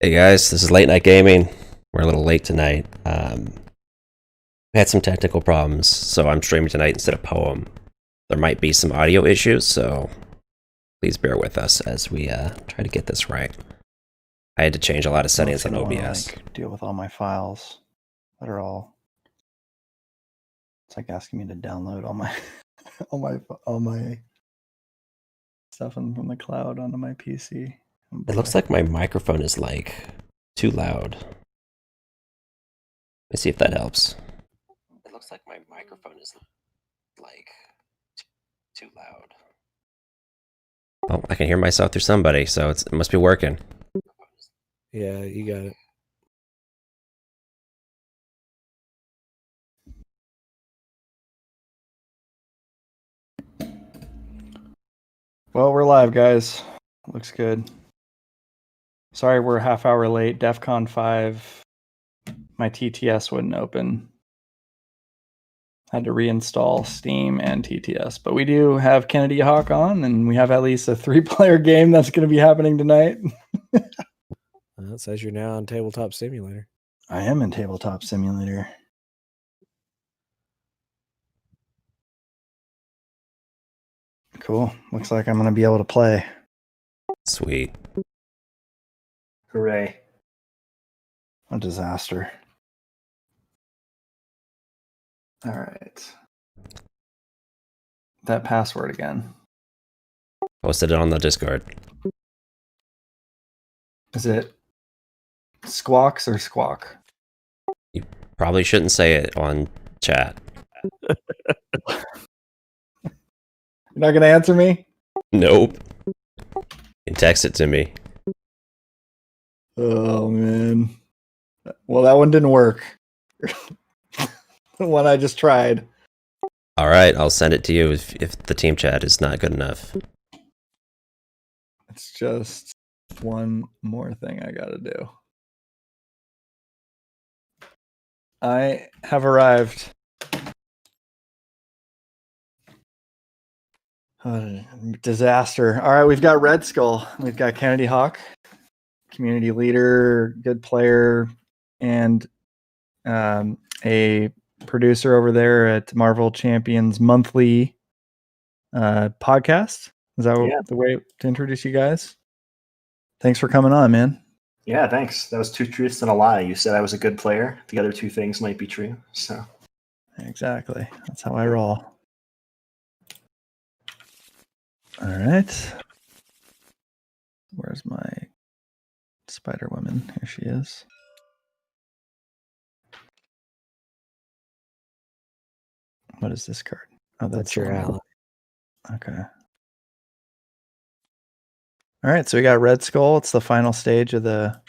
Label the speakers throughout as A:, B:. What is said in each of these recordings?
A: Hey guys, this is Late Night Gaming. We're a little late tonight. We had some technical problems, so I'm streaming tonight instead of Poem. There might be some audio issues, so please bear with us as we try to get this right. I had to change a lot of settings on OBS.
B: Deal with all my files that are all. It's like asking me to download all my all my stuff from the cloud onto my PC.
A: It looks like my microphone is like too loud. Let's see if that helps. It looks like my microphone is like too loud. Oh, I can hear myself through somebody, so it must be working.
C: Yeah, you got it.
B: Well, we're live, guys. Looks good. Sorry we're a half hour late. DEF CON 5, my TTS wouldn't open. Had to reinstall Steam and TTS. But we do have KennedyHawk on, and we have at least a 3-player game that's going to be happening tonight.
C: It says you're now on Tabletop Simulator.
B: I am in Tabletop Simulator. Cool. Looks like I'm going to be able to play.
A: Sweet.
D: Hooray.
B: A disaster. All right. That password again.
A: Posted it on the Discord.
B: Is it squawks or squawk?
A: You probably shouldn't say it on chat.
B: You're not going to answer me?
A: Nope. You can text it to me.
B: Oh, man. Well, that one didn't work. The one I just tried.
A: All right, I'll send it to you if the team chat is not good enough.
B: It's just one more thing I got to do. I have arrived. Disaster. All right, we've got Red Skull. We've got KennedyHawk, community leader, good player, and a producer over there at Marvel Champions Monthly podcast. Is that the way to introduce you guys? Thanks for coming on, man.
D: Yeah, thanks. That was 2 truths and a lie. You said I was a good player. The other 2 things might be true. So
B: Exactly. That's how I roll. All right. Where's my Spider Woman? Here she is. What is this card? Oh, that's
C: your ally.
B: Okay. All right, so we got Red Skull. It's the final stage of the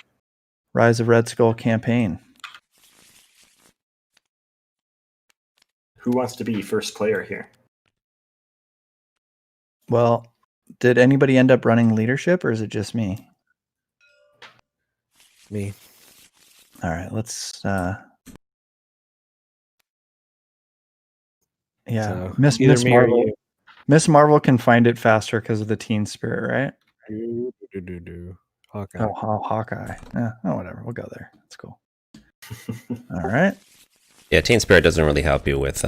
B: Rise of Red Skull campaign.
D: who wants to be first player here?
B: Well, did anybody end up running leadership, or is it just me?
C: Me.
B: All right, let's yeah,
C: So,
B: Miss
C: either me or
B: Marvel.
C: you.
B: Miss Marvel can find it faster because of the teen spirit, right?
C: Hawkeye.
B: Oh, Hawkeye. Yeah, oh, whatever. We'll go there. That's cool. All right.
A: Yeah, Teen Spirit doesn't really help you with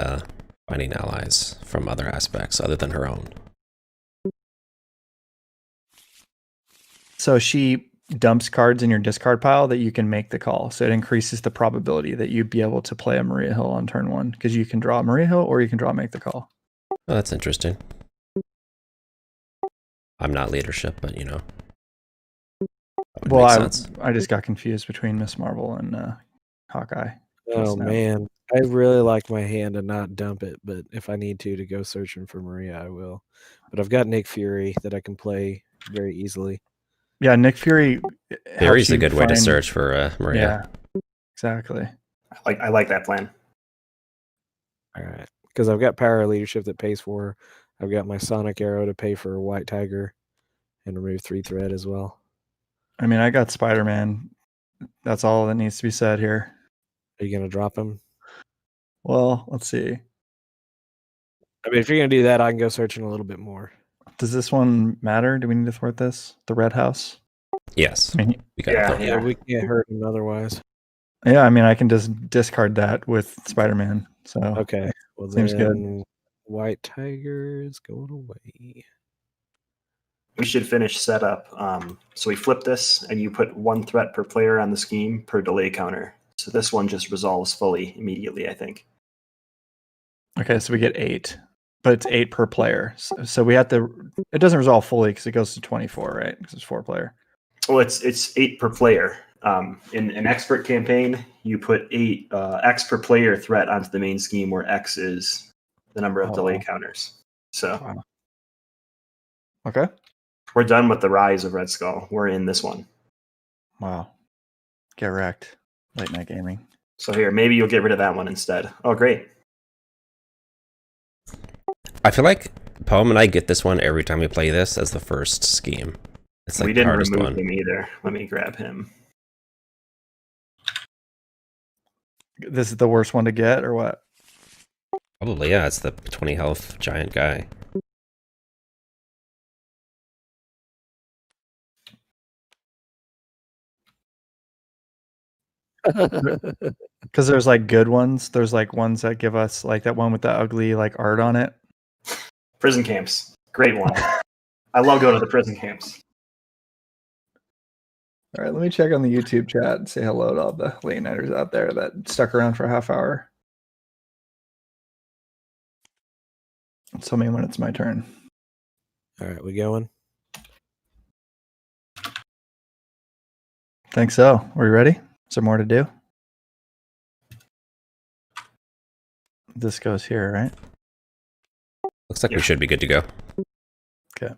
A: finding allies from other aspects other than her own.
B: So she dumps cards in your discard pile that you can make the call. So it increases the probability that you'd be able to play a Maria Hill on turn 1 because you can draw a Maria Hill or you can draw make the call.
A: Oh, that's interesting. I'm not leadership, but you know. That would make sense.
B: I just got confused between Miss Marvel and Hawkeye.
C: Oh man, I really like my hand to not dump it, but if I need to go searching for Maria, I will. But I've got Nick Fury that I can play very easily.
B: Yeah, Nick Fury.
A: Fury's a good way to search for Maria.
B: Yeah, exactly.
D: I like that plan.
C: All right, because I've got power leadership that pays for her. I've got my Sonic Arrow to pay for White Tiger and remove 3 threat as well.
B: I mean, I got Spider-Man. That's all that needs to be said here.
C: Are you going to drop him?
B: Well, let's see.
C: I mean, if you're going to do that, I can go searching a little bit more.
B: Does this one matter? Do we need to thwart this? The red house?
A: Yes,
B: I mean,
A: we got
D: Yeah,
A: it.
C: Yeah, we can't hurt him otherwise.
B: yeah, I mean, I can just discard that with Spider-Man. So
C: Okay. Well,
B: Seems good.
C: then White Tiger is going away.
D: we should finish setup. So we flip this, and you put 1 threat per player on the scheme per delay counter. So this one just resolves fully immediately, I think.
B: okay, so we get 8, but it's 8 per player. So we have to. It doesn't resolve fully because it goes to 24, right? Because it's 4-player.
D: Well, it's 8 per player. In an expert campaign, you put 8 X per player threat onto the main scheme, where X is the number of delay counters. So
B: Wow. Okay.
D: we're done with the rise of Red Skull. We're in this one.
B: Wow. Get wrecked. Late night gaming.
D: So here, maybe you'll get rid of that one instead. Oh, great.
A: I feel like Poem and I get this one every time we play this as the first scheme. It's like
D: We
A: the
D: didn't
A: hardest
D: remove
A: one.
D: him either. Let me grab him.
B: This is the worst one to get, or what?
A: Probably, yeah. It's the 20 health giant guy.
B: Because there's like good ones. There's like ones that give us like that one with the ugly like art on it.
D: Prison camps. Great one. I love going to the prison camps.
B: All right, let me check on the YouTube chat and say hello to all the late nighters out there that stuck around for a half hour. Tell me when it's my turn.
C: All right, we going?
B: Think so. Are we ready? Is there more to do? This goes here, right?
A: Looks like
D: Yeah.
A: we should be good to go.
B: Okay.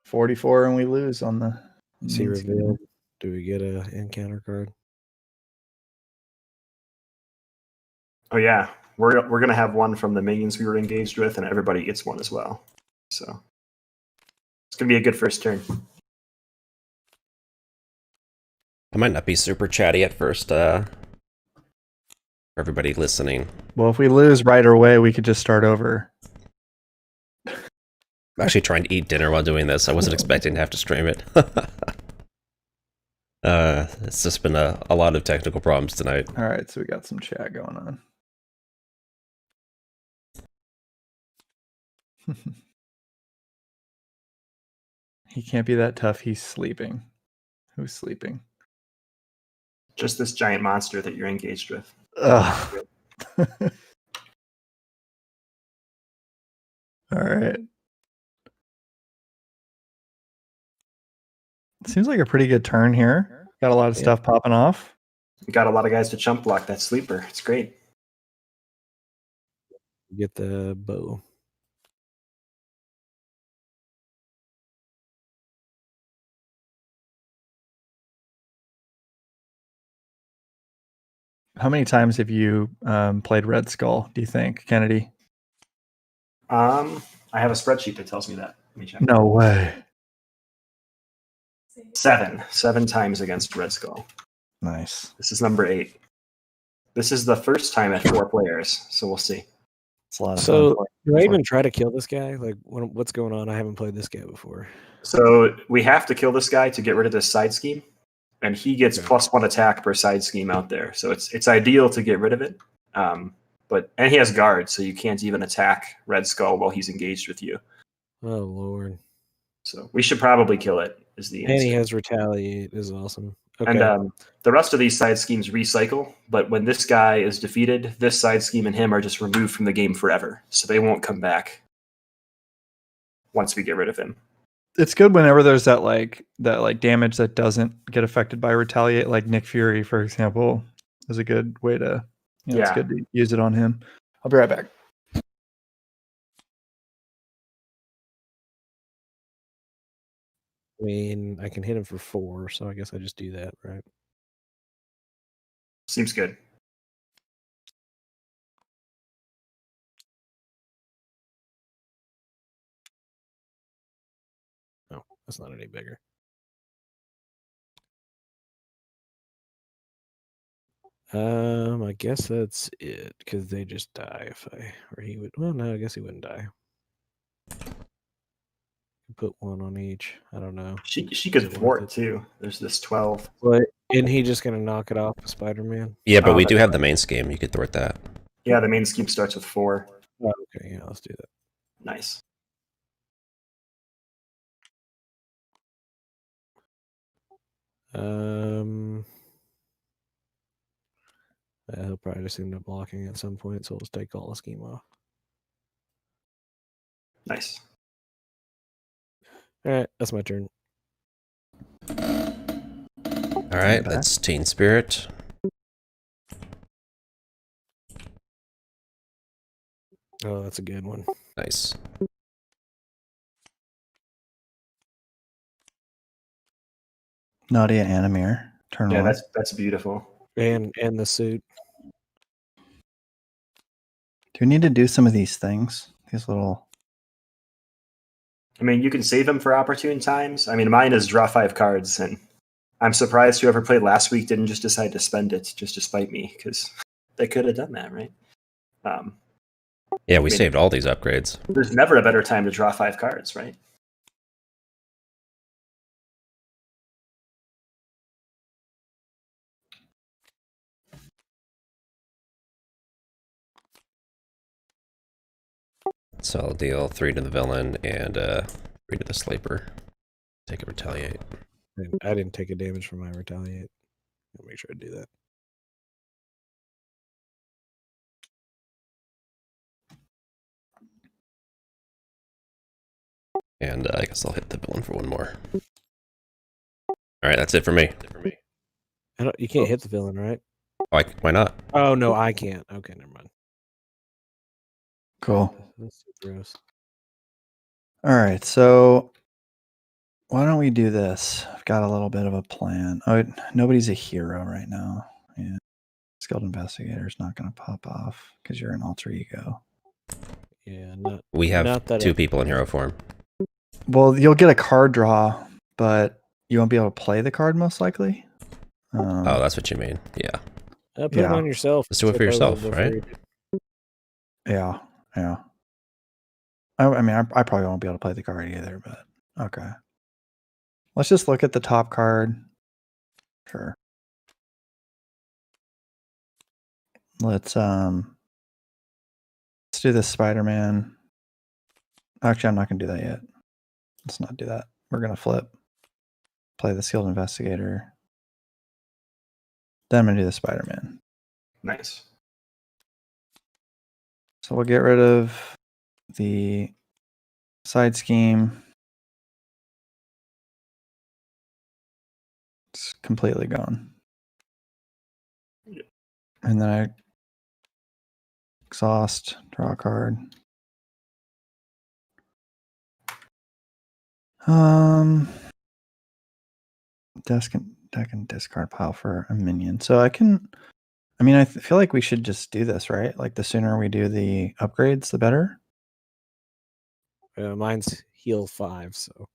B: 44 and we lose on the
C: Is he
B: main scheme.
C: revealed? Do we get a encounter card?
D: Oh yeah, we're gonna have one from the minions we were engaged with, and everybody gets one as well. So it's gonna be a good first turn.
A: I might not be super chatty at first. For everybody listening,
B: Well, if we lose right away, we could just start over.
A: I'm actually trying to eat dinner while doing this. I wasn't expecting to have to stream it. It's just been a lot of technical problems tonight.
B: All right, so we got some chat going on. He can't be that tough. He's sleeping. Who's sleeping?
D: Just this giant monster that you're engaged with.
B: Ugh. All right. Seems like a pretty good turn here. Got a lot of
C: Yeah.
B: stuff popping off.
D: You got a lot of guys to chump block that sleeper. It's great.
C: Get the bow.
B: How many times have you played Red Skull, do you think, Kennedy?
D: I have a spreadsheet that tells me that. Let me check.
B: No way.
D: 7 times against Red Skull.
B: Nice.
D: This is number 8. This is the first time at 4 players, so we'll see.
B: It's a lot of
C: So,
B: fun.
C: do I even try to kill this guy? Like, what's going on? I haven't played this guy before.
D: So we have to kill this guy to get rid of this side scheme, and he gets
C: Okay.
D: +1 attack per side scheme out there. So it's ideal to get rid of it. And he has guard, so you can't even attack Red Skull while he's engaged with you.
C: Oh Lord!
D: So we should probably kill it. Is the
C: And he
D: answer.
C: has retaliate. Is awesome. Okay.
D: And the rest of these side schemes recycle, but when this guy is defeated, this side scheme and him are just removed from the game forever, so they won't come back once we get rid of him.
B: It's good whenever there's that damage that doesn't get affected by retaliate, like Nick Fury, for example, is a good way to it's
D: Yeah.
B: good to use it on him. I'll be right back.
C: I mean, I can hit him for 4, so I guess I just do that, right?
D: Seems good.
C: No, that's not any bigger. I guess that's it, because they just die if I, or he would, well, no, I guess he wouldn't die. could put one on each. I don't know.
D: She
C: Is
D: could
C: it worth
D: thwart
C: it?
D: too. There's this 12.
C: But isn't he just going to knock it off with Spider-Man?
A: Yeah, but
D: Oh,
A: we
D: that's
A: do have the main scheme. You could thwart that.
D: Yeah, the main scheme starts with 4.
C: Oh, okay, yeah, let's do that.
D: Nice.
C: He'll probably just end up blocking at some point, so let's take all the scheme off.
D: Nice.
C: All right, that's my turn.
A: All right, that's Teen Spirit.
C: Oh, that's a good one.
A: Nice.
B: Nadia Animir. Turn
D: Yeah,
B: one.
D: that's beautiful.
C: And the suit.
B: Do we need to do some of these things? These little.
D: I mean, you can save them for opportune times. I mean, mine is draw 5 cards, and I'm surprised whoever played last week didn't just decide to spend it just to spite me, because they could have done that, right?
A: Yeah, we saved all these upgrades.
D: There's never a better time to draw 5 cards, right?
A: So I'll deal 3 to the villain and 3 to the sleeper. Take a retaliate.
C: I didn't take a damage from my retaliate. I'll make sure I do that.
A: And I guess I'll hit the villain for 1 more. All right, that's it for me.
C: You can't hit the villain, right?
A: Why not?
C: Oh no, I can't. Okay, never mind.
B: Cool.
C: That's too gross.
B: All right, so why don't we do this? I've got a little bit of a plan. Oh, nobody's a hero right now. Yeah, skilled investigator's not going to pop off because you're an alter ego.
C: Yeah,
A: We have
C: not that
A: 2 people in hero form.
B: Well, you'll get a card draw, but you won't be able to play the card most likely.
A: Oh, that's what you mean. Yeah.
C: Put it on yourself.
A: Just do it for yourself, right?
B: Yeah. I mean, I probably won't be able to play the card either, but okay. Let's just look at the top card. Sure. Let's do this Spider-Man. Actually, I'm not going to do that yet. Let's not do that. We're going to flip. Play the Skilled Investigator. Then I'm going to do the Spider-Man.
D: Nice.
B: So we'll get rid of the side scheme. It's completely gone.
D: Yeah.
B: And then I exhaust, draw a card. Deck and discard pile for a minion. So I feel like we should just do this, right? Like the sooner we do the upgrades, the better.
C: Mine's heal 5, so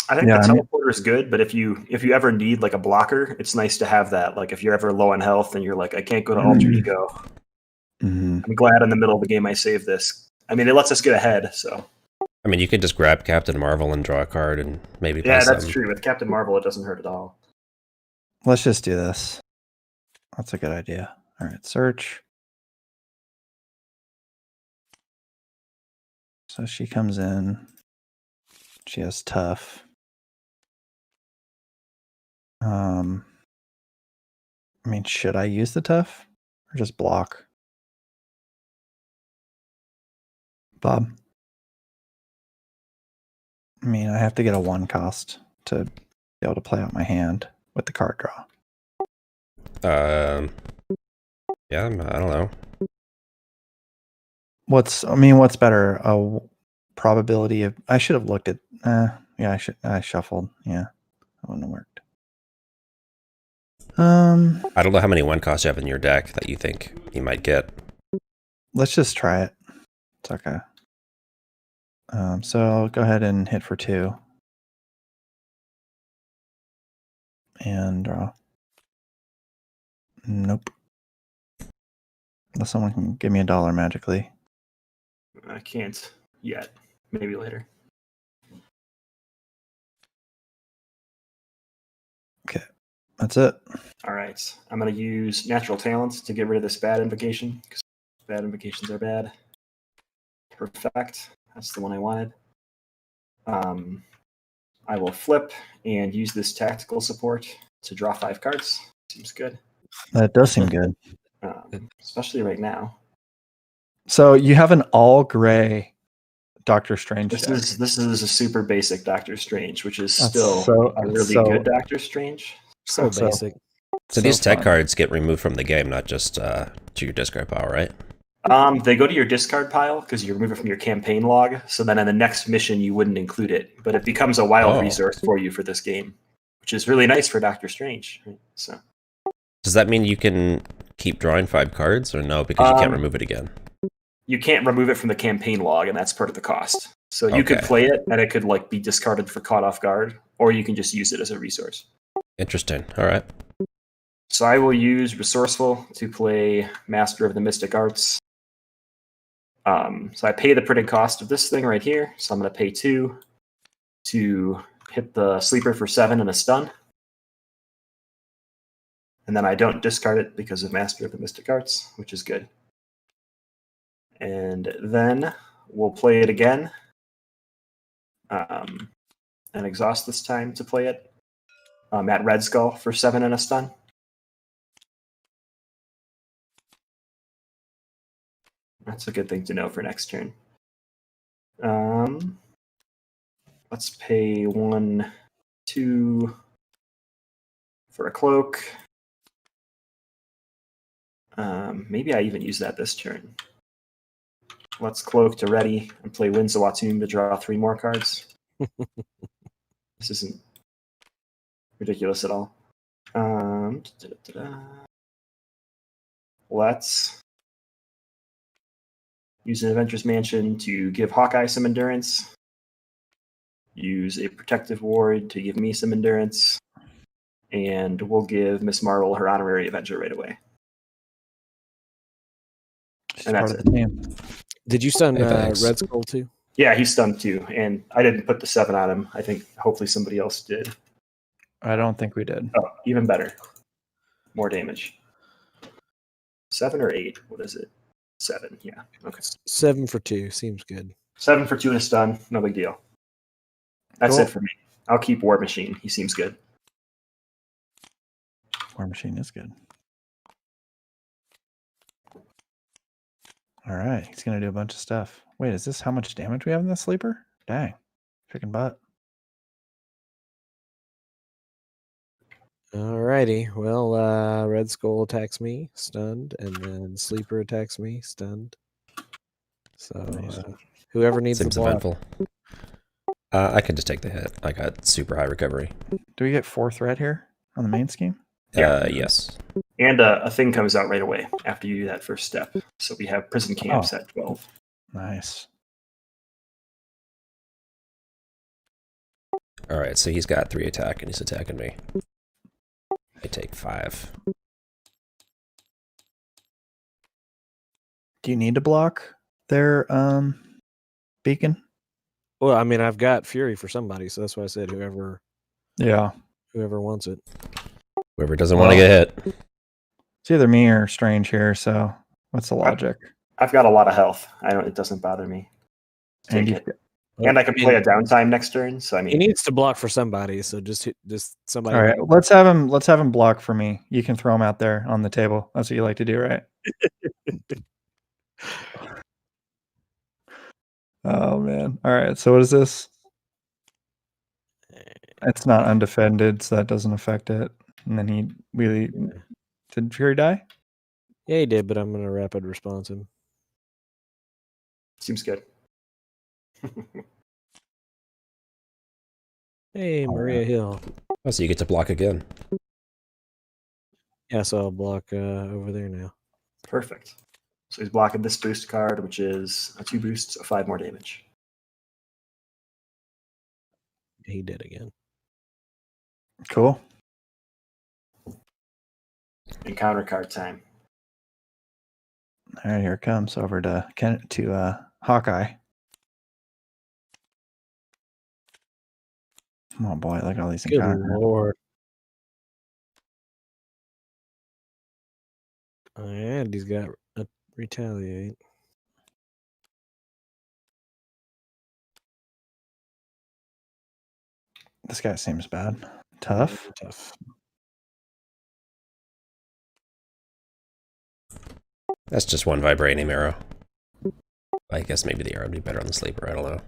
D: I think the teleporter is good, but if you ever need like a blocker, it's nice to have that. Like if you're ever low on health and you're like, I can't go to alter ego.
B: Mm-hmm.
D: I'm glad in the middle of the game I saved this. I mean, it lets us get ahead. So
A: I mean, you could just grab Captain Marvel and draw a card and maybe play
D: that's
A: some.
D: true. With Captain Marvel, it doesn't hurt at all.
B: Let's just do this. That's a good idea. All right, search. So she comes in. She has tough. I mean, should I use the tough or just block? Bob? I mean, I have to get a 1 cost to be able to play out my hand with the card draw.
A: Yeah, I don't know.
B: What's better? A probability of. I should have looked at. Yeah, I shuffled. Yeah, that wouldn't have worked.
A: I don't know how many 1 costs you have in your deck that you think you might get.
B: Let's just try it. It's okay. So I'll go ahead and hit for 2. And draw. Nope. Unless someone can give me $1 magically.
D: I can't yet. Maybe later.
B: That's it.
D: All right. I'm going to use Natural Talent to get rid of this bad invocation, because bad invocations are bad. Perfect. That's the one I wanted. I will flip and use this tactical support to draw 5 cards. Seems good.
B: That does seem good.
D: Especially right now.
B: So you have an all gray Doctor Strange
D: This
B: deck.
D: is a super basic Doctor Strange, which is
B: That's
D: still
B: so-
D: a
B: that's
D: really
B: so-
D: good Doctor Strange.
C: So
B: So-
C: basic.
A: So these tech
B: fun.
A: cards get removed from the game, not just to your discard pile, right?
D: They go to your discard pile because you remove it from your campaign log. So then in the next mission, you wouldn't include it, but it becomes a wild
A: Oh.
D: resource for you for this game, which is really nice for Doctor Strange. Right? So
A: Does that mean you can keep drawing 5 cards, or no? Because you can't remove it again.
D: you can't remove it from the campaign log, and that's part of the cost. So you could
A: Okay.
D: play it, and it could like be discarded for caught off guard, or you can just use it as a resource.
A: Interesting. All right.
D: So I will use Resourceful to play Master of the Mystic Arts. So I pay the printed cost of this thing right here. So I'm going to pay 2 to hit the sleeper for 7 and a stun. And then I don't discard it because of Master of the Mystic Arts, which is good. And then we'll play it again. And exhaust this time to play it. At Red Skull for 7 and a stun. That's a good thing to know for next turn. Let's pay 1, 2 for a cloak. Maybe I even use that this turn. Let's cloak to ready and play Windsawatun to draw 3 more cards. This isn't ridiculous at all. Let's use an Adventurous Mansion to give Hawkeye some endurance. Use a Protective Ward to give me some endurance. And we'll give Miss Marvel her honorary Avenger right away.
B: She's
D: And
B: part
D: that's
B: of the team.
C: Did you stun
A: Hey, thanks.
C: Red Skull too?
D: Yeah, he's stunned too. And I didn't put the 7 on him. I think hopefully somebody else did.
B: I don't think we did.
D: Oh, even better. More damage. 7 or 8? What is it? 7, yeah. Okay.
C: 7 for 2 seems good.
D: 7 for 2 and a stun. No big deal. That's
B: Cool.
D: it for me. I'll keep War Machine. He seems good.
B: War Machine is good. All right, he's gonna do a bunch of stuff. Wait, is this how much damage we have in the sleeper? Dang, chicken butt.
C: Alrighty. Well, Red Skull attacks me, stunned, and then Sleeper attacks me, stunned. So
B: Nice.
C: whoever needs
A: Seems
C: the block.
A: eventful. I can just take the hit. I got super high recovery.
B: Do we get 4 threat here on the main scheme?
D: Yeah.
A: Yes.
D: And a thing comes out right away after you do that first step. So we have prison camps at 12.
B: Nice.
A: All right. So he's got 3 attack, and he's attacking me. I take 5.
B: Do you need to block their beacon?
C: Well, I mean, I've got Fury for somebody, so that's why I said whoever
B: Yeah.
C: wants it.
A: Whoever doesn't want to get hit.
B: It's either me or Strange here, so what's the logic?
D: I've got a lot of health. It doesn't bother me.
B: And
D: Take
B: you,
D: it. And I can play a downtime next turn. So I
C: He
D: mean,
C: needs to block for somebody, so just somebody.
B: all right, let's have him block for me. You can throw him out there on the table. That's what you like to do, right? Oh man. All right, so what is this? It's not undefended, so that doesn't affect it. And then he really did Fury die?
C: Yeah, he did, but I'm gonna rapid response him.
D: seems good.
C: Hey,
B: All
C: Maria
B: right.
C: Hill.
A: Oh, so you get to block again.
C: Yeah, so I'll block over there now.
D: Perfect. So he's blocking this boost card, which is a 2 boosts of 5 more damage.
C: He did again.
B: Cool.
D: Encounter card time.
B: All right, here it comes over to Hawkeye. Oh boy, look at all these
C: Good
B: encounters.
C: lord. And he's got a retaliate.
B: This guy seems bad. Tough.
C: Tough.
A: That's just one vibranium arrow. I guess maybe the arrow would be better on the sleeper. I don't know.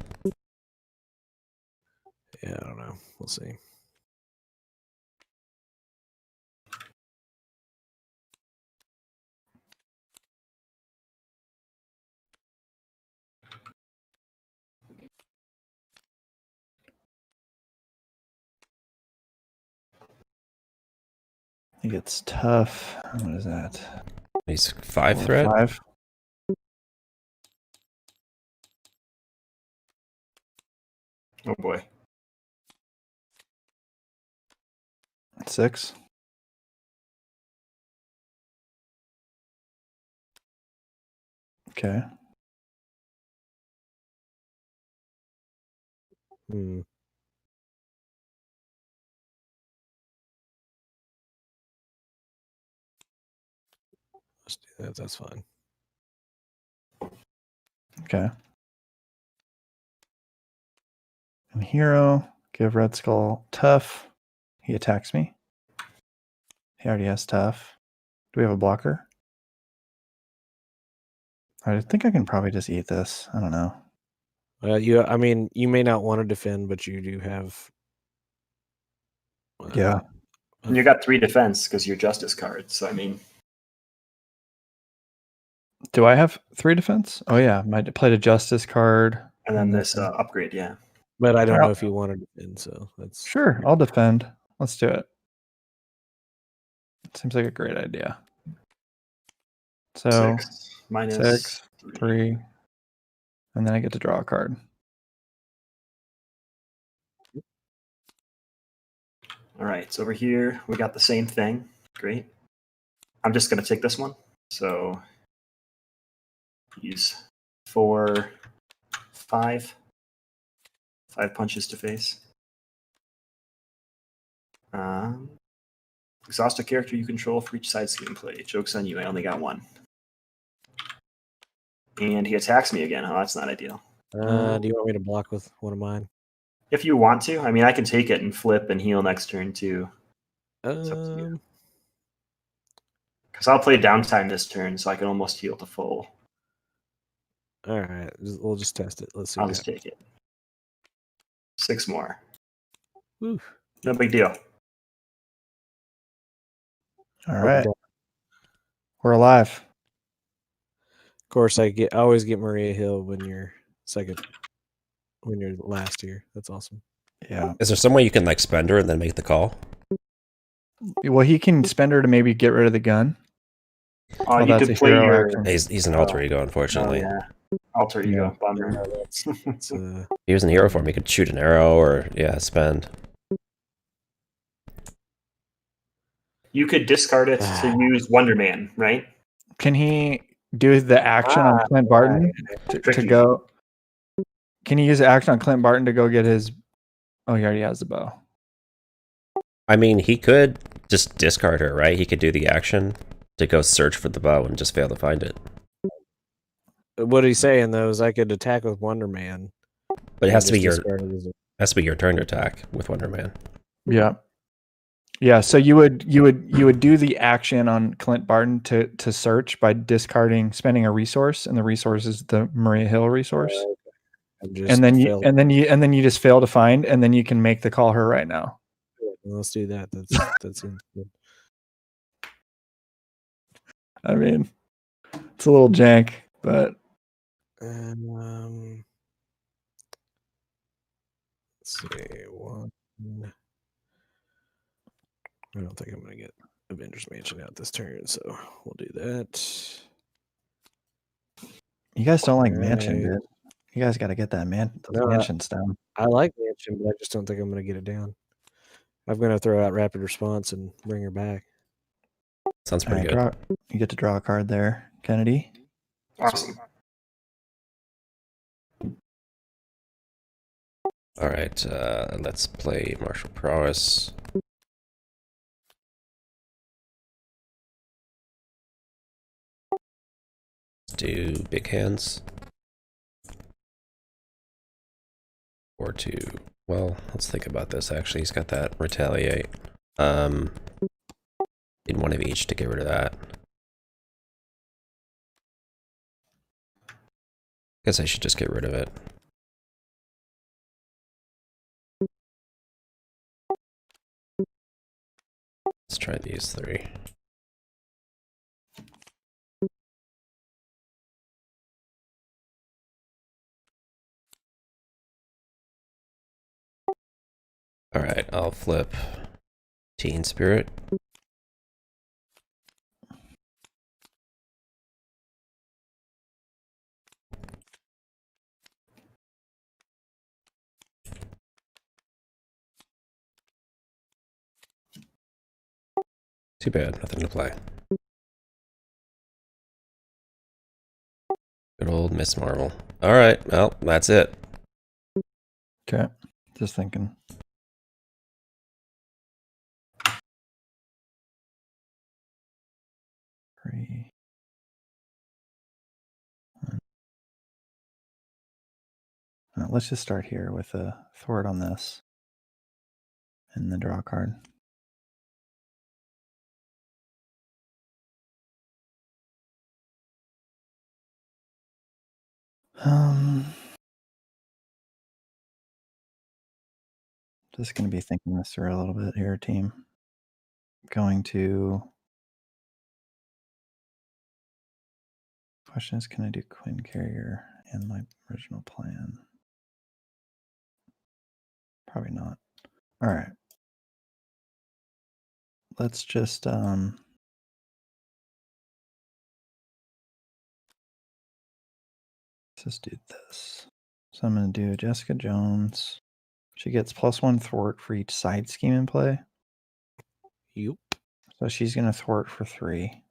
C: Yeah, I don't know. We'll see.
B: I think it's tough. What is that?
A: He's 5
B: 4,
A: threat.
B: 5.
D: Oh boy.
B: 6. Okay.
C: Hmm. Let's do that. That's fine.
B: Okay. And hero, give Red Skull tough. He attacks me. He already has tough. Do we have a blocker? I think I can probably just eat this. I don't know.
C: I mean, you may not want to defend, but you do have.
B: Yeah.
D: And you got 3 defense because you're justice cards. So I mean,
B: Do I have 3 defense? Oh yeah, I played a justice card.
D: and then this upgrade, yeah.
C: But I don't
B: Sure.
C: know if you want to defend, so that's
B: Sure, I'll defend. Let's do it. Seems like a great idea. So
D: 6 minus
B: 6, 3, and then I get to draw a card.
D: All right, so over here we got the same thing. Great. I'm just gonna take this one. So use 4, 5 punches to face. Exhaust a character you control for each side scheme play. Joke's on you, I only got 1. And he attacks me again. Oh, that's not ideal.
C: Do you want me to block with one of mine?
D: If you want to, I mean, I can take it and flip and heal next turn too. It's up to you. Because I'll play downtime this turn, so I can almost heal to full.
C: All right, we'll just test it. Let's see.
D: I'll just take it. 6 more.
C: Woo.
D: No big deal.
B: All right. We're alive.
C: Of course, I always get Maria Hill when you're last here. That's awesome.
B: Yeah.
A: Is there some way you can like spend her and then make the call?
B: Well, he can spend her to maybe get rid of the gun.
D: Oh, you
B: that's
D: could
B: a
D: play
B: hero
D: your.
B: action.
A: He's an alter ego,
D: Oh,
A: unfortunately.
D: yeah. Alter ego. Bummer.
C: It's,
A: If he was in hero form, he could shoot an arrow or spend.
D: You could discard it to use Wonder Man, right?
B: Can he do the action on Clint Barton to
D: Tricky.
B: go? Can he use the action on Clint Barton to go get his? Oh, he already has the bow.
A: I mean, he could just discard her, right? He could do the action to go search for the bow and just fail to find it.
C: what he's saying though is I could attack with Wonder Man,
A: But it has to be your turn to attack with Wonder Man.
B: Yeah. Yeah, so you would do the action on Clint Barton to search by spending a resource, and the resource is the Maria Hill resource. And then you just fail to find, and then you can make the call her right now.
C: Let's do that. That seems good.
B: I mean, it's a little jank, but
C: let's see. One. I don't think I'm going to get Avengers Mansion out this turn, so we'll do that.
B: you guys don't like Mansion, dude. You guys got to get that Mansions down.
C: I like Mansion, but I just don't think I'm going to get it down. I'm going to throw out Rapid Response and bring her back.
A: Sounds pretty good.
B: You get to draw a card there, Kennedy.
D: Awesome.
A: All right, let's play Martial Prowess. Do big hands. Or two. Well, let's think about this. Actually, he's got that retaliate. Need one of each to get rid of that. Guess I should just get rid of it. Let's try these three. All right, I'll flip Teen Spirit. Too bad, nothing to play. Good old Miss Marvel. All right, well, that's it.
B: Okay, just thinking. Three. Let's just start here with a thwart on this and the draw card. Just going to be thinking this through a little bit here, team. Going to. Question is, can I do Queen Carrier in my original plan? Probably not. All right. Let's just let's just do this. So I'm going to do Jessica Jones. She gets +1 thwart for each side scheme in play.
C: Yep.
B: So she's going to thwart for 3.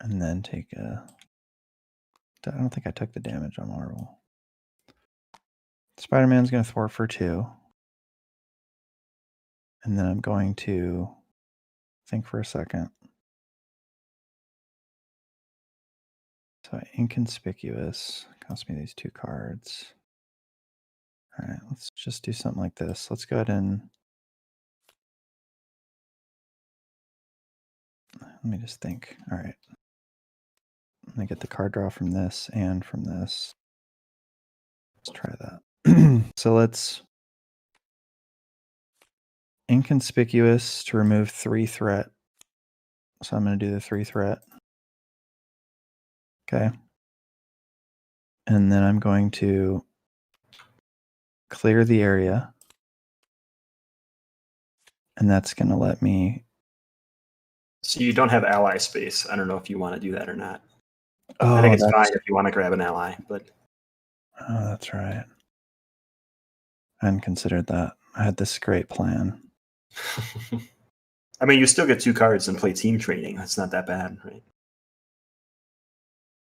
B: And then take a. I don't think I took the damage on Marvel. Spider-Man's going to thwart for 2. And then I'm going to think for a second. So inconspicuous cost me these 2 cards. All right, let's just do something like this. Let's go ahead and let me just think. All right. Let me get the card draw from this and from this. Let's try that. So let's inconspicuous to remove 3 threat. So I'm going to do the 3 threat. Okay. And then I'm going to clear the area. And that's going to let me.
D: So you don't have ally space. I don't know if you want to do that or not.
B: Oh,
D: I think it's fine if you want to grab an ally, but.
B: Oh, that's right. I hadn't considered that. I had this great plan.
D: I mean, you still get 2 cards and play team training. That's not that bad, right?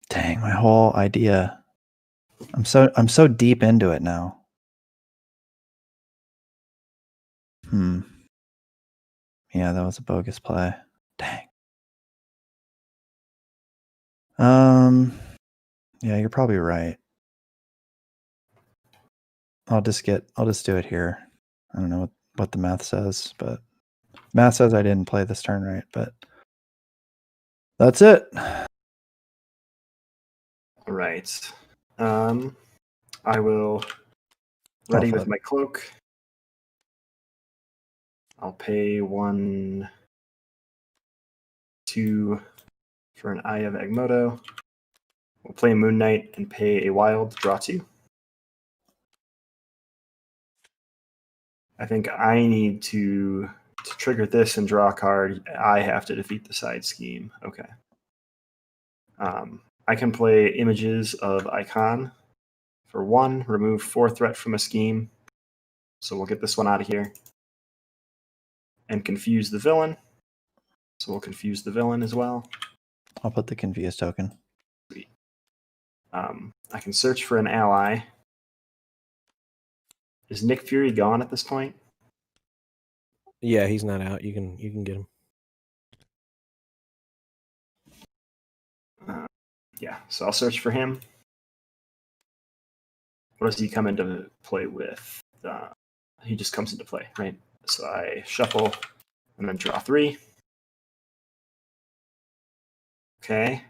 B: Dang, my whole idea. I'm so deep into it now. Yeah, that was a bogus play. Dang. Yeah, you're probably right. I'll just do it here. I don't know what the math says, but math says I didn't play this turn right, but that's it.
D: All right. I will ready with my cloak. I'll pay 1, 2 for an Eye of Agamotto. We'll play Moon Knight and pay a wild, draw 2. I think I need to trigger this and draw a card. I have to defeat the side scheme. Okay. I can play Images of Icon for 1, remove 4 threat from a scheme. So we'll get this one out of here. And confuse the villain. So we'll confuse the villain as well.
B: I'll put the confuse token.
D: Sweet. I can search for an ally. Is Nick Fury gone at this point?
C: Yeah, he's not out. You can get him.
D: Yeah, so I'll search for him. What does he come into play with? He just comes into play, right? So I shuffle and then draw 3. Okay.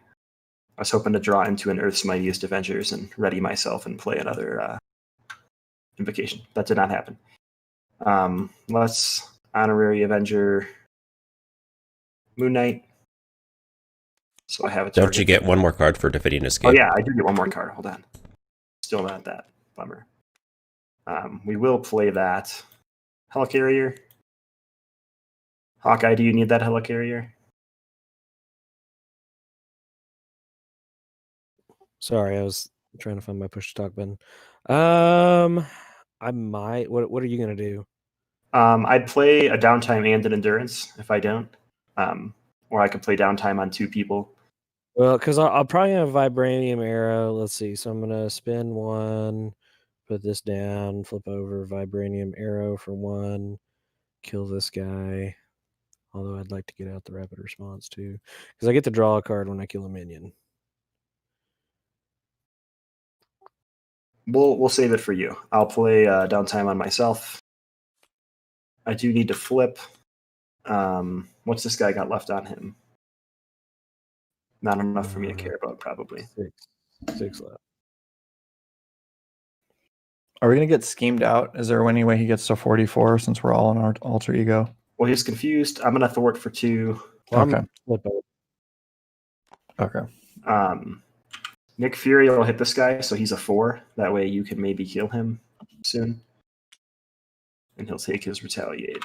D: I was hoping to draw into an Earth's Mightiest Avengers and ready myself and play another Invocation. That did not happen. Let's Honorary Avenger Moon Knight. So I have a target.
A: Don't you get one more card for defeating escape?
D: Oh yeah, I do get one more card. Hold on. Still not that. Bummer. We will play that. Helicarrier. Hawkeye, do you need that Helicarrier?
C: Sorry, I was trying to find my push to talk button. I might. What are you gonna do?
D: I'd play a downtime and an endurance if I don't. Or I could play downtime on 2 people.
C: Well, because I'll probably have Vibranium Arrow. Let's see. So I'm gonna spin 1, put this down, flip over Vibranium Arrow for 1, kill this guy. Although I'd like to get out the rapid response too, because I get to draw a card when I kill a minion.
D: We'll save it for you. I'll play downtime on myself. I do need to flip. What's this guy got left on him? Not enough for me to care about, probably.
C: 6 left.
B: Are we gonna get schemed out? Is there any way he gets to 44 since we're all in our alter ego?
D: Well, he's confused. I'm gonna thwart for 2.
C: Well,
B: Okay.
C: I'm flip over.
B: Okay.
D: Nick Fury will hit this guy, so he's a 4. That way you can maybe kill him soon. And he'll take his retaliate.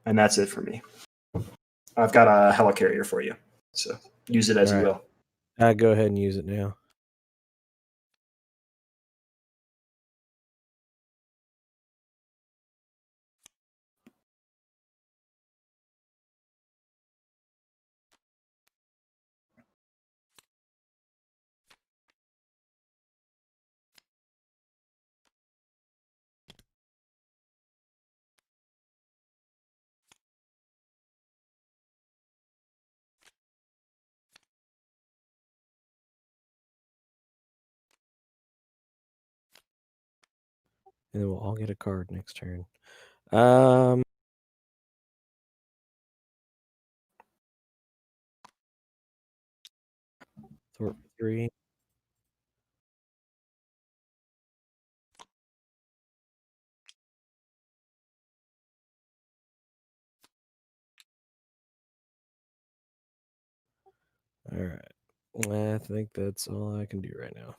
D: And that's it for me. I've got a Helicarrier for you. So use it as you will.
C: Go ahead and use it now. And then we'll all get a card next turn. Thor 3. All right. I think that's all I can do right now.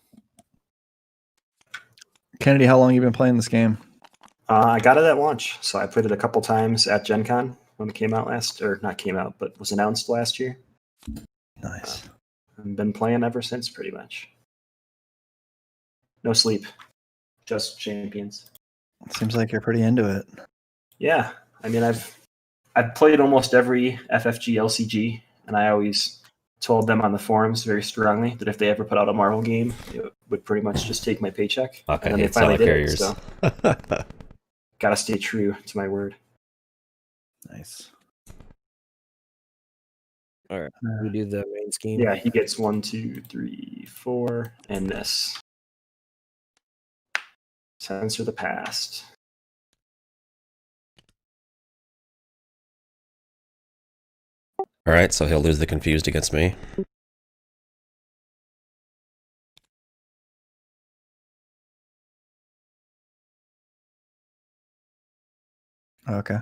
B: Kennedy, how long you been playing this game?
D: I got it at launch, so I played it a couple times at Gen Con when it came out but was announced last year.
B: Nice.
D: I've been playing ever since, pretty much. No sleep, just champions.
B: Seems like you're pretty into it.
D: Yeah, I mean, I've played almost every FFG LCG, and I always told them on the forums very strongly that if they ever put out a Marvel game, it would pretty much just take my paycheck.
A: Hawkeye
D: And then they
A: hates
D: finally did it,
A: Helicarriers.
D: so gotta stay true to my word.
B: Nice.
C: All right. We do the main scheme.
D: Yeah, he gets 1, 2, 3, 4, and this. Censor the past.
A: All right, so he'll lose the confused against me.
B: Okay.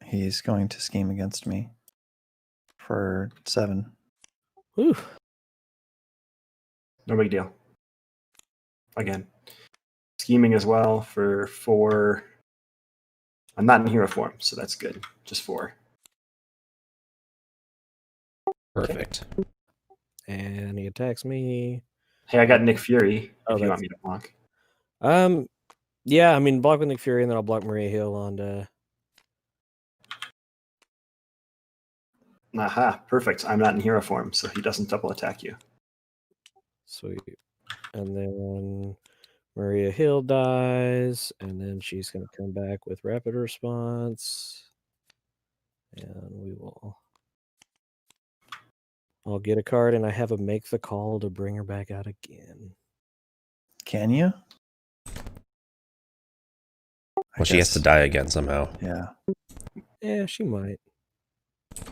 B: He's going to scheme against me for 7.
C: Whew.
D: No big deal. Again. Scheming as well for 4. I'm not in hero form, so that's good. Just 4.
A: Perfect.
C: And he attacks me.
D: Hey, I got Nick Fury
C: Oh,
D: if you
C: that's-
D: want me to block.
C: Yeah, I mean, block with Nick Fury, and then I'll block Maria Hill on
D: Aha, perfect. I'm not in hero form, so he doesn't double attack you.
C: Sweet. And then Maria Hill dies, and then she's going to come back with rapid response. And we will I'll get a card, and I have a make the call to bring her back out again.
B: Can you?
A: Well, she has to die again somehow.
B: Yeah.
C: Yeah, she might.
A: Yeah,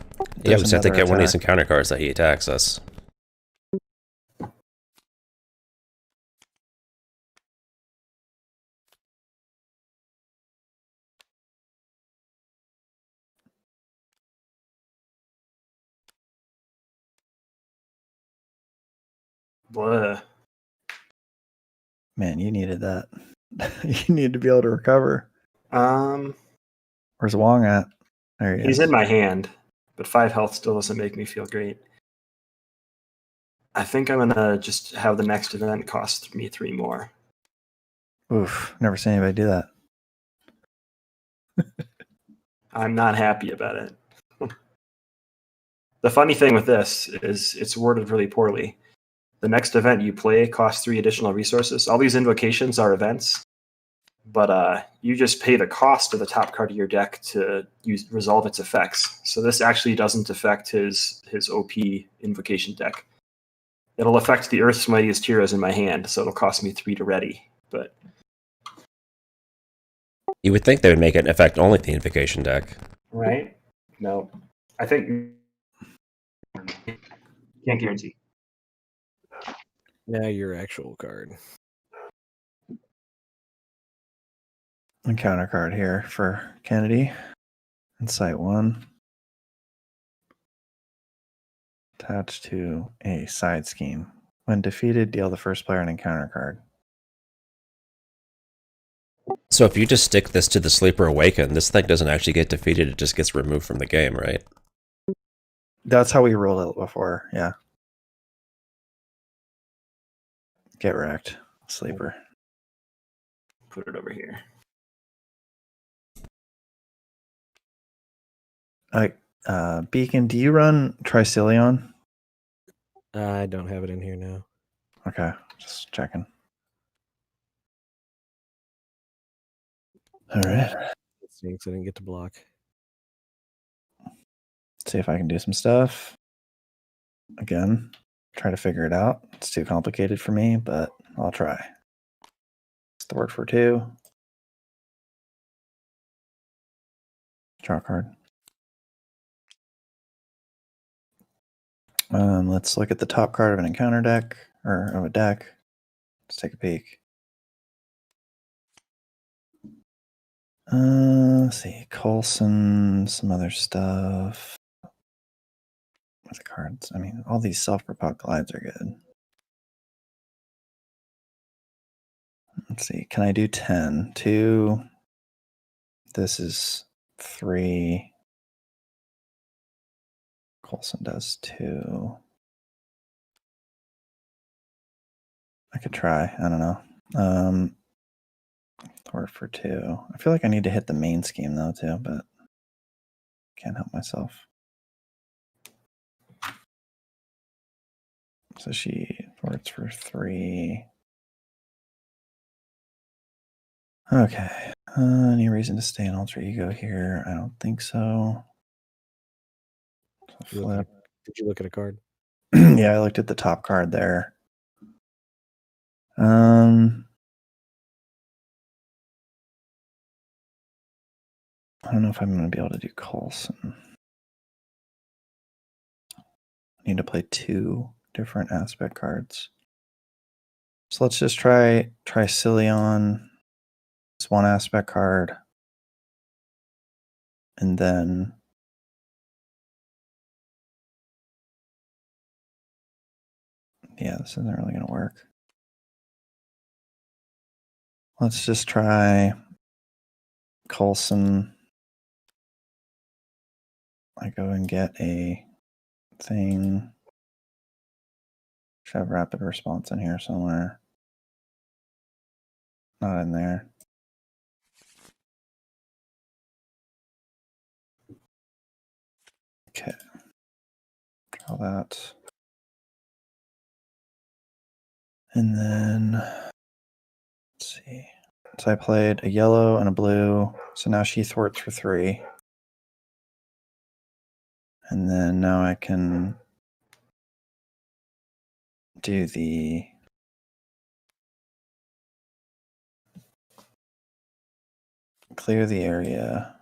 B: There's
A: we just have to
B: another
A: get one of these
B: attack.
A: encounter cards that he attacks us.
D: Blah.
B: Man, you needed that. You need to be able to recover. Where's Wong at? There he
D: He's
B: is.
D: in my hand, but 5 health still doesn't make me feel great. I think I'm gonna just have the next event cost me 3 more.
B: Oof, never seen anybody do that.
D: I'm not happy about it. The funny thing with this is it's worded really poorly. The next event you play costs 3 additional resources. All these invocations are events, but you just pay the cost of the top card of your deck to resolve its effects. So this actually doesn't affect his OP invocation deck. It'll affect the Earth's Mightiest Heroes in my hand, so it'll cost me 3 to ready. But
A: You would think they would make it affect only the invocation deck.
D: right? No, I think can't guarantee.
C: Now your actual card.
B: Encounter card here for Kennedy. Insight 1. Attached to a side scheme. When defeated, deal the first player an encounter card.
A: So if you just stick this to the Sleeper Awaken, this thing doesn't actually get defeated, it just gets removed from the game, right?
B: That's how we rolled it before, yeah. Get wrecked, Sleeper.
D: Put it over here.
B: Beacon, do you run Tricilion?
C: I don't have it in here now.
B: Okay, just checking. All right.
C: It stinks. I didn't get to block.
B: See if I can do some stuff. Again, try to figure it out. It's too complicated for me, but I'll try. It's the word for 2. Draw a card. Let's look at the top card of an encounter deck, or of a deck. Let's take a peek. Let's see. Coulson, some other stuff. With the cards. I mean, all these self-propelled glides are good. Let's see. Can I do 10? 2. This is 3. Coulson does 2. I could try. I don't know. Word for 2. I feel like I need to hit the main scheme though too, but can't help myself. So she words for 3. Okay. Any reason to stay in alter ego here? I don't think so. Flip.
C: Did you look at a card?
B: Yeah, I looked at the top card there. I don't know if I'm going to be able to do Coulson. I need to play 2 different aspect cards. So let's just try Tricilion. It's 1 aspect card. And then yeah, this isn't really going to work. Let's just try Coulson. I go and get a thing. Should have rapid response in here somewhere. Not in there. Okay. Draw that. And then, let's see. So I played a yellow and a blue. So now she thwarts for 3. And then now I can do the clear the area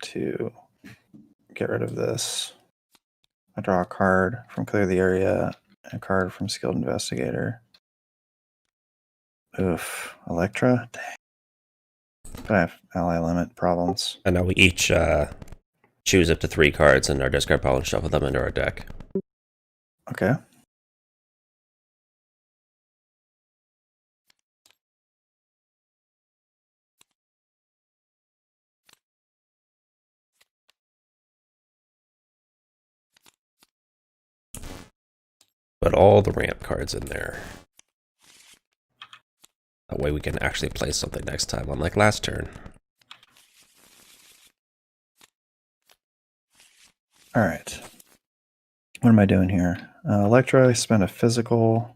B: to get rid of this. I draw a card from clear the area, and a card from skilled investigator. Oof, Electra? Dang. But I have ally limit problems.
A: And now we each choose up to 3 cards in our discard pile and shuffle them into our deck.
B: Okay.
A: Put all the ramp cards in there. That way we can actually play something next time, unlike last turn.
B: All right. What am I doing here? Electra, I spent a physical.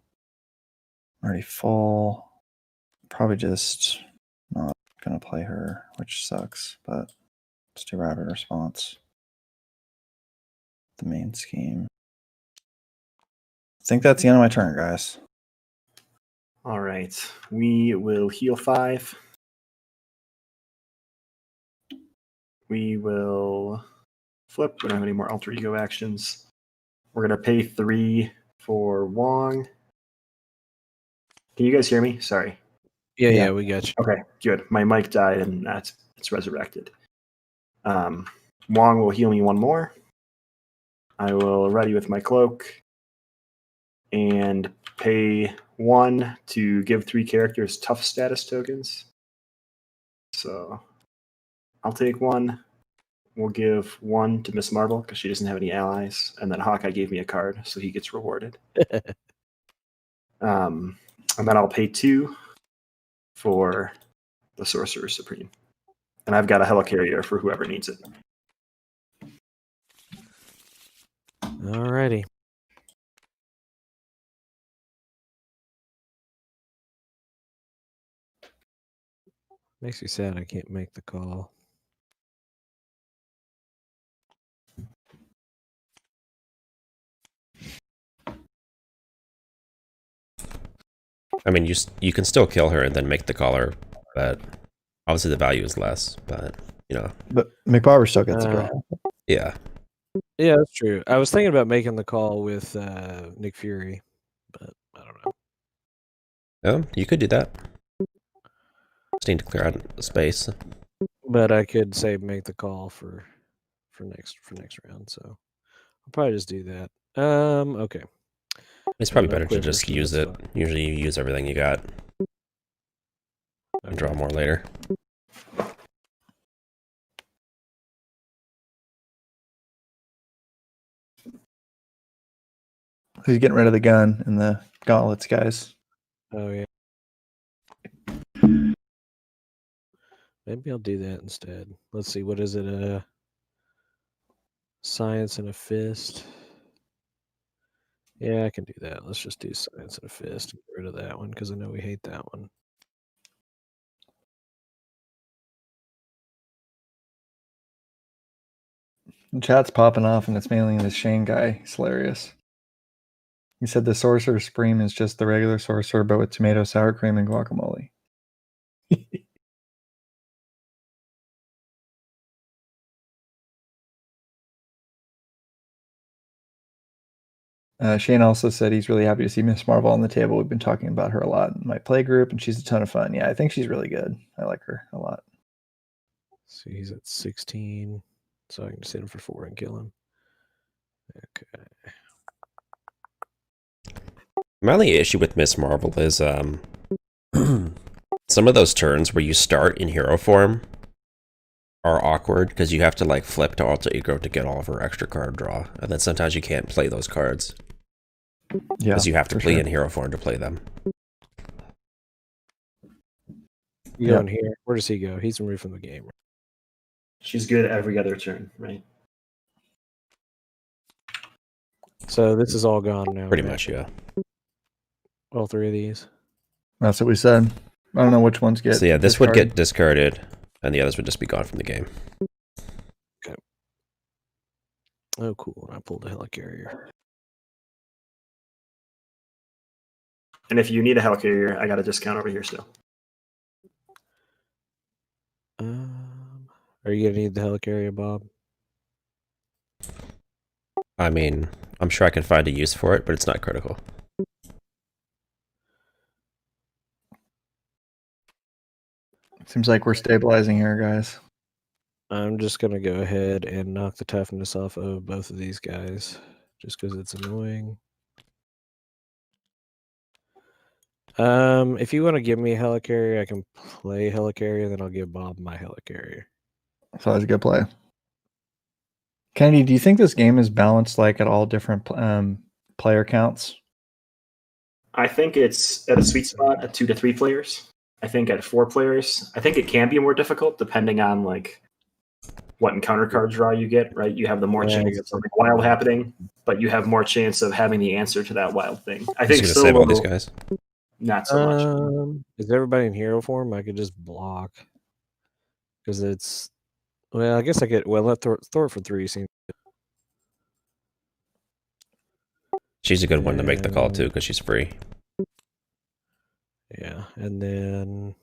B: Already full. Probably just not going to play her, which sucks, but let's do rapid response. The main scheme. I think that's the end of my turn, guys.
D: All right. We will heal 5. We will flip. We don't have any more alter ego actions. We're going to pay 3 for Wong. Can you guys hear me? Sorry.
C: Yeah, we got you.
D: Okay, good. My mic died and it's resurrected. Wong will heal me 1 more. I will ready with my cloak and pay 1 to give 3 characters tough status tokens. So I'll take 1. We'll give 1 to Miss Marvel because she doesn't have any allies, and then Hawkeye gave me a card, so he gets rewarded. And then I'll pay 2 for the Sorcerer Supreme, and I've got a helicarrier for whoever needs it.
C: Alrighty. Makes me sad I can't make the call.
A: I mean, you can still kill her and then make the caller, but obviously the value is less, but, you know.
B: But McBarber still gets a draw.
A: Yeah.
C: Yeah, that's true. I was thinking about making the call with Nick Fury, but I don't know.
A: Oh, you could do that. Just need to clear out the space.
C: But I could say make the call for next round, so I'll probably just do that. Okay.
A: It's probably
C: No
A: better to
C: quiver,
A: just
C: so
A: use
C: that's
A: it.
C: fine.
A: Usually you use everything you got and draw more later.
B: Who's getting rid of the gun and the gauntlets, guys?
C: Oh yeah. Maybe I'll do that instead. Let's see, what is it? Science and a fist. Yeah, I can do that. Let's just do science and a fist and get rid of that one because I know we hate that one.
B: The chat's popping off, and it's mainly this Shane guy. He's hilarious. He said the Sorcerer Supreme is just the regular sorcerer, but with tomato, sour cream, and guacamole. Shane also said he's really happy to see Miss Marvel on the table. We've been talking about her a lot in my play group, and she's a ton of fun. Yeah, I think she's really good. I like her a lot.
C: So he's at 16, so I can just hit him for 4 and kill him. Okay.
A: My only issue with Miss Marvel is some of those turns where you start in hero form are awkward because you have to like flip to alter ego to get all of her extra card draw, and then sometimes you can't play those cards because you have to play in hero form to play them.
C: You going here? Where does he go? He's removed from the game.
D: She's good every other turn, right?
C: So this is all gone now.
A: Pretty
C: right?
A: much, yeah.
C: All 3 of these.
B: That's what we said. I don't know which ones get.
A: So yeah, this would
B: discarded.
A: get discarded, and the others would just be gone from the game.
C: Okay. Oh, cool. I pulled a helicarrier.
D: And if you need a helicarrier, I got a discount over here still.
C: Are you gonna need the helicarrier, Bob?
A: I mean, I'm sure I can find a use for it, but it's not critical.
B: Seems like we're stabilizing here, guys.
C: I'm just gonna go ahead and knock the toughness off of both of these guys, just because it's annoying. If you want to give me a helicarrier, I can play helicarrier, then I'll give Bob my helicarrier.
B: That's always a good play. Kennedy, do you think this game is balanced like at all different player counts?
D: I think it's at a sweet spot at 2 to 3 players. I think at 4 players, I think it can be more difficult depending on like what encounter card draw you get, right? You have the more chance of something wild happening, but you have more chance of having the answer to that wild thing. I think
A: Just gonna save all these guys.
D: Not so much.
C: Is everybody in hero form? I could just block. Because it's... Well, I guess I could... Well, let throw it for 3. Seems...
A: She's a good one to make the call, too, because she's free.
C: Yeah, and then...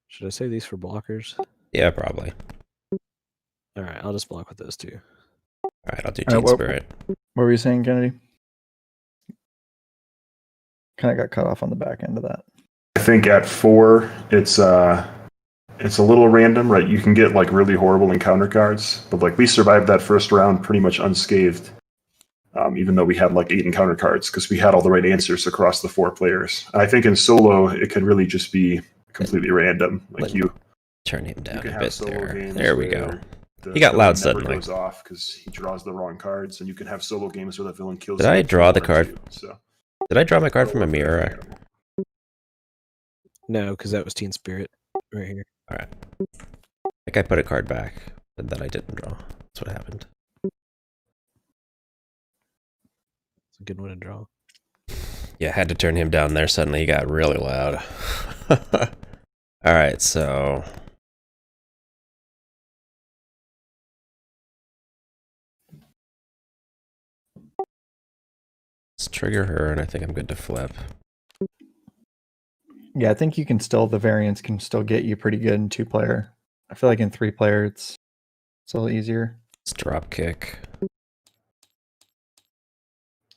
C: Should I say these for blockers?
A: Yeah, probably.
C: Alright, I'll just block with those 2.
A: Alright, I'll do Teen Spirit.
B: What were you saying, Kennedy? Kind of got cut off on the back end of that.
E: I think at 4, it's a little random, right? You can get like really horrible encounter cards, but like we survived that first round pretty much unscathed, even though we had like 8 encounter cards because we had all the right answers across the 4 players. And I think in solo it could really just be completely random. Like you
A: turn him down
E: can
A: a
E: have
A: bit
E: solo
A: there.
E: games
A: There we
E: where
A: go.
E: the
A: He got
E: villain
A: loud
E: never
A: suddenly.
E: goes off because he draws the wrong cards, and you can have solo games where the villain kills.
A: Did
E: you
A: I
E: with
A: draw the
E: 1 or
A: card?
E: 2, so.
A: Did I draw my card from a mirror?
C: No, because that was Teen Spirit right here.
A: Alright. I think I put a card back, and then I didn't draw. That's what happened.
C: It's a good one to draw.
A: Yeah, I had to turn him down there. Suddenly he got really loud. Alright, so... let's trigger her, and I think I'm good to flip.
B: Yeah, I think you can still, the variance can still get you pretty good in 2-player. I feel like in 3-player it's a little easier.
A: Let's drop kick.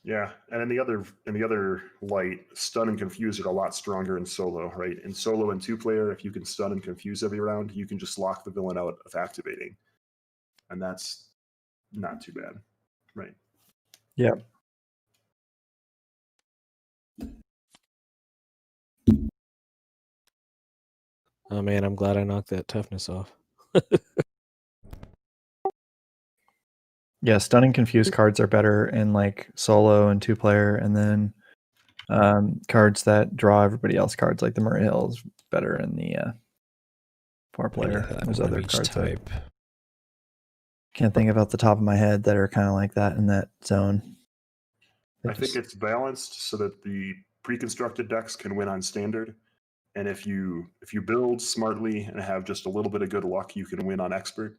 E: Yeah, and in the other light, stun and confuse are a lot stronger in solo, right? In solo and 2-player, if you can stun and confuse every round, you can just lock the villain out of activating, and that's not too bad, right?
B: Yeah.
C: Oh man, I'm glad I knocked that toughness off.
B: Yeah, stun and confuse cards are better in like solo and 2-player, and then cards that draw everybody else cards like the Murray Hill is better in the 4-player. There's other cards type. Can't think of off the top of my head that are kind of like that in that zone.
E: I think it's balanced so that the pre-constructed decks can win on standard, and if you build smartly and have just a little bit of good luck, you can win on expert.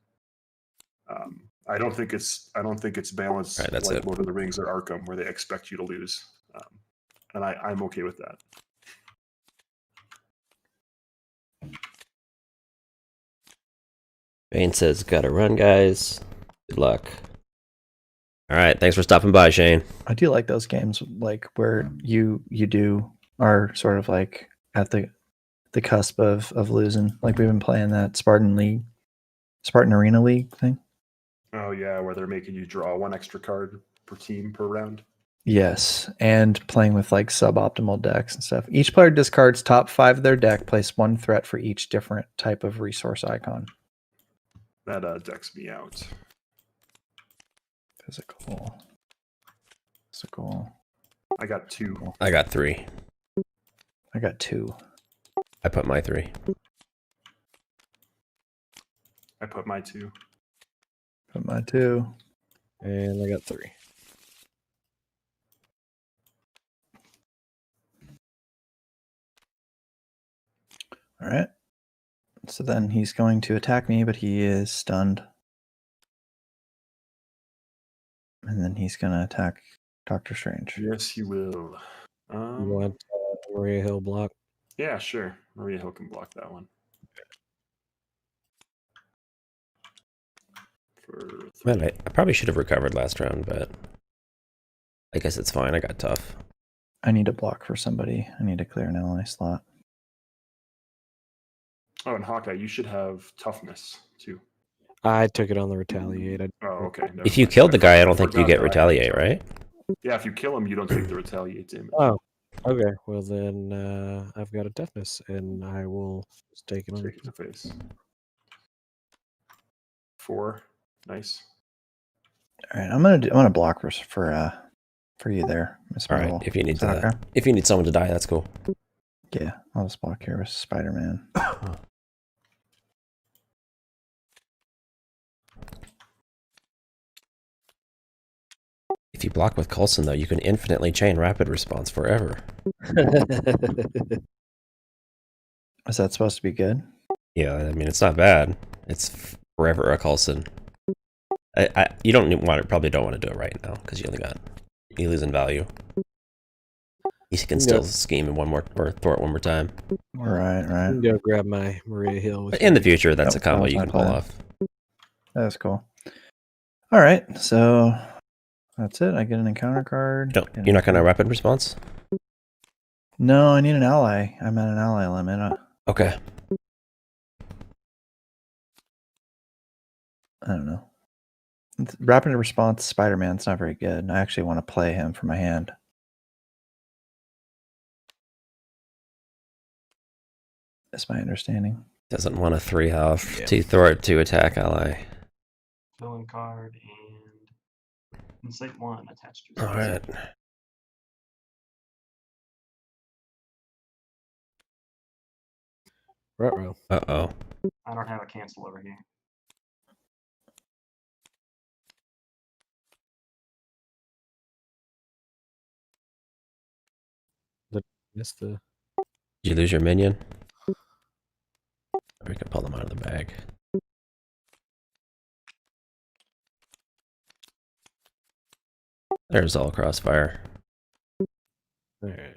E: I don't think it's balanced
A: right, that's
E: like
A: it.
E: Lord of the Rings or Arkham, where they expect you to lose, and I'm okay with that.
A: Bane says, gotta run, guys. Good luck. Alright, thanks for stopping by, Shane.
B: I do like those games like where you are sort of like at the cusp of losing. Like we've been playing that Spartan Arena League thing.
E: Oh yeah, where they're making you draw 1 extra card per team per round.
B: Yes, and playing with like suboptimal decks and stuff. Each player discards top 5 of their deck, place 1 threat for each different type of resource icon.
E: That decks me out.
B: Physical.
E: I got 2.
A: I got 3.
B: I got 2.
A: I put my 3.
E: I put my 2.
B: Put my 2.
C: And I got 3.
B: All right. So then he's going to attack me, but he is stunned. And then he's going to attack Doctor Strange.
E: Yes, you will.
C: You want Maria Hill block?
E: Yeah, sure. Maria Hill can block that one. For
A: Man, I probably should have recovered last round, but I guess it's fine. I got tough.
B: I need a block for somebody. I need to clear an ally slot.
E: Oh, and Hawkeye, you should have toughness too.
C: I took it on the retaliate.
E: Oh, okay. never
A: If you
E: mind.
A: killed the guy, I don't think you
E: forgot
A: get
E: that I had
A: retaliate,
E: tough-
A: right?
E: Yeah, if you kill him, you don't take the retaliate damage.
C: Oh, okay. Well, then I've got a toughness, and I will just take it on.
E: Take it in the face. 4. Nice.
B: All right, I'm gonna block for you there, Miss
A: All right.
B: Marvel.
A: If you need
B: Is that okay?
A: if you need someone to die, that's cool.
B: Yeah, I'll just block here with Spider-Man.
A: If you block with Coulson, though, you can infinitely chain rapid response forever.
B: Is that supposed to be good?
A: Yeah, I mean, it's not bad. It's forever a Coulson. You probably don't want to do it right now because you lose in value. You can still scheme in one more or thwart one more time.
B: Right.
C: I can go grab my Maria Hill.
A: But in the future, that's a
B: That
A: combo
B: was
A: you
B: my
A: can pull
B: plan.
A: off.
B: That's cool. All right, so that's it. I get an encounter card.
A: You're not going to rapid response?
B: No, I need an ally. I'm at an ally limit.
A: Okay.
B: I don't know. Rapid response Spider-Man's not very good. I actually want to play him for my hand. That's my understanding.
A: Doesn't want a 3 health, 2 thwart, 2 attack ally.
D: Villain card and Insight 1 attached to
A: All right.
C: Ruh-roh.
A: Uh-oh.
D: I don't have a cancel over here.
C: Missed the.
A: Did you lose your minion? Or we can pull them out of the bag. There's all crossfire.
C: All right.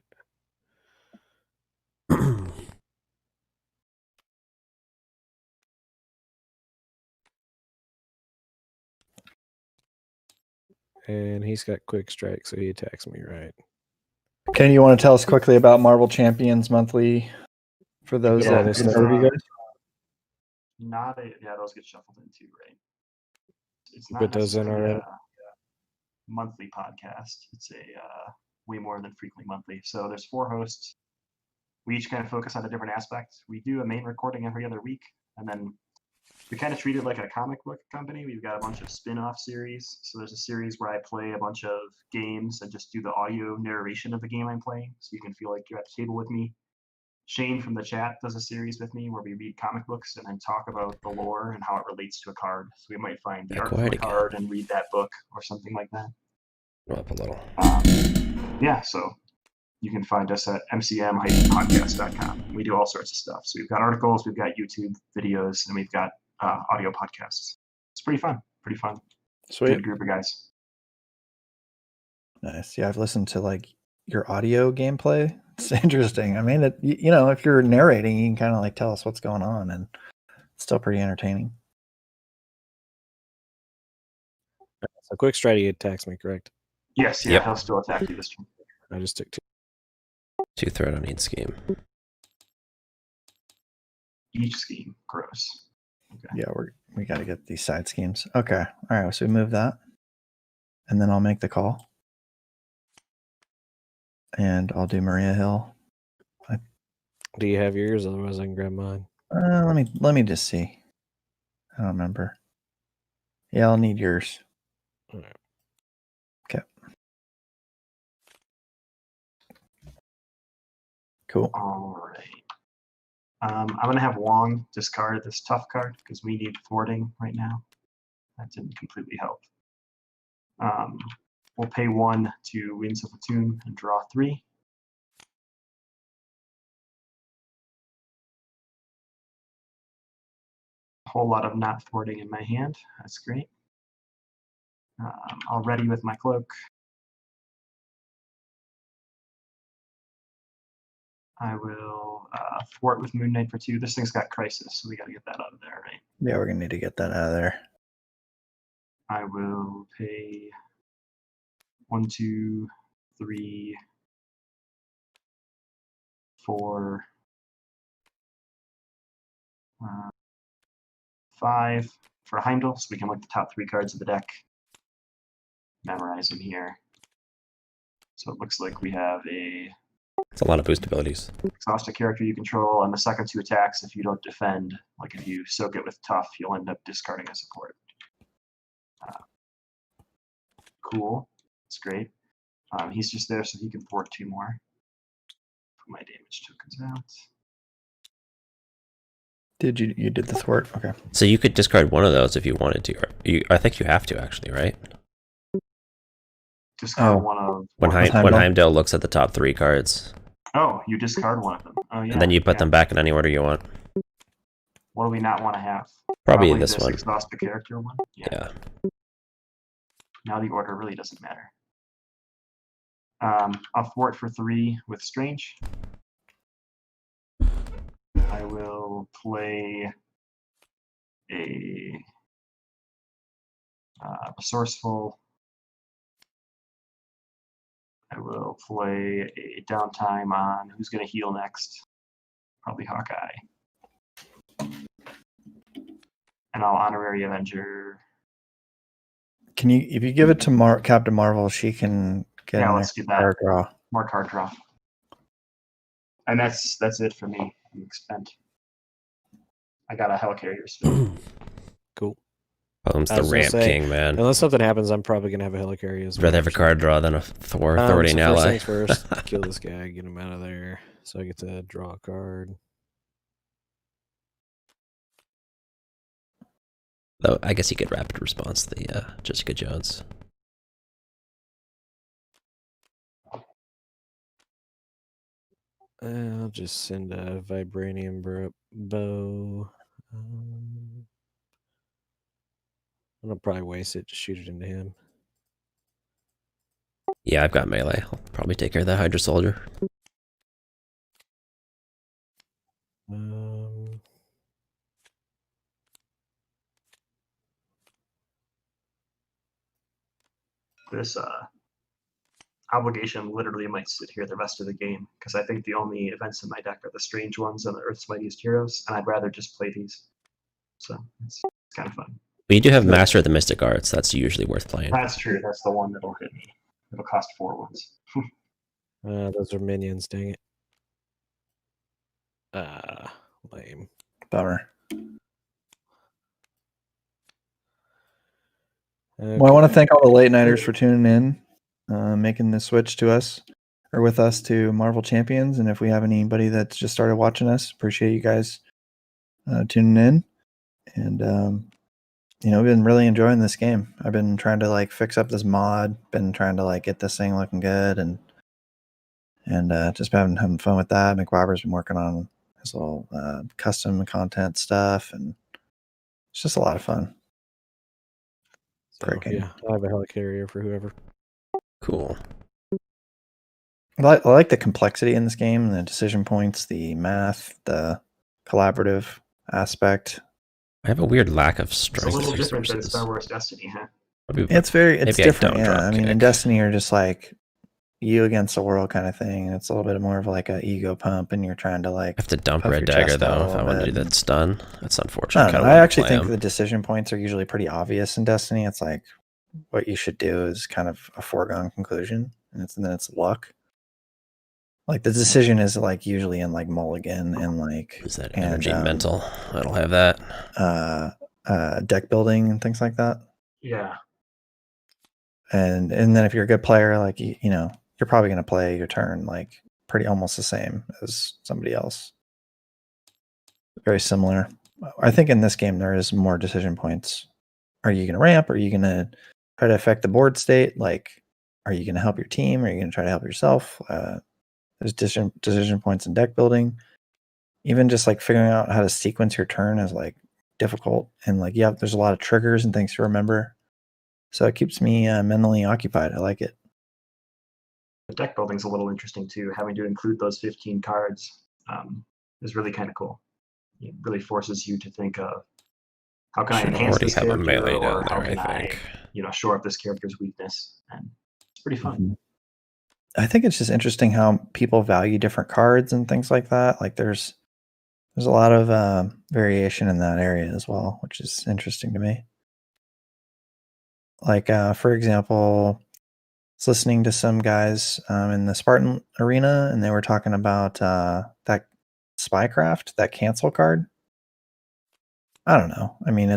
C: And he's got quick strike, so he attacks me, right?
B: Ken, you want to tell us quickly about Marvel Champions Monthly for those
D: Yeah,
B: that
D: it's,
B: know you guys?
D: Yeah, those get shuffled in too, right? It's
C: You
D: not
C: put those in
D: necessarily
C: already?
D: a monthly podcast. It's a way more than frequently monthly. So there's 4 hosts. We each kind of focus on a different aspect. We do a main recording every other week, and then we kind of treat it like a comic book company. We've got a bunch of spin-off series. So there's a series where I play a bunch of games and just do the audio narration of the game I'm playing, so you can feel like you're at the table with me. Shane from the chat does a series with me where we read comic books and then talk about the lore and how it relates to a card. So we might find the art from a card and read that book or something like that.
A: Go up a little.
D: Yeah, so you can find us at mcm-podcast.com. We do all sorts of stuff. So we've got articles, we've got YouTube videos, and we've got audio podcasts. It's pretty fun. Pretty fun.
B: Sweet.
D: Good group of guys.
B: Nice. Yeah, I've listened to like your audio gameplay. It's interesting. I mean, if you're narrating, you can kind of like tell us what's going on, and it's still pretty entertaining.
C: So quick strike, he attacks me, correct?
D: Yes, yeah,
A: Yep.
D: he'll still attack you this turn.
C: I just took 2.
A: 2 threat on each scheme.
D: Each scheme. Gross. Okay.
B: Yeah, we got to get these side schemes. Okay. All right. So we move that, and then I'll make the call, and I'll do Maria Hill.
C: Do you have yours? Otherwise, I can grab mine.
B: Let me just see. I don't remember. Yeah, I'll need yours.
C: All right.
B: Okay. Cool.
D: All right. I'm going to have Wong discard this tough card because we need thwarting right now. That didn't completely help. We'll pay 1 to Winds of Platoon and draw 3. A whole lot of not thwarting in my hand. That's great. I'll ready with my cloak. I will thwart with Moon Knight for 2. This thing's got Crisis, so we got to get that out of there, right?
B: Yeah, we're gonna need to get that out of there.
D: I will pay 1, 2, 3, 4, 5 for Heimdall, so we can look at the top 3 cards of the deck, memorize them here. So it looks like we have a
A: It's a lot of boost abilities.
D: exhaust a character you control, and the second 2 attacks, if you don't defend, like if you soak it with tough, you'll end up discarding a support. Cool. That's great. He's just there so he can thwart 2 more. Put my damage tokens out.
B: Did you did the thwart? Okay.
A: So you could discard one of those if you wanted to. I think you have to actually, right?
D: Discard one of.
A: When Heimdall looks at the top 3 cards,
D: Oh, you discard one of them. Oh yeah.
A: and then you put them back in any order you want.
D: What do we not want to have?
A: Probably this one.
D: Exhaust the character one.
A: Yeah.
D: Now the order really doesn't matter. I'll thwart for 3 with Strange. I will play a Resourceful. I will play a Downtime on who's going to heal next. Probably Hawkeye. And I'll Honorary Avenger.
B: Can you, if you give it to Captain Marvel, she can get
D: let's do that.
B: card draw.
D: More card draw. And that's it for me. I'm spent. I got a Helicarrier spin.
C: Cool.
A: Poem's the Ramp King, man.
C: Unless something happens, I'm probably going to have a Helicarrier as
A: I'd
C: well.
A: rather have a card draw than a thwarting ally.
C: First things first, kill this guy, get him out of there, so I get to draw a card.
A: Though I guess you get rapid response, the Jessica Jones.
C: I'll just send a Vibranium bow. I'll probably waste it to shoot it into him.
A: Yeah, I've got melee. I'll probably take care of that Hydra Soldier.
D: This obligation literally might sit here the rest of the game because I think the only events in my deck are the Strange ones and the Earth's Mightiest Heroes, and I'd rather just play these. So it's kind of fun.
A: But you do have Master of the Mystic Arts. That's usually worth playing.
D: That's true. That's the one that'll hit me. It'll cost 4 ones.
C: Those are minions, dang it. Lame.
B: Bummer.
C: Okay.
B: Well, I want to thank all the late nighters for tuning in, making the switch to us or with us to Marvel Champions. And if we have anybody that's just started watching us, appreciate you guys tuning in. And we've been really enjoying this game. I've been trying to fix up this mod, been trying to get this thing looking good, and just having fun with that. McBarber's been working on his little custom content stuff, and it's just a lot of fun.
C: So, yeah, I have a Helicarrier for whoever.
A: Cool.
B: I like the complexity in this game, the decision points, the math, the collaborative aspect.
A: I have a weird lack of strength.
D: It's a little different than
A: resources.
D: Star Wars Destiny, huh?
B: It's different. Yeah, I mean, in
A: kick.
B: Destiny, you're just you against the world kind of thing. It's a little bit more of an ego pump, and you're trying to
A: I have to dump
B: puff
A: Red
B: your
A: Dagger
B: chest out
A: though
B: a
A: if I
B: little
A: want to do
B: bit.
A: that stun. That's unfortunate.
B: I actually think the decision points are usually pretty obvious in Destiny. It's what you should do is kind of a foregone conclusion, and then it's luck. The decision is usually in Mulligan and
A: is that energy mental? I don't have that.
B: Deck building and things like that.
D: Yeah.
B: And then if you're a good player, you're probably going to play your turn pretty almost the same as somebody else. Very similar. I think in this game there is more decision points. Are you going to ramp? Are you going to try to affect the board state? Are you going to help your team? Are you going to try to help yourself? There's decision points in deck building. Even just figuring out how to sequence your turn is difficult, and there's a lot of triggers and things to remember. So it keeps me mentally occupied. I like it.
D: the deck building's a little interesting too. Having to include those 15 cards is really kind of cool. It really forces you to think of how can I
A: Should
D: enhance
A: already
D: this
A: have a
D: character,
A: melee
D: or
A: down
D: how
A: there,
D: can
A: I
D: I,
A: think.
D: shore up this character's weakness, and it's pretty fun.
B: Mhm. I think it's just interesting how people value different cards and things like that. Like there's a lot of variation in that area as well, which is interesting to me. Like for example, I was listening to some guys in the Spartan arena, and they were talking about that Spycraft, that cancel card. I don't know. I mean,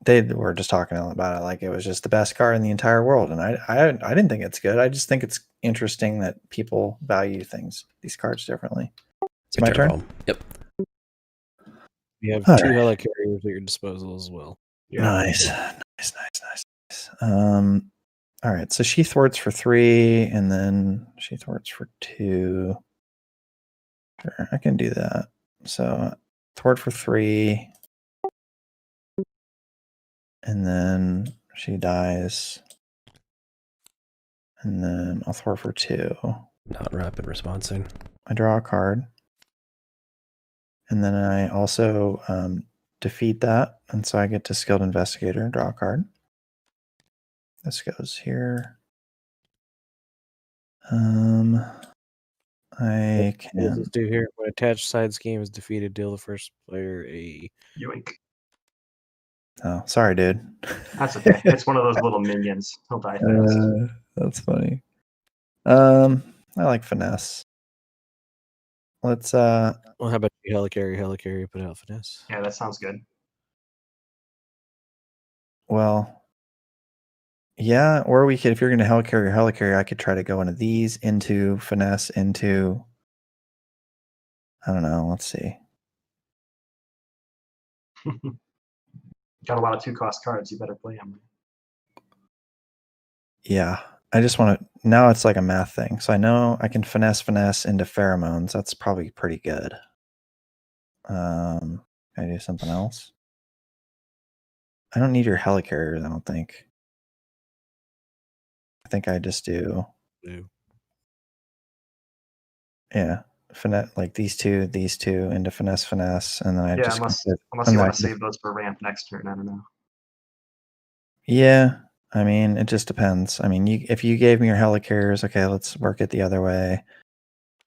B: they were just talking about it like it was just the best card in the entire world, and I didn't think it's good. I just think it's interesting that people value these cards differently. It's my turn.
A: Home. Yep.
C: You have
B: All
C: 2
B: right.
C: helicarriers at your disposal as well.
D: Yeah.
B: Nice. All right. So she thwarts for 3, and then she thwarts for 2. Sure, I can do that. So thwart for 3, and then she dies, and then I'll thwart for 2.
A: Not rapid responsing.
B: I draw a card, and then I also defeat that, and so I get to Skilled Investigator, draw a card. This goes here. I
C: What does
B: can.
C: this do here? When attached side scheme is defeated, deal the first player a.
D: Yoink.
B: Oh, sorry, dude.
D: That's okay. It's one of those little minions. He'll die fast.
B: That's funny. I like finesse. Let's
C: Well, how about you helicarry, put out finesse?
D: Yeah, that sounds good.
B: well, yeah, or we could, if you're going to helicarry, I could try to go into these, into finesse, into, I don't know, let's see.
D: Got a lot of 2-cost cards. You better play them.
B: Yeah, I just want to, now it's like a math thing. So I know I can finesse into pheromones. That's probably pretty good. Can I do something else? I don't need your helicarriers, I don't think. I think I just do, yeah, finesse, like these two into finesse, and then I
D: Yeah,
B: just
D: unless
B: and
D: you
B: then I
D: want to
B: can-
D: save those for ramp next turn. I don't know.
B: Yeah, I mean, it just depends. I mean, if you gave me your helicarriers, okay, let's work it the other way.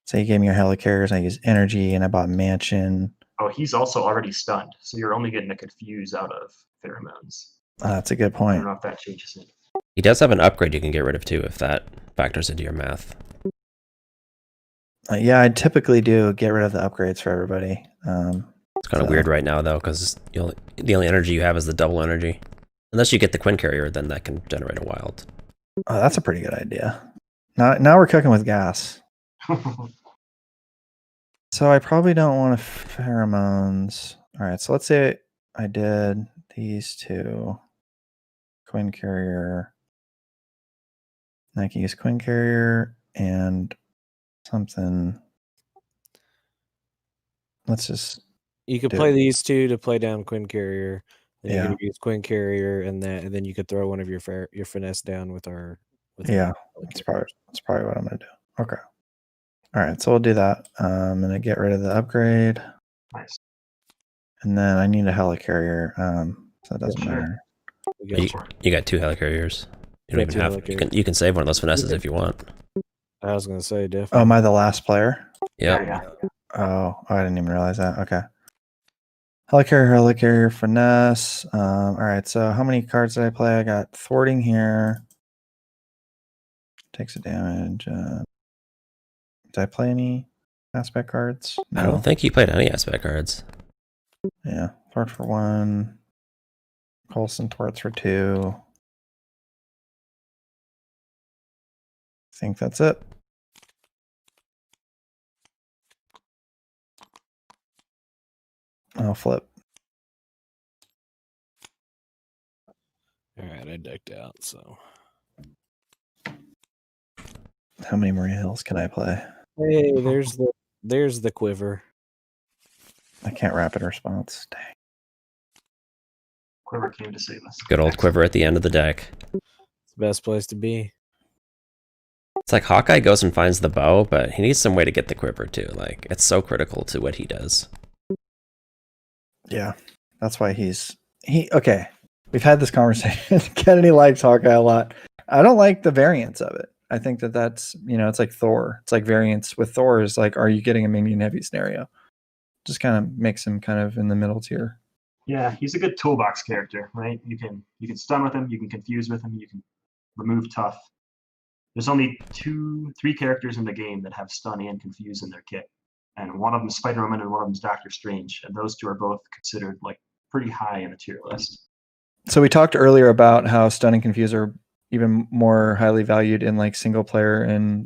B: Say you gave me your helicarriers, I use energy, and I bought mansion.
D: Oh, he's also already stunned, so you're only getting a confuse out of pheromones.
B: That's a good
D: I
B: point.
D: don't know if that changes it.
A: He does have an upgrade you can get rid of too, if that factors into your math.
B: Yeah, I typically do get rid of the upgrades for everybody.
A: It's kind of weird right now though, because the only energy you have is the double energy. Unless you get the Quinn Carrier, then that can generate a wild.
B: Oh, that's a pretty good idea. Now we're cooking with gas. So I probably don't want pheromones. All right, so let's say I did these 2. Quinn Carrier. And I can use Quinn Carrier and something. Let's just.
C: You could
B: do
C: play
B: it.
C: these 2 to play down Quinn Carrier. Then
B: Yeah.
C: you could use Quinn Carrier and then you could throw one of your finesse down with our.
B: Yeah, that's probably what I'm gonna do. Okay. All right, so we'll do that. I'm gonna get rid of the upgrade,
D: Nice.
B: and then I need a helicarrier. So it doesn't
D: Sure.
B: matter.
A: You got 2 helicarriers. You don't
C: Got
A: even
C: 2
A: have.
C: helicarriers.
A: You can save one of those finesses if you want.
C: I was gonna say definitely.
B: Oh, am I the last player?
A: Yeah.
D: Yeah.
B: Oh, I didn't even realize that. Okay. Helicarrier, finesse. All right, so how many cards did I play? I got thwarting here. Takes a damage. Did I play any aspect cards?
A: I don't think you played any aspect cards.
B: Yeah, thwart for 1. Coulson thwarts for 2. I think that's it. I'll flip.
C: All right, I decked out. So
B: How many Maria Hills can I play?
C: hey, there's the quiver.
B: I can't rapid response. Dang.
D: Quiver came to save us.
A: Good old Quiver at the end of the deck.
C: It's the best place to be.
A: It's like Hawkeye goes and finds the bow, but he needs some way to get the quiver too. Like, it's so critical to what he does.
B: Yeah, that's why okay. We've had this conversation. Kennedy likes Hawkeye a lot. I don't like the variance of it. I think that's it's like Thor. It's like variance with Thor is like, are you getting a minion heavy scenario? Just kind of makes him kind of in the middle tier.
D: Yeah, he's a good toolbox character, right? You can stun with him, you can confuse with him, you can remove tough. There's only 3 characters in the game that have stun and confuse in their kit, and one of them is Spider-Woman and one of them is Doctor Strange, and those 2 are both considered like pretty high in the tier list.
B: So we talked earlier about how stun and confuse are even more highly valued in like single player and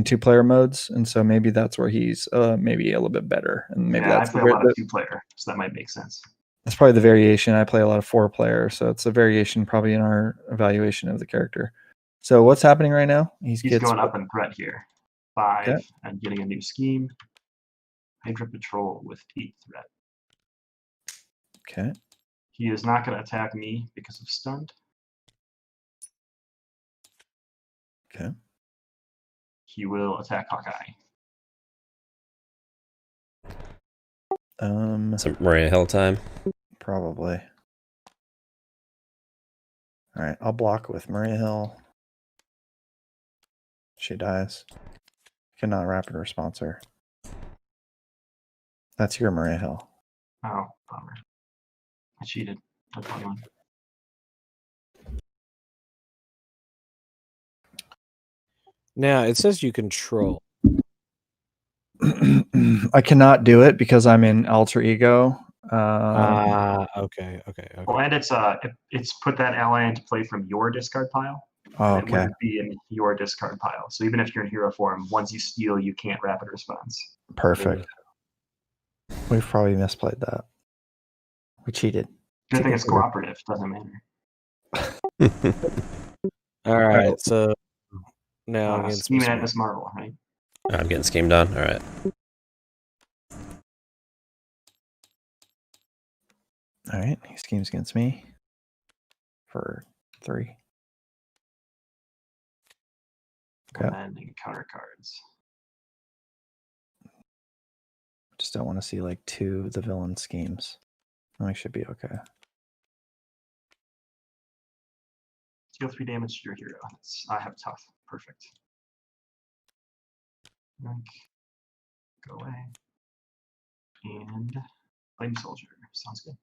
B: two player modes, and so maybe that's where he's maybe a little bit better, and maybe that's
D: I play a lot of 2-player, so that might make sense.
B: That's probably the variation. I play a lot of 4-player, so it's a variation probably in our evaluation of the character. So what's happening right now?
D: He's going up in threat here, 5, and getting a new scheme. Hydra Patrol with 8 threat.
B: Okay.
D: He is not going to attack me because of stunned.
B: Okay.
D: He will attack Hawkeye.
A: Some Maria Hill time.
B: Probably. All right, I'll block with Maria Hill. She dies. Cannot rapid response her. That's your Maria Hill.
D: Oh, bummer. I cheated. I thought one.
C: Now it says you control.
B: I cannot do it because I'm in alter ego.
C: Okay.
D: Well, and it's put that ally into play from your discard pile.
B: Oh,
D: It
B: okay.
D: wouldn't be in your discard pile. So even if you're in hero form, once you steal, you can't rapid response.
B: Perfect. We've probably misplayed that. We cheated.
D: Good thing it's cooperative. Doesn't matter.
C: All right. So now against
D: scheming at Miss Marvel, right?
A: I'm getting schemed on. All right.
B: All right. He schemes against me for 3. Okay.
D: And then counter cards.
B: Just don't want to see like 2 of the villain schemes. I should be okay.
D: Deal 3 damage to your hero. I have tough. Perfect. Go away. And Flame Soldier. Sounds good.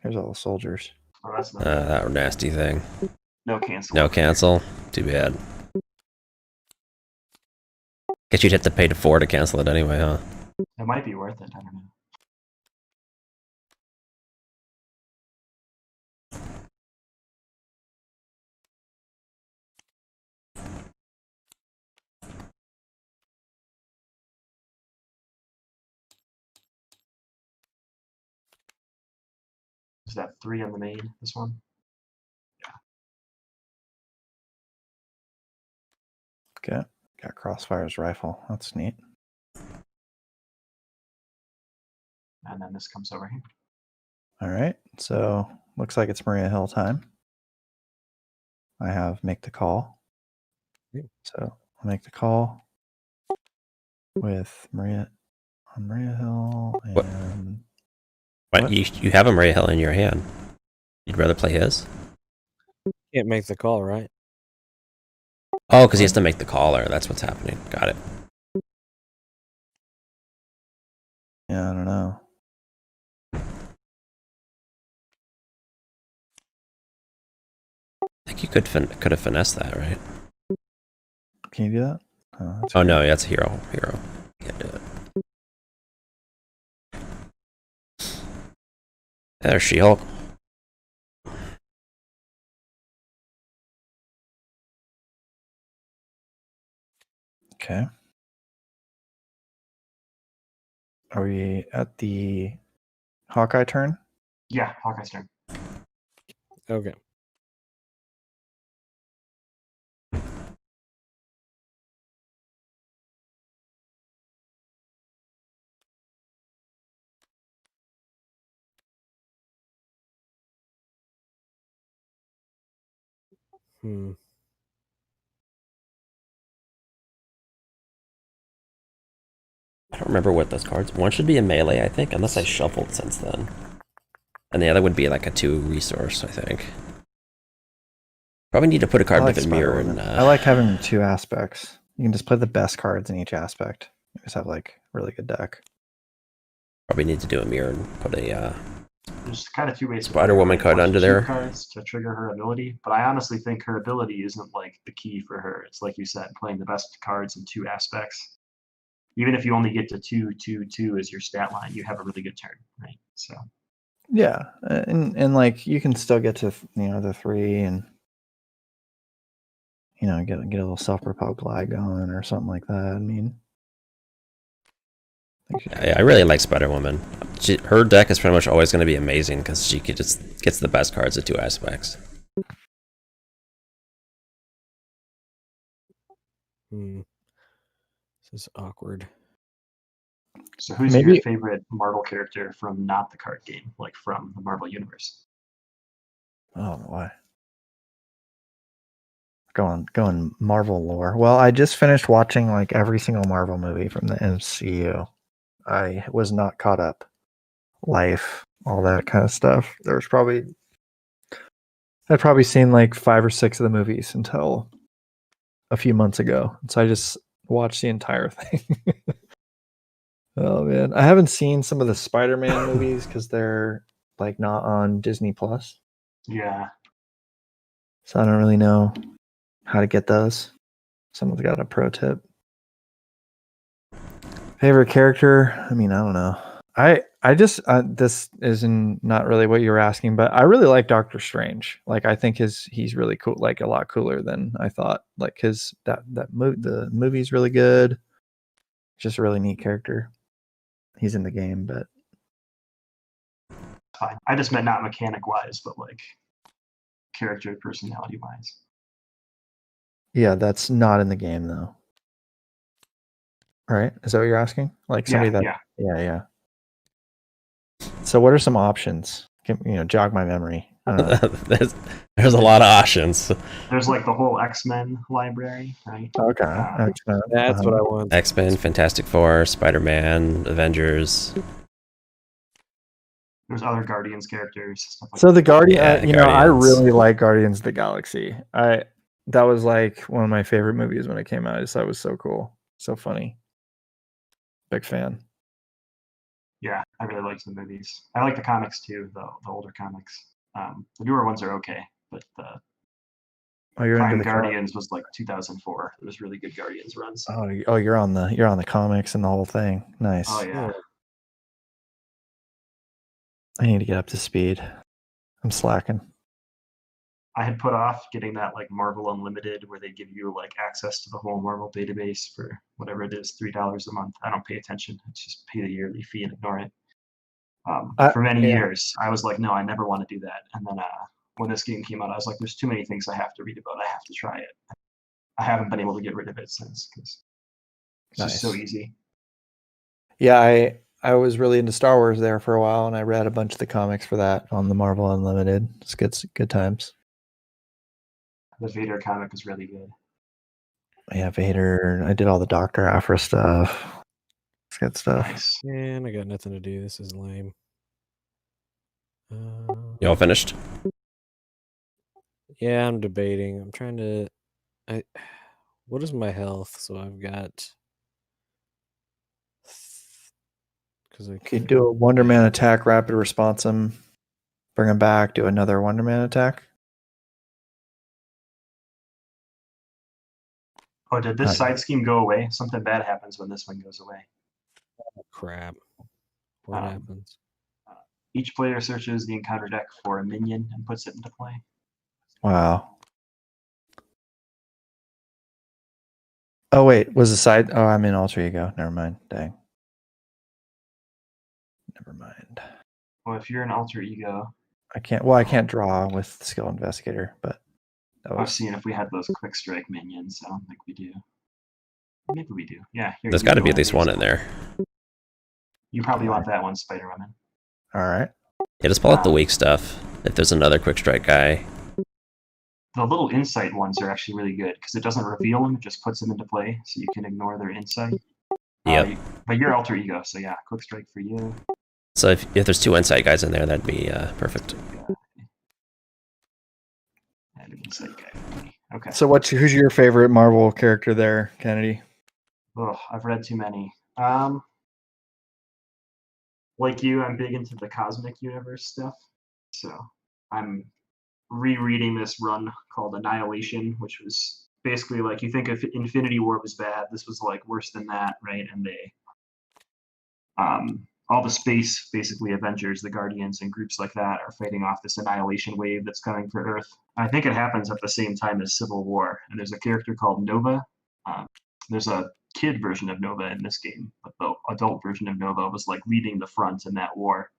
B: Here's all the soldiers.
D: Oh, that's not
A: That nasty thing.
D: no cancel.
A: No cancel. Too bad. Guess you'd have to pay to 4 to cancel it anyway, huh?
D: It might be worth it. I don't know. Is that 3 on the main? This one?
B: Okay. Got Crossfire's rifle. That's neat.
D: And then this comes over here.
B: All right. So looks like it's Maria Hill time. I have make the call. So I'll make the call with Maria on Maria Hill and
A: What? You have a Maria Hill in your hand. You'd rather play his?
C: Can't make the call, right?
A: Oh, because he has to make the caller. That's what's happening. Got it.
B: yeah, I don't know.
A: I think you could have finessed that, right?
B: Can you do that? Oh,
A: Oh no, that's a hero. Can't do it. There's She-Hulk.
B: Okay. Are we at the Hawkeye turn?
D: Yeah, Hawkeye's turn.
C: Okay. Hmm.
A: I don't remember what those cards. One should be a melee, I think, unless I shuffled since then. And the other would be like a 2 resource, I think. Probably need to put a card with a mirror. And,
B: I like having 2 aspects. You can just play the best cards in each aspect. You just have like a really good deck.
A: Probably need to do a mirror and put a
D: There's kind of 2 ways.
A: Spider-Woman card
D: One to
A: under
D: shoot
A: there.
D: cards to trigger her ability, but I honestly think her ability isn't like the key for her. It's like you said, playing the best cards in 2 aspects. Even if you only get to 2, 2, 2 as your stat line, you have a really good turn, right? So
B: Yeah, and like you can still get to the 3 and get a little self-propelled glide going or something like that. I mean,
A: I really like Spider-Woman. Her deck is pretty much always going to be amazing because she just gets the best cards at 2 aspects.
C: Hmm. This is awkward.
D: So who's
B: Maybe-
D: your favorite Marvel character from not the card game, like from the Marvel universe?
B: I don't know why. Going Marvel lore. Well, I just finished watching like every single Marvel movie from the MCU. I was not caught up. Life, all that kind of stuff. I'd probably seen like 5 or 6 of the movies until a few months ago. So I just watched the entire thing. Oh man, I haven't seen some of the Spider-Man movies because they're like not on Disney Plus.
D: Yeah,
B: So I don't really know how to get those. Someone's got a pro tip. Favorite character? I mean, I don't know. I just this isn't not really what you were asking, but I really like Doctor Strange. Like I think he's really cool, like a lot cooler than I thought. Like the movie's really good. Just a really neat character. He's in the game, but
D: fine. I just meant not mechanic wise, but like character personality wise.
B: yeah, that's not in the game though. Right? Is that what you're asking? Like somebody yeah. So what are some options? Jog my memory. I don't know.
A: there's a lot of options.
D: There's like the whole X-Men library, right?
B: Okay.
C: That's what I want.
A: X-Men, Fantastic Four, Spider-Man, Avengers.
D: There's other Guardians characters. Stuff like
B: So
D: that.
B: the Guardian,
A: Yeah,
B: I
A: Guardians.
B: really like Guardians of the Galaxy. That was like one of my favorite movies when it came out. I just thought it was so cool, so funny. Big fan.
D: Yeah, I really liked the movies. I like the comics too, the older comics. The newer ones are okay, but the
B: Oh, you're
D: Prime
B: into the
D: Guardians was like 2004. It was really good Guardians runs.
B: you're on the comics and the whole thing. Nice.
D: Oh yeah.
B: I need to get up to speed. I'm slacking.
D: I had put off getting that like Marvel Unlimited where they give you like access to the whole Marvel database for whatever it is, $3 a month. I don't pay attention. I just pay the yearly fee and ignore it. For many years, I was like, no, I never want to do that. And then when this game came out, I was like, there's too many things I have to read about. I have to try it. I haven't been able to get rid of it since because it's just so easy.
B: Yeah, I was really into Star Wars there for a while, and I read a bunch of the comics for that on the Marvel Unlimited. It's good times.
D: The Vader comic was really good.
B: Yeah, Vader. I did all the Dr. Aphra stuff. It's good stuff.
D: Nice.
C: Man, I got nothing to do. This is lame.
A: You all finished?
C: Yeah, I'm debating. I'm trying to. What is my health? So I've got. Because I
B: Could do a Wonderman attack, rapid response him, bring him back, do another Wonderman attack.
D: Oh, did this side scheme go away? Something bad happens when this one goes away.
C: crap. What
D: Um,
C: happens?
D: Each player searches the encounter deck for a minion and puts it into play.
B: Wow. Oh wait, was the side? Oh, I'm in alter ego. Never mind. Dang. Never mind.
D: Well, if you're an alter ego,
B: I can't draw with skill investigator, but that
D: I was
B: was
D: seeing if we had those quick strike minions. I don't think we do. Maybe we do. Yeah. Here,
A: There's
D: you
A: got to
D: go
A: be at
D: on
A: least
D: these.
A: one in there.
D: You probably want that one, Spider-Woman.
B: all right.
A: Yeah, just pull out the weak stuff. If there's another quick strike guy,
D: the little insight ones are actually really good because it doesn't reveal them; it just puts them into play, so you can ignore their insight.
A: Yep.
D: But you're alter ego, so yeah, quick strike for you.
A: So if there's 2 insight guys in there, that'd be perfect.
D: And an insight guy for me. Okay.
B: So who's your favorite Marvel character there, Kennedy?
D: Oh, I've read too many. Like you, I'm big into the cosmic universe stuff. So I'm rereading this run called Annihilation, which was basically like, you think if Infinity War was bad, this was like worse than that, right? And they all the space, basically Avengers, the Guardians, and groups like that are fighting off this annihilation wave that's coming for Earth. I think it happens at the same time as Civil War, and there's a character called Nova. There's a kid version of Nova in this game, but the adult version of Nova was like leading the front in that war.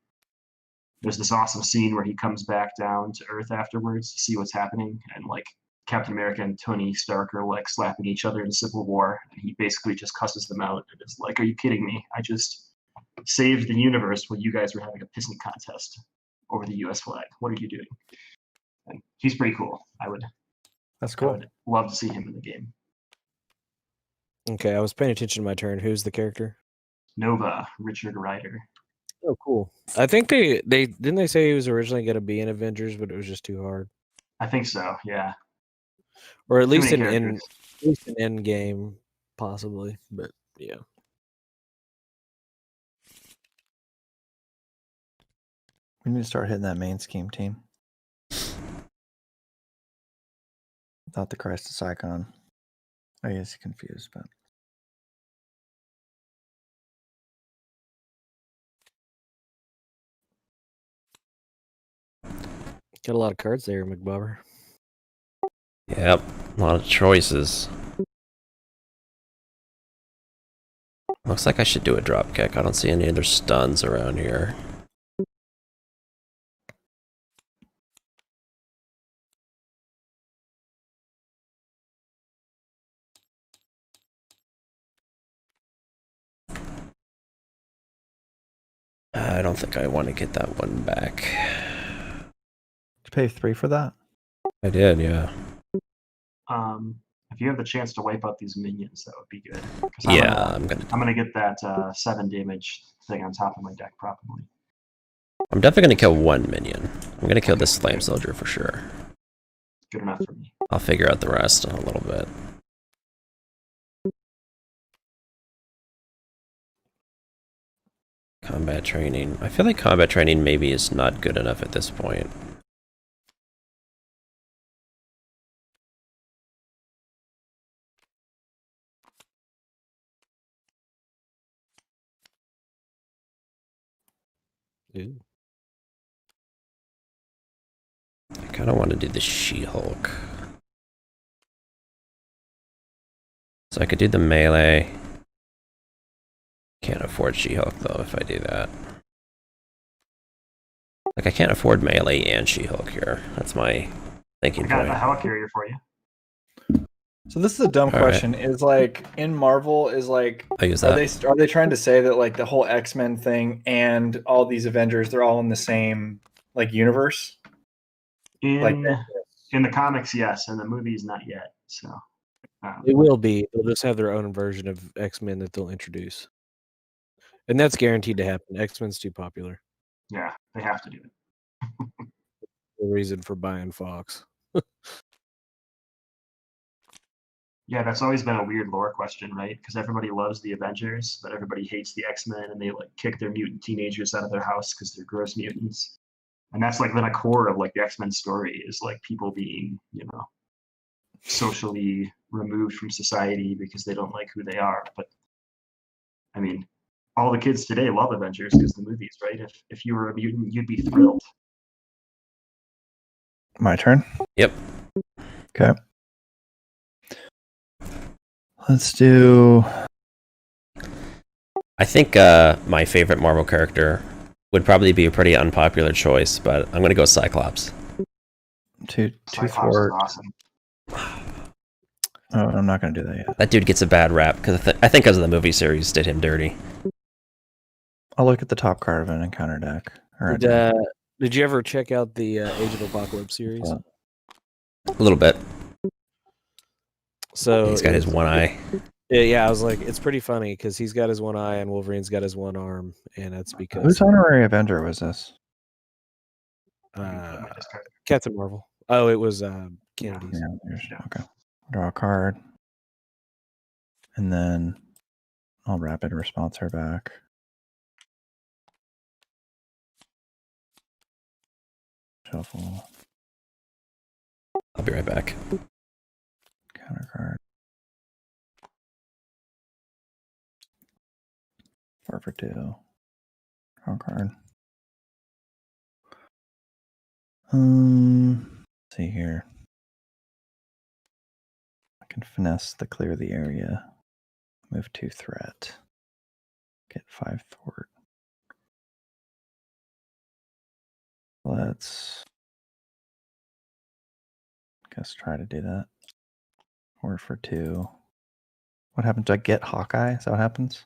D: There's this awesome scene where he comes back down to Earth afterwards to see what's happening, and like Captain America and Tony Stark are like slapping each other in Civil War, and he basically just cusses them out and is like, "Are you kidding me? I just saved the universe when you guys were having a pissing contest over the U.S. flag. What are you doing?" And he's pretty cool.
B: That's
D: I
B: cool.
D: would love to see him in the game.
C: Okay, I was paying attention to my turn. Who's the character?
D: Nova, Richard Rider.
C: Oh, cool. I think they didn't they say he was originally going to be in Avengers, but it was just too hard,
D: I think so. Yeah.
C: or at
D: Too
C: least
D: many
C: an
D: characters.
C: end game, possibly. But yeah,
B: We need to start hitting that main scheme team. Without the Crisis icon. I guess confused, but
C: got a lot of cards there, McBubber.
A: Yep, a lot of choices. Looks like I should do a drop kick. I don't see any other stuns around here. I don't think I want to get that one back.
B: did you pay 3 for that?
A: I did, yeah.
D: If you have the chance to wipe out these minions, that would be good.
A: Yeah,
D: I'm gonna get that 7 damage thing on top of my deck probably.
A: I'm definitely gonna kill 1 minion. I'm gonna kill this flame soldier for sure.
D: Good enough for me.
A: I'll figure out the rest in a little bit. Combat training. I feel like combat training maybe is not good enough at this point.
C: Ooh.
A: I kind of want to do the She-Hulk. So I could do the melee. Can't afford She-Hulk though if I do that. Like I can't afford melee and She-Hulk here. That's my thinking
D: I got
A: point.
D: the helicarrier for you.
B: So this is a dumb
A: All right.
B: question. Is like in Marvel, is like
A: I use
B: are
A: that.
B: they trying to say that like the whole X-Men thing and all these Avengers, they're all in the same like universe?
D: In the comics, yes. In the movies, not yet. So
C: It will be. They'll just have their own version of X-Men that they'll introduce, and that's guaranteed to happen. X-Men's too popular.
D: yeah, they have to do it.
C: The reason for buying Fox.
D: Yeah, that's always been a weird lore question, right? Because everybody loves the Avengers, but everybody hates the X-Men, and they like kick their mutant teenagers out of their house because they're gross mutants. And that's like been a core of like the X-Men story is like people being, socially removed from society because they don't like who they are. But I mean, all the kids today love Avengers because the movies, right? If you were a mutant, you'd be thrilled.
B: My turn?
A: Yep.
B: Okay. Let's do
A: I think my favorite Marvel character would probably be a pretty unpopular choice, but I'm gonna go Cyclops.
B: two
D: Cyclops is
B: forward.
D: awesome.
B: Oh, I'm not gonna do that yet.
A: That dude gets a bad rap because I think because of the movie series did him dirty.
B: I'll look at the top card of an encounter deck. All right.
C: Did you ever check out the Age of Apocalypse series?
A: A little bit.
C: So
A: He's got his
C: it's-
A: one eye.
C: Yeah, I was like, it's pretty funny because he's got his one eye and Wolverine's got his one arm, and that's because
B: Whose honorary Avenger was this?
C: Captain Marvel. Oh, it was Kennedy's.
B: Okay. Draw a card. And then I'll rapid response her back. Shuffle.
A: I'll be right back.
B: Counter card. 4 for 2. Draw a card. Let's see here. I can finesse the clear the area. Move 2 threat. Get 5 thwart. Let's try to do that. 4 for 2. What happens? Do I get Hawkeye? Is that what happens?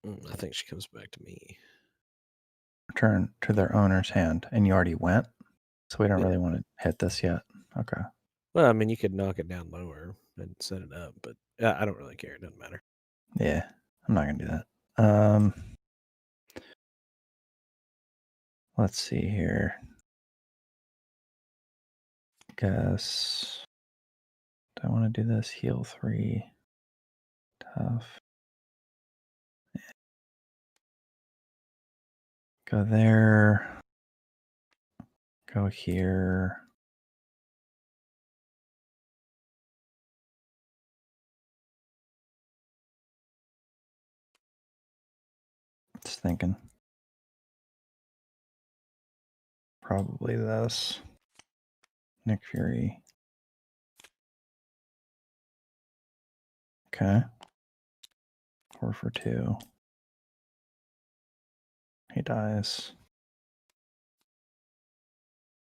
C: I think she comes back to me.
B: Return to their owner's hand. And you already went? So we don't
C: Yeah.
B: really want to hit this yet. Okay.
C: Well, I mean, you could knock it down lower and set it up, but I don't really care. It doesn't matter.
B: Yeah. I'm not going to do that. Let's see here. Guess. Do I want to do this? Heal 3. Tough. Go there. Go here. Just thinking. Probably this. Nick Fury. Okay. 4 for 2. He dies.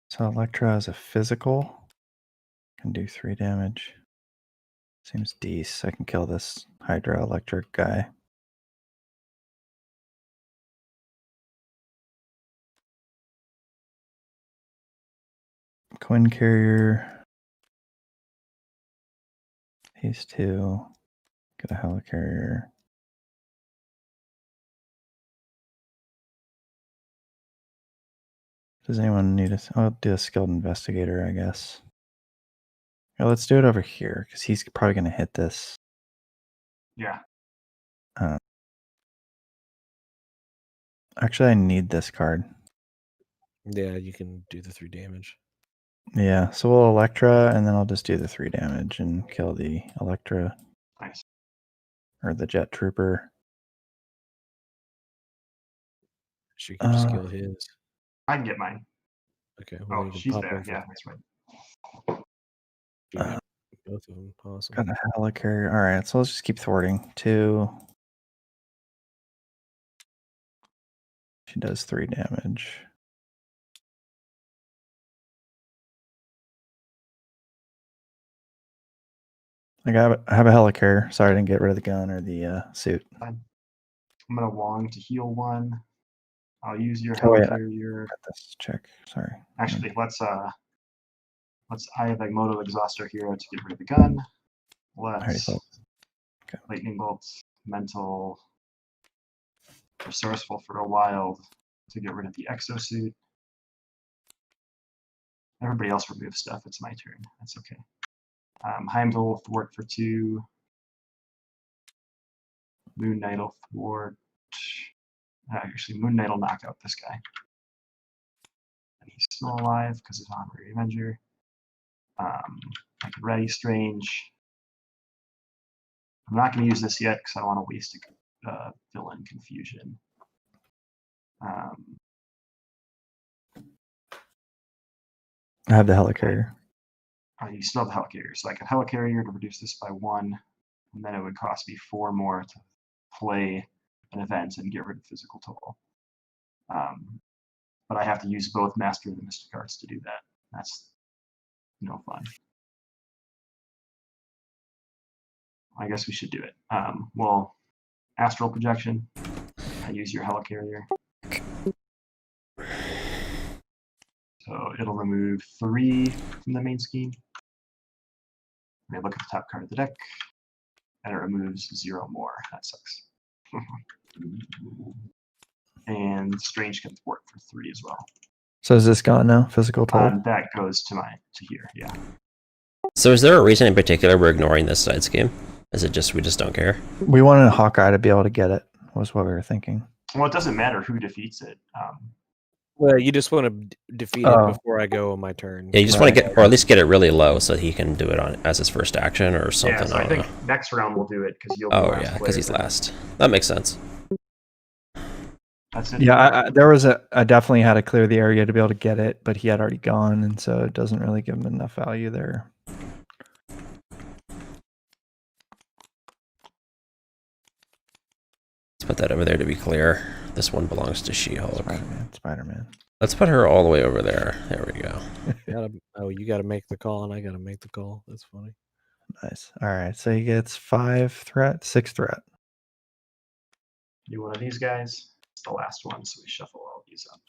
B: So Elektra is a physical. Can do 3 damage. Seems decent. I can kill this Hydra Electric guy. Quinn Carrier. He's 2. Get a Helicarrier. Does anyone need a... I'll do a skilled investigator, I guess. Yeah, let's do it over here, because he's probably going to hit this.
E: Yeah.
B: Actually, I need this card.
C: Yeah, you can do the 3 damage.
B: Yeah, so we'll Electra, and then I'll just do the 3 damage and kill the Electra.
E: Nice.
B: Or the Jet Trooper.
C: She can skill his.
E: I can get mine.
C: Okay. Well,
E: Oh,
C: you can
E: she's
C: pop
E: there.
C: both
E: Yeah,
C: of them.
E: that's right.
C: You got both of them. Awesome.
B: Got a Helicarrier. All right, so let's just keep thwarting. 2. She does 3 damage. I have a Helicarrier. Sorry, I didn't get rid of the gun or the suit.
E: I'm gonna Wong to heal 1. I'll use your
B: Oh, wait,
E: Helicarrier.
B: Got this check. Sorry.
E: Actually, let's I have a Moto Exhauster Hero to get rid of the gun. Let's
B: Okay.
E: Lightning Bolt, Mental, Resourceful for a Wild to get rid of the Exosuit. Everybody else remove stuff. It's my turn. That's okay. Heimdall Thwart for 2. Moon Knight will thwart. Actually, Moon Knight will knock out this guy. And he's still alive because of Honorary Avenger. I can ready Strange. I'm not going to use this yet because I don't want to waste a villain confusion.
B: I have the Helicarrier.
E: You still have the Helicarrier, so I can Helicarrier to reduce this by 1, and then it would cost me 4 more to play an event and get rid of physical total. But I have to use both Master of the Mystic Arts to do that. That's no fun. I guess we should do it. Well, Astral Projection. I use your Helicarrier.
D: So it'll remove 3 from the main scheme. And I look at the top card of the deck, and it removes 0 more. That sucks. And Strange can thwart for 3 as well.
B: So is this gone now? Physical toll?
D: That goes to here, yeah.
A: So is there a reason in particular we're ignoring this side scheme? Is it just we just don't care?
B: We wanted Hawkeye to be able to get it, was what we were thinking.
D: Well, it doesn't matter who defeats it.
C: Well, you just want to defeat
B: Oh.
C: it before I go on my turn.
A: Yeah, you just want to get, or at least get it really low so he can do it on as his first action or something.
D: Yeah, so I
A: don't
D: think
A: know.
D: next round we'll do it because you'll be
A: Oh
D: last
A: yeah, because
D: player.
A: he's last. That makes sense.
D: That's it.
B: Yeah, there was I definitely had to clear the area to be able to get it, but he had already gone, and so it doesn't really give him enough value there.
A: Let's put that over there to be clear. This one belongs to She-Hulk.
B: Spider-Man.
A: Let's put her all the way over there. There we go.
C: You got to make the call, and I got to make the call. That's funny.
B: Nice. All right, so he gets 5 threat, 6 threat.
D: Do one of these guys. It's the last one, so we shuffle all these up.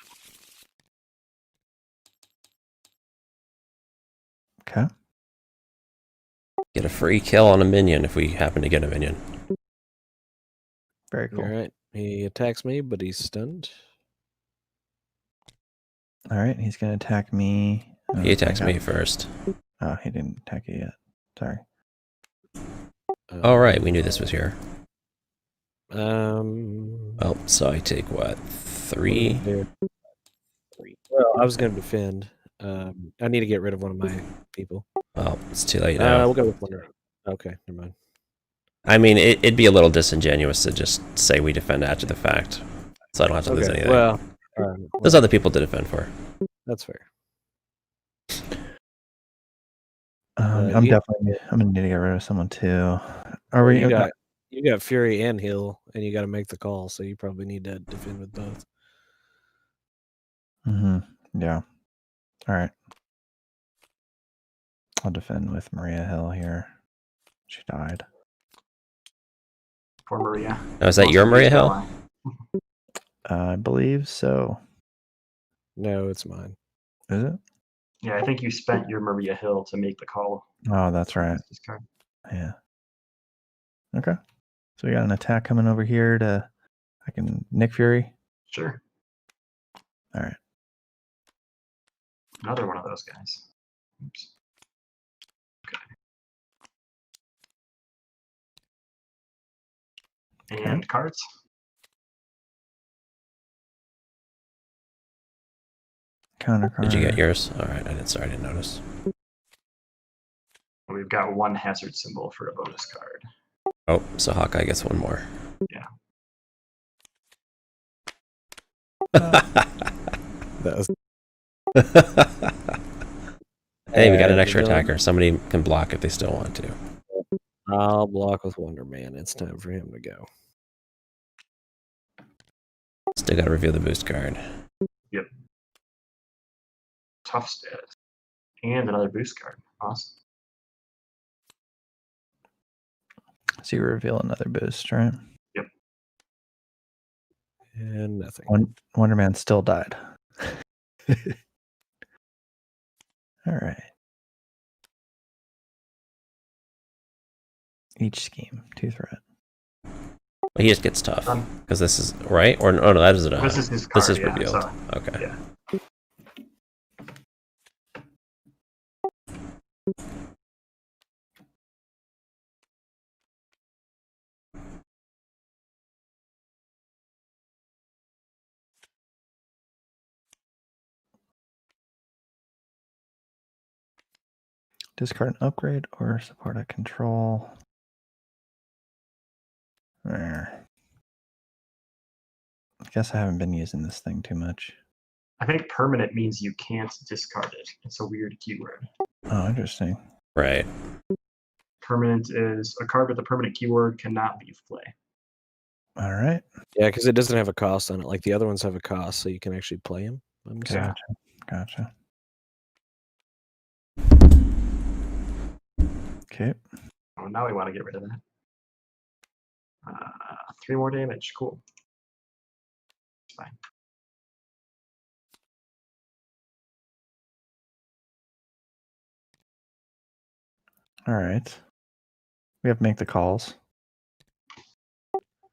B: Okay.
A: Get a free kill on a minion if we happen to get a minion.
B: Very cool.
C: All right. He attacks me, but he's stunned.
B: All right, he's going to attack me.
A: He attacks me first.
B: Oh, he didn't attack you yet. Sorry.
A: All right, we knew this was here.
C: Well,
A: Oh, so I take what? 3?
C: Well, I was going to defend. I need to get rid of one of my people.
A: Well, it's too late now.
C: We'll go with Wonder. Okay, never mind.
A: I mean, it'd be a little disingenuous to just say we defend after the fact, so I don't have to lose
C: Okay,
A: anything.
C: well,
A: There's other people to defend for.
C: that's fair.
B: I'm
C: you-
B: gonna need to get rid of someone too. Are we?
C: You got Fury and Heal, and you got to make the call, so you probably need to defend with both.
B: Yeah. All right. I'll defend with Maria Hill here. She died.
D: For Maria.
A: Now, is that your Maria Hill?
D: Ally.
B: I believe so.
C: No, it's mine.
B: Is it?
D: Yeah, I think you spent your Maria Hill to make the call.
B: Oh, that's right.
D: This card.
B: Yeah. Okay. So we got an attack coming over here I can Nick Fury.
D: Sure.
B: All right.
D: Another one of those guys. Oops. Okay. And cards.
B: Counter card.
A: Did you get yours? All right, I didn't notice.
D: We've got 1 hazard symbol for a bonus card.
A: Oh, so Hawkeye gets 1 more.
D: Yeah.
C: That was
A: Hey, we got an
C: Alright,
A: extra
C: we're done.
A: attacker. Somebody can block if they still want to.
C: I'll block with Wonder Man. It's time for him to go.
A: Still got to reveal the boost card.
D: Yep. Tough status. And another boost card. Awesome.
B: So you reveal another boost, right?
C: And nothing.
B: Wonder Man still died. All right. Each scheme, 2 threat.
A: But he just gets tough because this is right, or no, that is it.
D: This is his card.
A: This is
D: yeah,
A: revealed.
D: so-
A: Okay.
D: yeah.
B: Discard an upgrade or support a control. There. I guess I haven't been using this thing too much.
D: I think permanent means you can't discard it. It's a weird keyword.
B: Oh, interesting.
A: Right.
D: Permanent is a card with a permanent keyword cannot leave play.
B: All right.
C: Yeah, because it doesn't have a cost on it. Like the other ones have a cost, so you can actually play them.
B: Gotcha. Gotcha. Okay.
D: Oh, now we want to get rid of that. 3 more damage. Cool. It's fine.
B: All right. We have to make the calls.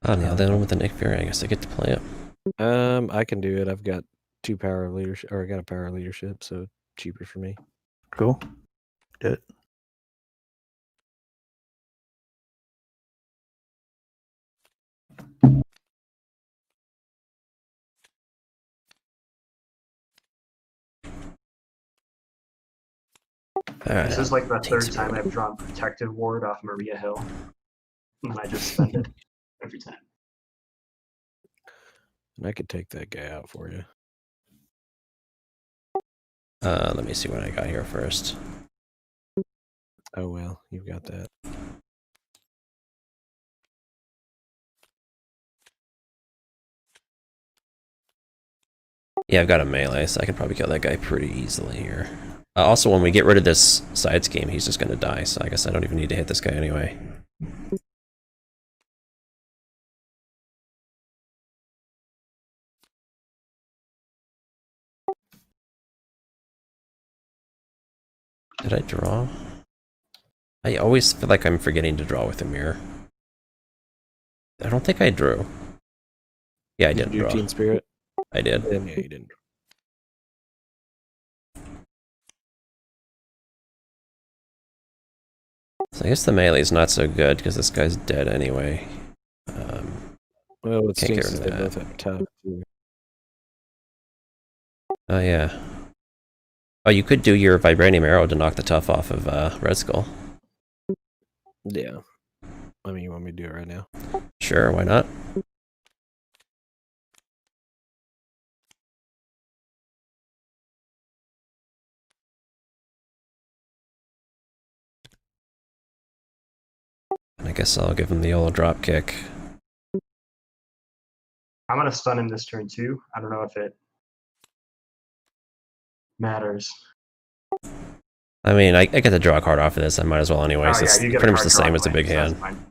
A: Oh, the other one with the Nick Fury. I guess I get to play it.
C: I can do it. I've got 2 power leadership, or I got a power leadership, so cheaper for me.
B: Cool. Do it.
A: All right.
D: This is like the
A: Take
D: third
A: some
D: time
A: money.
D: I've drawn Protective Ward off Maria Hill. And then I just spend it every time.
C: And I could take that guy out for you.
A: Let me see what I got here first.
C: Oh well, you've got that.
A: Yeah, I've got a melee, so I can probably kill that guy pretty easily here. Also, when we get rid of this side scheme, he's just going to die, so I guess I don't even need to hit this guy anyway. Did I draw? I always feel like I'm forgetting to draw with a mirror. I don't think I drew. Yeah, I did
C: You
A: draw.
C: Teen Spirit?
A: I did.
C: Then yeah, you didn't.
A: So I guess the melee is not so good because this guy's dead anyway.
C: Well, it
A: Can't get
C: stinks
A: rid
C: that
A: of
C: they
A: that.
C: both have tough. Too.
A: Oh yeah. Oh, you could do your vibranium arrow to knock the tough off of Red Skull.
C: Yeah. I mean, you want me to do it right now?
A: Sure, why not? And I guess I'll give him the yellow drop kick.
D: I'm going to stun him this turn too. I don't know if it matters.
A: I mean, I get to draw a card off of this. I might as well anyway.
D: Oh,
A: So
D: yeah,
A: it's
D: you get a
A: pretty much
D: card
A: the
D: draw
A: same as a
D: anyway,
A: big
D: so that's
A: hand.
D: fine.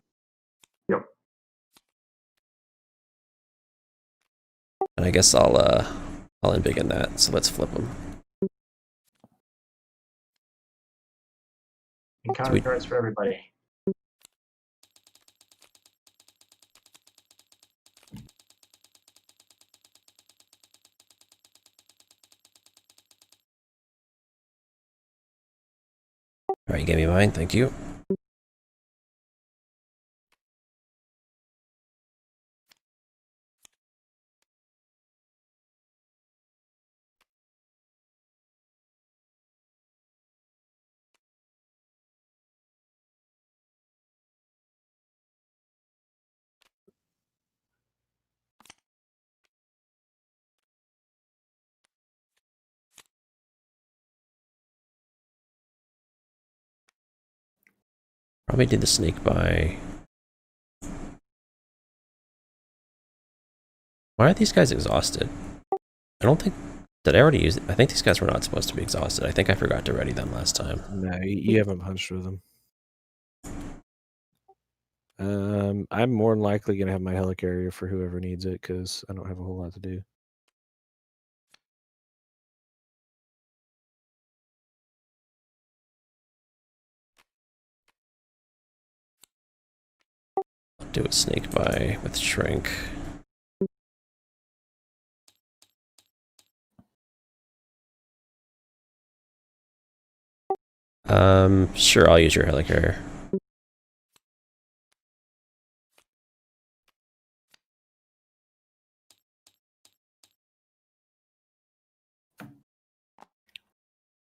D: Yep.
A: And I guess I'll unbiggen that. So let's flip them.
D: Encounter
A: Sweet.
D: cards for everybody.
A: All right, you gave me mine. Thank you. Probably do the sneak by. Why are these guys exhausted? I don't think. Did I already use it? I think these guys were not supposed to be exhausted. I think I forgot to ready them last time.
C: No, you haven't punched with them. I'm more than likely going to have my helicarrier for whoever needs it because I don't have a whole lot to do.
A: I'll do a sneak by with shrink. Sure, I'll use your helicarrier.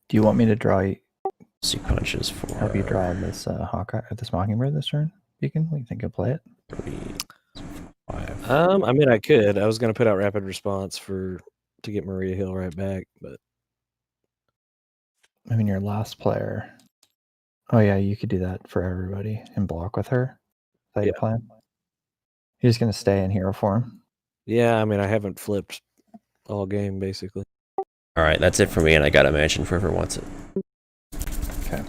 B: Do you want me to draw?
A: Seek punches for.
B: Help you draw this Hawkeye, this Mockingbird this turn, Beacon? What do you think? You'll play it?
A: 3, 5.
C: I mean, I could. I was going to put out rapid response to get Maria Hill right back, but
B: I mean, your last player. Oh yeah, you could do that for everybody and block with her. Is that your plan? You're just gonna stay in hero form.
C: yeah, I mean, I haven't flipped all game basically.
A: All right, that's it for me, and I got a mansion for whoever wants it.
B: Okay.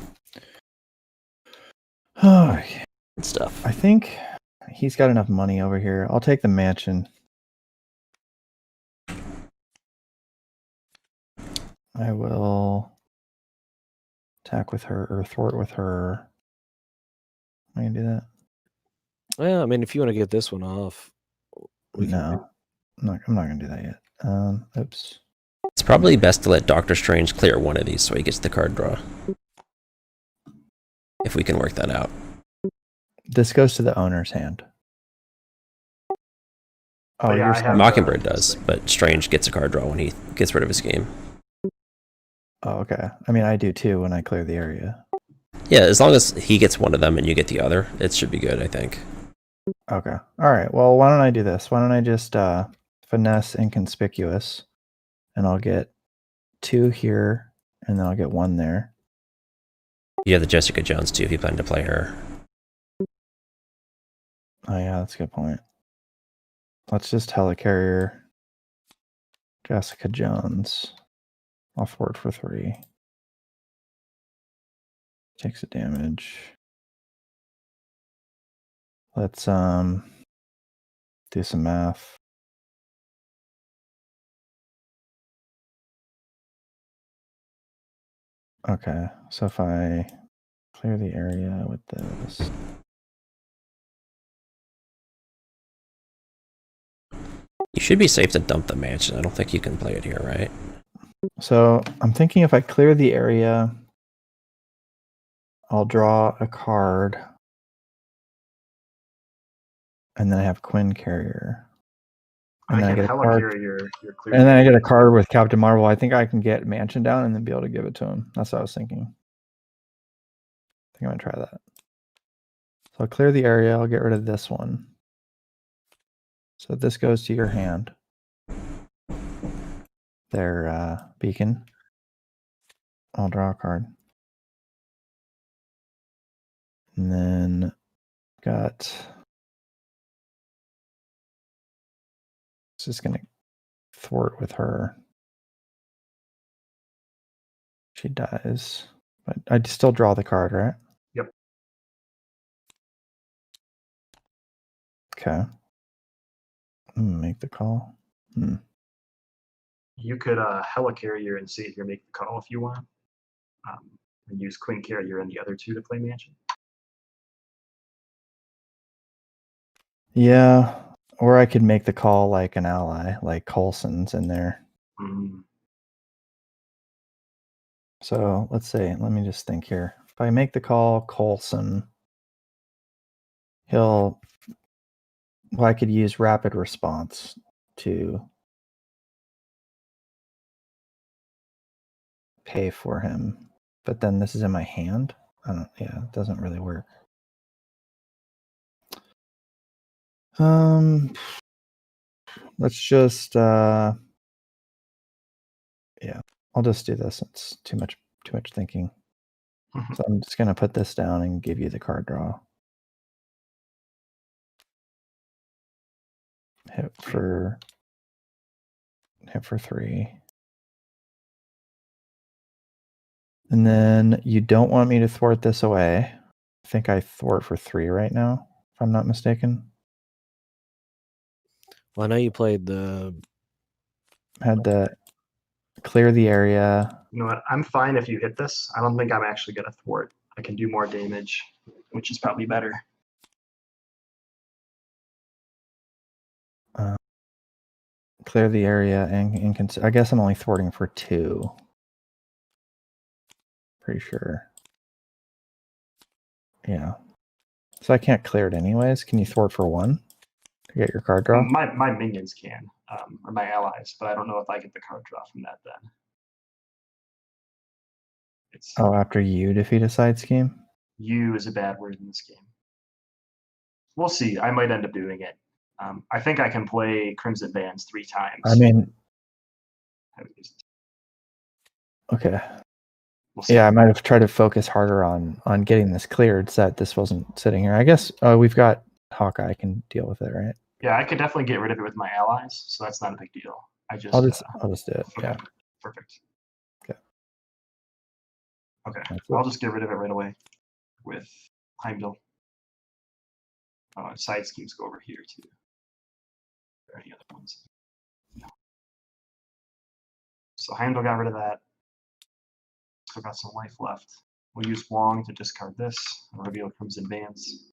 B: Okay.
A: Good stuff.
B: I think he's got enough money over here. I'll take the mansion. I will attack with her or thwart with her. I can do that.
C: Well, I mean, if you want to get this one off, we can do-
B: No, I'm not gonna do that yet. Oops.
A: It's probably best to let Doctor Strange clear one of these so he gets the card draw. If we can work that out.
B: This goes to the owner's hand. Oh,
D: yeah,
B: you're
D: I have-
A: Mockingbird does, but Strange gets a card draw when he gets rid of his game.
B: Oh, okay. I mean, I do too when I clear the area.
A: Yeah, as long as he gets one of them and you get the other, it should be good, I think.
B: Okay. All right. Well, why don't I do this? Why don't I just finesse inconspicuous, and I'll get 2 here, and then I'll get 1 there.
A: You have the Jessica Jones too if you plan to play her.
B: Oh yeah, that's a good point. Let's just helicarrier Jessica Jones. I'll forward for 3. Takes a damage. Let's do some math. Okay, so if I clear the area with this.
A: You should be safe to dump the mansion. I don't think you can play it here, right?
B: So I'm thinking if I clear the area, I'll draw a card. And then I have Quinn Carrier. And then I
D: can
B: get a card.
D: helicarrier your clear.
B: And then I get a card with Captain Marvel. I think I can get Mansion down and then be able to give it to him. That's what I was thinking. I think I'm gonna try that. So I'll clear the area. I'll get rid of this one. So this goes to your hand. There, Beacon. I'll draw a card. And then got. Just gonna thwart with her. She dies. But I still draw the card, right?
D: Yep.
B: Okay. Make the call.
D: You could helicarrier and see here make the call if you want. And use Quinn Carrier and the other 2 to play Mansion.
B: Yeah. Or I could make the call like an ally, like Coulson's in there.
D: Mm.
B: So let's see. Let me just think here. If I make the call, Coulson, well, I could use rapid response to pay for him. But then this is in my hand. It doesn't really work. Let's just yeah, I'll just do this. It's too much thinking. So I'm just gonna put this down and give you the card draw. Hit for 3. And then you don't want me to thwart this away. I think I thwart for 3 right now, if I'm not mistaken.
C: Well, I know you played the.
B: Had to clear the area.
D: You know what? I'm fine if you hit this. I don't think I'm actually gonna thwart. I can do more damage, which is probably better.
B: Clear the area and I guess I'm only thwarting for 2. Pretty sure. Yeah. So I can't clear it anyways. Can you thwart for 1 to get your card draw?
D: My minions can, or my allies, but I don't know if I get the card draw from that then. It's
B: Oh, after you defeat a side scheme?
D: you is a bad word in this game. We'll see. I might end up doing it. I think I can play Crimson Bands 3 times.
B: I mean, okay.
D: We'll see.
B: Yeah, I might have tried to focus harder on getting this cleared so that this wasn't sitting here. I guess we've got Hawkeye can deal with it, right?
D: Yeah, I could definitely get rid of it with my allies, so that's not a big deal.
B: I'll just do it.
D: Okay,
B: Yeah.
D: perfect.
B: Okay.
D: Okay,
B: That's
D: I'll
B: it.
D: just get rid of it right away with Heimdall. Side schemes go over here too. Are there any other ones? No. So Heimdall got rid of that. Still got some life left. We'll use Wong to discard this and reveal Crimson Bands.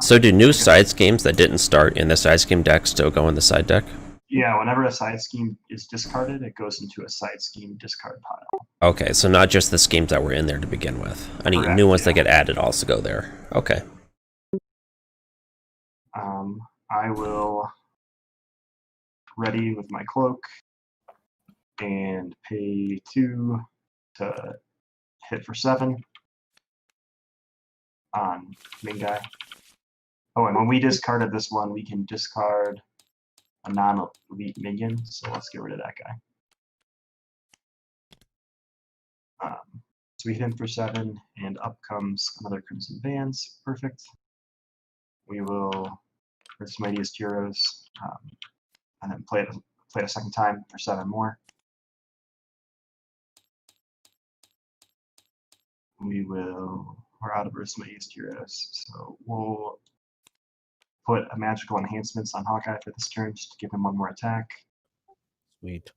A: So do new side schemes that didn't start in the side scheme deck still go in the side deck?
D: Yeah, whenever a side scheme is discarded, it goes into a side scheme discard pile.
A: Okay, so not just the schemes that were in there to begin with. Any
D: Correct,
A: new ones
D: yeah.
A: that get added also go there. Okay.
D: I will ready with my cloak and pay 2 to hit for 7 on main guy. Oh, and when we discarded this one, we can discard a non-elite minion, so let's get rid of that guy. So we hit him for 7, and up comes another Crimson Bands. Perfect. We will Earth's Mightiest Heroes, and then play it a second time for 7 more. We're out of Earth's Mightiest Heroes, so we'll put a magical enhancements on Hawkeye for this turn just to give him 1 more attack.
C: Sweet.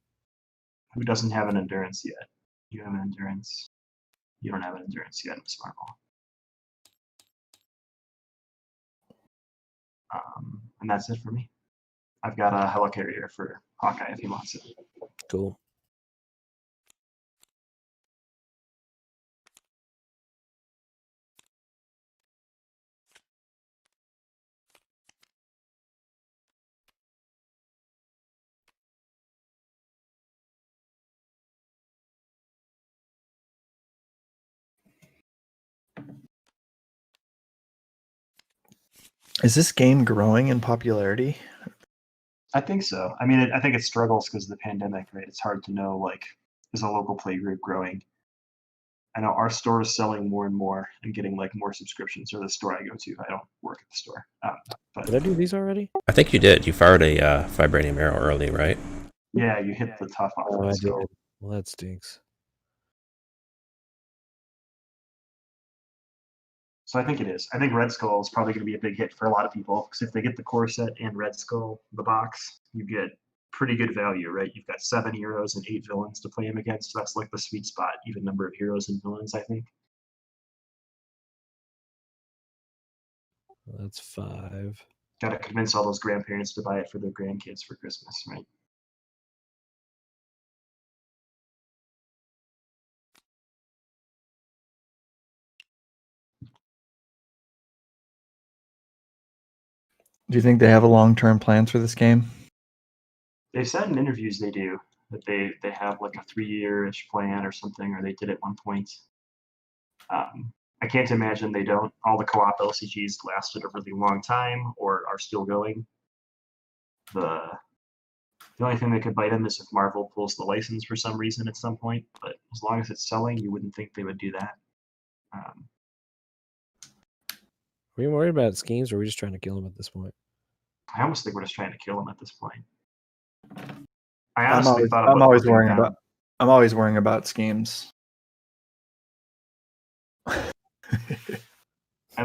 D: Who doesn't have an endurance yet? You have an endurance. You don't have an endurance yet, Miss Marvel. And that's it for me. I've got a helicarrier for Hawkeye if he wants it.
C: Cool.
B: Is this game growing in popularity?
D: I think so. I mean, I think it struggles because of the pandemic, right? It's hard to know, like, is a local play group growing? I know our store is selling more and more and getting, like, more subscriptions, or the store I go to. I don't work at the store. But
C: Did I do these already?
A: I think you did. You fired a vibranium arrow early, right?
D: yeah, you hit the tough off.
C: Oh, I
D: Let's
C: did.
D: go.
C: Well, that stinks.
D: So I think it is. I think Red Skull is probably going to be a big hit for a lot of people because if they get the core set and Red Skull, the box, you get pretty good value, right? You've got 7 heroes and 8 villains to play him against. That's like the sweet spot, even number of heroes and villains, I think.
C: That's 5.
D: Got to convince all those grandparents to buy it for their grandkids for Christmas, right?
B: Do you think they have a long-term plans for this game?
D: They've said in interviews they do, that they have like a 3-year-ish plan or something, or they did at one point. I can't imagine they don't. All the co-op LCGs lasted a really long time or are still going. The only thing that could bite them is if Marvel pulls the license for some reason at some point, but as long as it's selling, you wouldn't think they would do that.
C: Were you worried about schemes, or were we just trying to kill him at this point?
D: I almost think we're just trying to kill him at this point. I
B: I'm
D: honestly
B: always,
D: thought
B: I'm
D: about
B: always
D: looking
B: worrying
D: down.
B: about. I'm always worrying about schemes.
D: I'd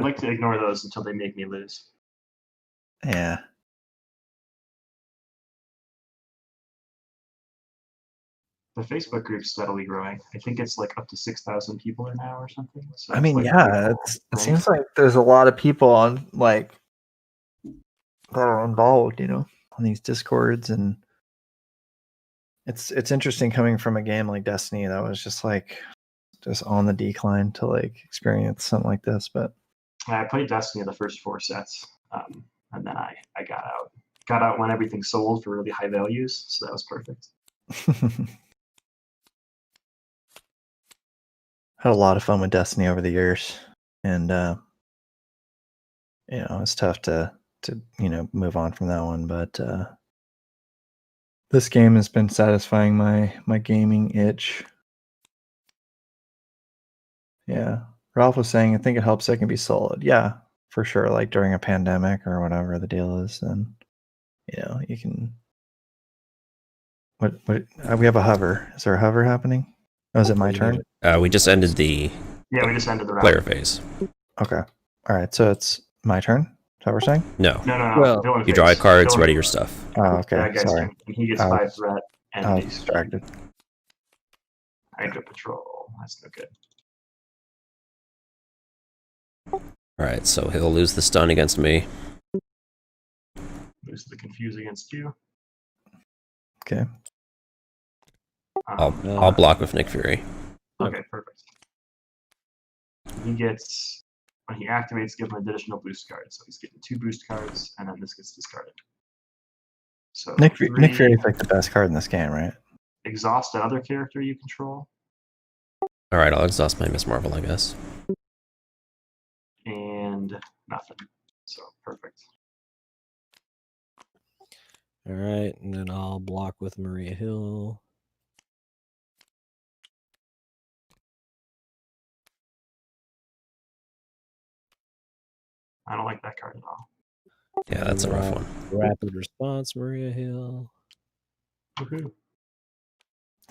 D: like to ignore those until they make me lose.
B: Yeah.
D: The Facebook group's steadily growing. I think it's like up to 6,000 people in now or something. So
B: I
D: it's
B: mean,
D: like
B: yeah,
D: pretty cool,
B: it
D: right?
B: seems like there's a lot of people on like that are involved, you know, on these discords, and it's interesting coming from a game like Destiny that was just on the decline to like experience something like this. But
D: I played Destiny the first 4 sets, and then I got out. Got out when everything sold for really high values, so that was perfect.
B: had a lot of fun with Destiny over the years, and you know, it's tough to move on from that one, but this game has been satisfying my gaming itch. Yeah, Ralph was saying I think it helps it can be solid. Yeah, for sure. Like during a pandemic or whatever the deal is, then you know you can. What we have a hover. Is there a hover happening? Oh, is it my turn?
A: We just ended the
D: Yeah, we just ended the round.
A: player phase.
B: Okay. All right. So it's my turn. Is that what we're saying?
A: No.
D: No.
C: Well,
D: Villain
A: You draw
D: phase.
A: cards,
D: Villain
A: ready your
D: phase.
A: stuff.
B: Oh, okay.
D: Bad guy's
B: Sorry.
D: turn. And he gets
B: I
D: 5
B: was-
D: threat. And
B: I was
D: he's
B: distracted.
D: Hydro Patrol. That's no good.
A: Alright, so he'll lose the stun against me.
D: Lose the Confuse against you.
B: Okay.
A: I'll block with Nick Fury.
D: Okay, perfect. He gets, when he activates, give him an additional boost card. So he's getting 2 boost cards, and then this gets discarded. So
B: Nick
D: 3,
B: Fury's like the best card in this game, right?
D: exhaust another character you control,
A: Alright, I'll exhaust my Miss Marvel, I guess.
D: and nothing. So perfect.
C: All right, and then I'll block with Maria Hill.
D: I don't like that card at all.
A: Yeah, that's a rough one.
C: Rapid response, Maria Hill.
D: Woohoo.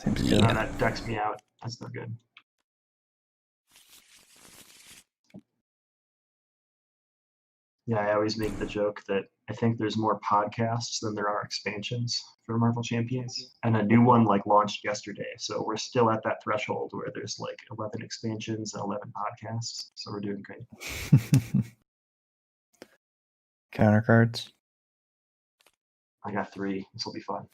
B: Seems
A: Yeah.
B: good.
D: No, that decks me out. That's no good. Yeah, I always make the joke that I think there's more podcasts than there are expansions for Marvel Champions. And a new one like launched yesterday. So we're still at that threshold where there's like 11 expansions and 11 podcasts. So we're doing great.
B: Counter cards.
D: I got 3. This will be fun.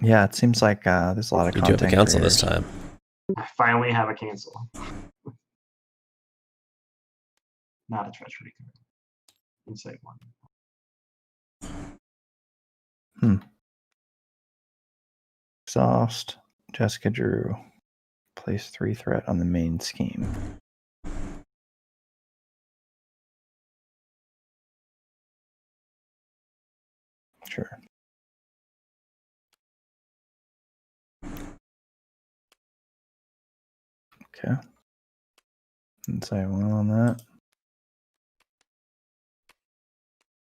B: Yeah, it seems like there's a lot of
A: You do have
B: content.
A: a cancel this
B: creators.
A: time.
D: I finally have a cancel. Not a treachery card. Insight 1.
B: Exhaust. Jessica Drew. Place 3 threat on the main scheme. Sure. Okay. Insight 1 on that.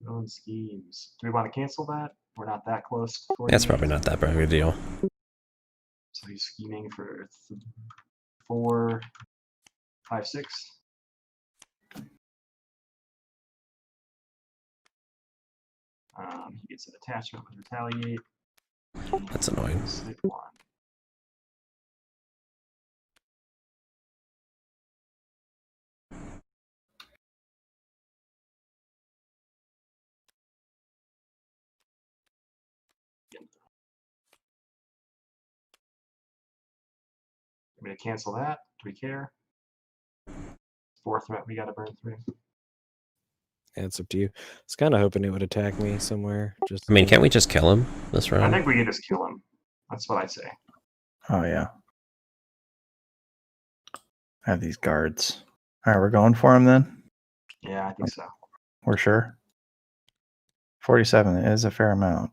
D: Villain schemes. Do we want to cancel that? We're not that close. To
A: That's probably not that big of a deal.
D: So he's scheming for 4, 5, 6. He gets an attachment with retaliate.
A: That's annoying.
D: Slip 1. I'm going to cancel that. Do we care? 4th threat, we got to burn 3.
C: Yeah, it's up to you. I was kind of hoping it would attack me somewhere. Just
A: I mean, can't we just kill him this
D: I
A: round?
D: think we can just kill him. That's what I say.
B: Oh, yeah. I have these guards. All right, we're going for him then?
D: Yeah, I think so.
B: We're sure? 47 is a fair amount.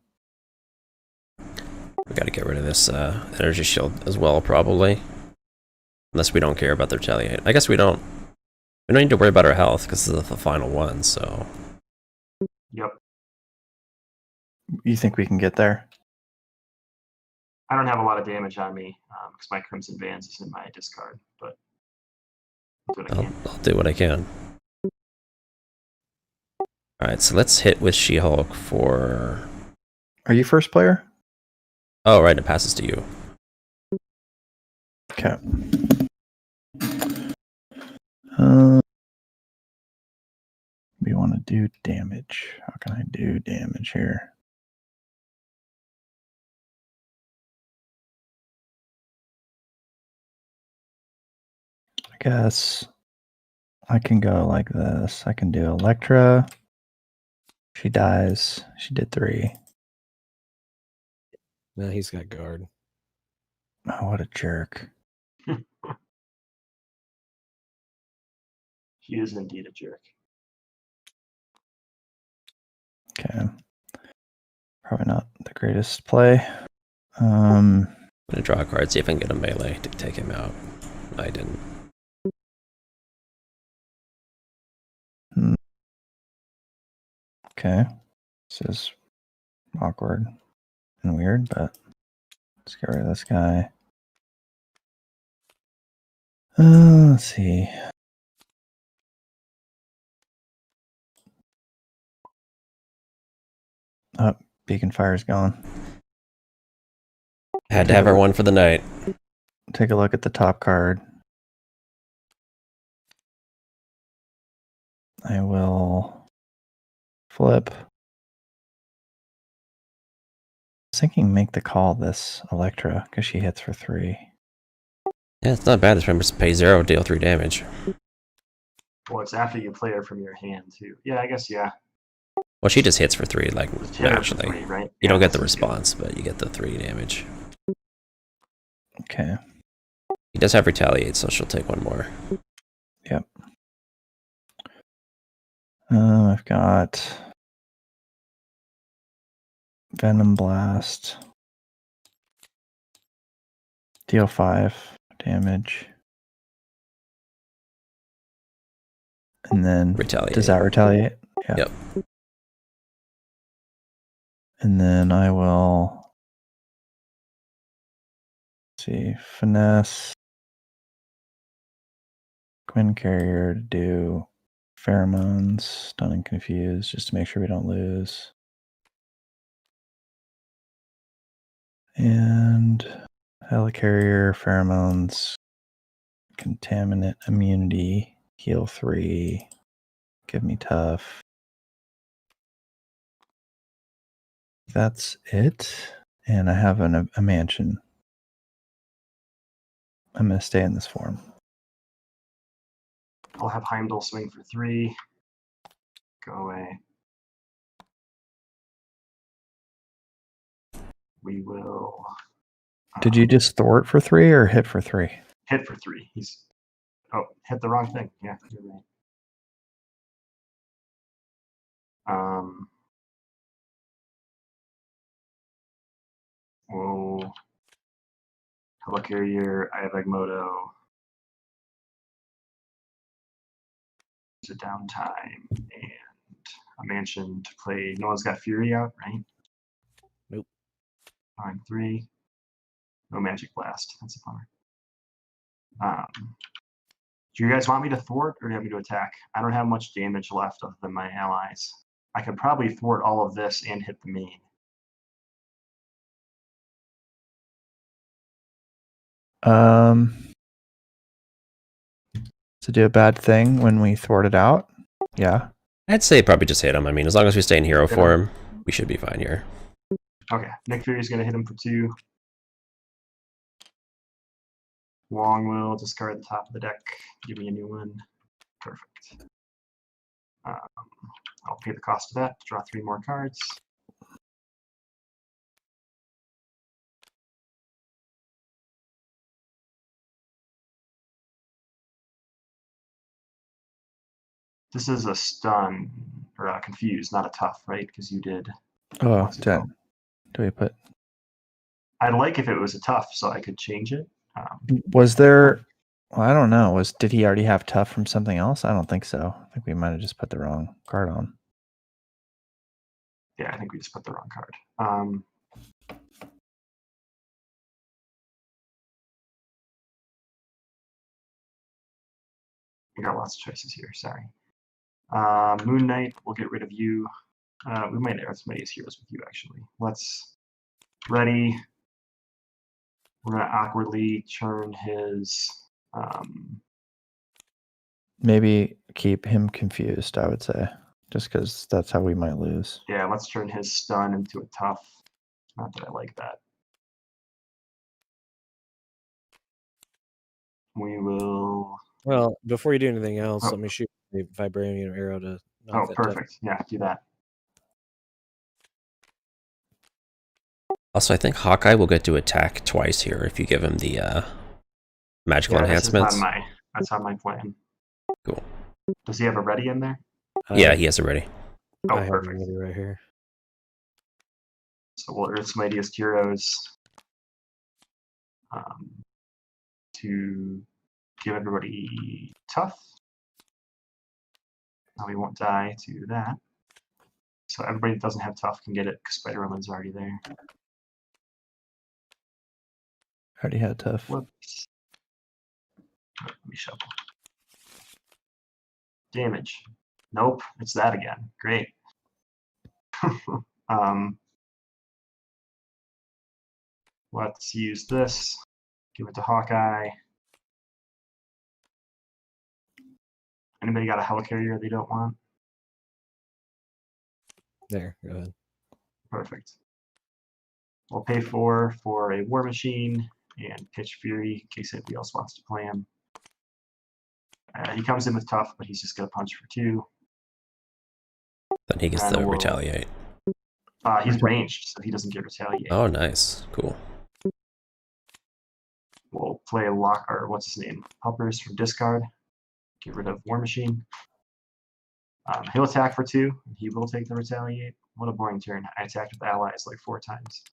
A: We gotta get rid of this energy shield as well, probably. Unless we don't care about the retaliate. I guess we don't. We don't need to worry about our health because this is the final one, so...
D: Yep.
B: You think we can get there?
D: I don't have a lot of damage on me because my Crimson Vans is in my discard, but I'll do what I can.
A: I'll do what I can. Alright, so let's hit with She-Hulk for...
B: Are you first player?
A: Oh, right, it passes to you.
B: Okay. We want to do damage. How can I do damage here? I guess I can go like this. I can do Elektra. She dies. She did 3.
C: no, he's got guard.
B: Oh, what a jerk.
D: He is indeed a jerk.
B: Okay. Probably not the greatest play.
A: I'm gonna draw a card, see if I can get a melee to take him out. I didn't.
B: Okay. This is awkward and weird, but let's get rid of this guy. Let's see. Oh, Beacon Fire's gone.
A: Had to have our one for the night.
B: take a look at the top card. I will flip. I was thinking make the call this Electra because she hits for 3.
A: Yeah, it's not bad. This member's pay 0, deal 3 damage.
D: Well, it's after you play her from your hand too. Yeah, I guess yeah.
A: Well, she just hits for 3, like,
D: Just hit her for
A: naturally.
D: 3, right?
A: You don't get the
D: that seems good.
A: response, but you get the 3 damage.
B: Okay.
A: He does have retaliate, so she'll take 1 more.
B: Yep. I've got Venom Blast. Deal 5 damage. And then
A: Retaliate.
B: does that retaliate? Yeah.
A: Yep.
B: And then I will see finesse Quinn Carrier to do pheromones, stun and confuse, just to make sure we don't lose. And helicarrier, pheromones, contaminant immunity, heal 3, give me tough. That's it. And I have a mansion. I'm going to stay in this form.
D: I'll have Heimdall swing for 3. Go away. We will.
B: Did you just thwart for 3 or hit for 3?
D: Hit for 3? He's. Oh, hit the wrong thing. Yeah, you're right. We'll Helicarrier. I have Egmodo. Use a downtime and a mansion to play. No one's got Fury out, right?
C: Nope.
D: Fine, 3. No Magic Blast. That's a bummer. Do you guys want me to thwart or do you want me to attack? I don't have much damage left other than my allies. I could probably thwart all of this and hit the main.
B: To do a bad thing when we thwart it out? Yeah.
A: I'd say probably just hit him. I mean, as long as we stay in hero
D: Hit
A: form, we should be fine here.
D: Okay, Nick Fury's going to hit him for 2. Wong will discard the top of the deck. Give me a new one. Perfect. I'll pay the cost of that. Draw 3 more cards. This is a stun, or a confused, not a tough, right? Because you did.
B: Oh,
D: What's it called?
B: do we put...
D: I'd like if it was a tough, so I could change it.
B: Was there... Well, I don't know. Did he already have tough from something else? I don't think so. I think we might have just put the wrong card on.
D: Yeah, I think we just put the wrong card. We got lots of choices here, sorry. Moon Knight, we'll get rid of you. We might add some of these heroes with you, actually. Let's ready. We're going to awkwardly churn his...
B: Maybe keep him confused, I would say. Just because that's how we might lose.
D: yeah, let's turn his stun into a tough. Not that I like that. We will...
C: Well, before you do anything else,
D: Oh.
C: let me shoot a vibranium arrow to knock
D: Oh,
C: that tough.
D: perfect. Yeah, do that.
A: Also, I think Hawkeye will get to attack twice here if you give him the magical
D: Yeah,
A: enhancements.
D: That's on my plan.
A: Cool.
D: Does he have a ready in there?
A: Yeah, he has it ready.
D: Oh,
C: I have
D: perfect.
C: it right here.
D: So we'll Earth's Mightiest Heroes to give everybody tough. Now we won't die to that. So everybody that doesn't have tough can get it because Spider-Woman's already there.
B: Already had tough.
D: Whoops. Let me shuffle. Damage. Nope, it's that again. Great. Let's use this. Give it to Hawkeye. Anybody got a helicarrier they don't want?
C: There, go ahead.
D: Perfect. We'll pay 4 for a War Machine and Pitch Fury in case anybody else wants to play him. He comes in with tough, but he's just going to punch for 2.
A: Then he gets
D: And
A: to
D: we'll-
A: retaliate.
D: He's ranged, so he doesn't get retaliate.
A: Oh, nice. Cool.
D: We'll play a lock, or what's his name? Puppers from discard. Get rid of War Machine. He'll attack for 2. He will take the retaliate. What a boring turn. I attacked with allies like 4 times.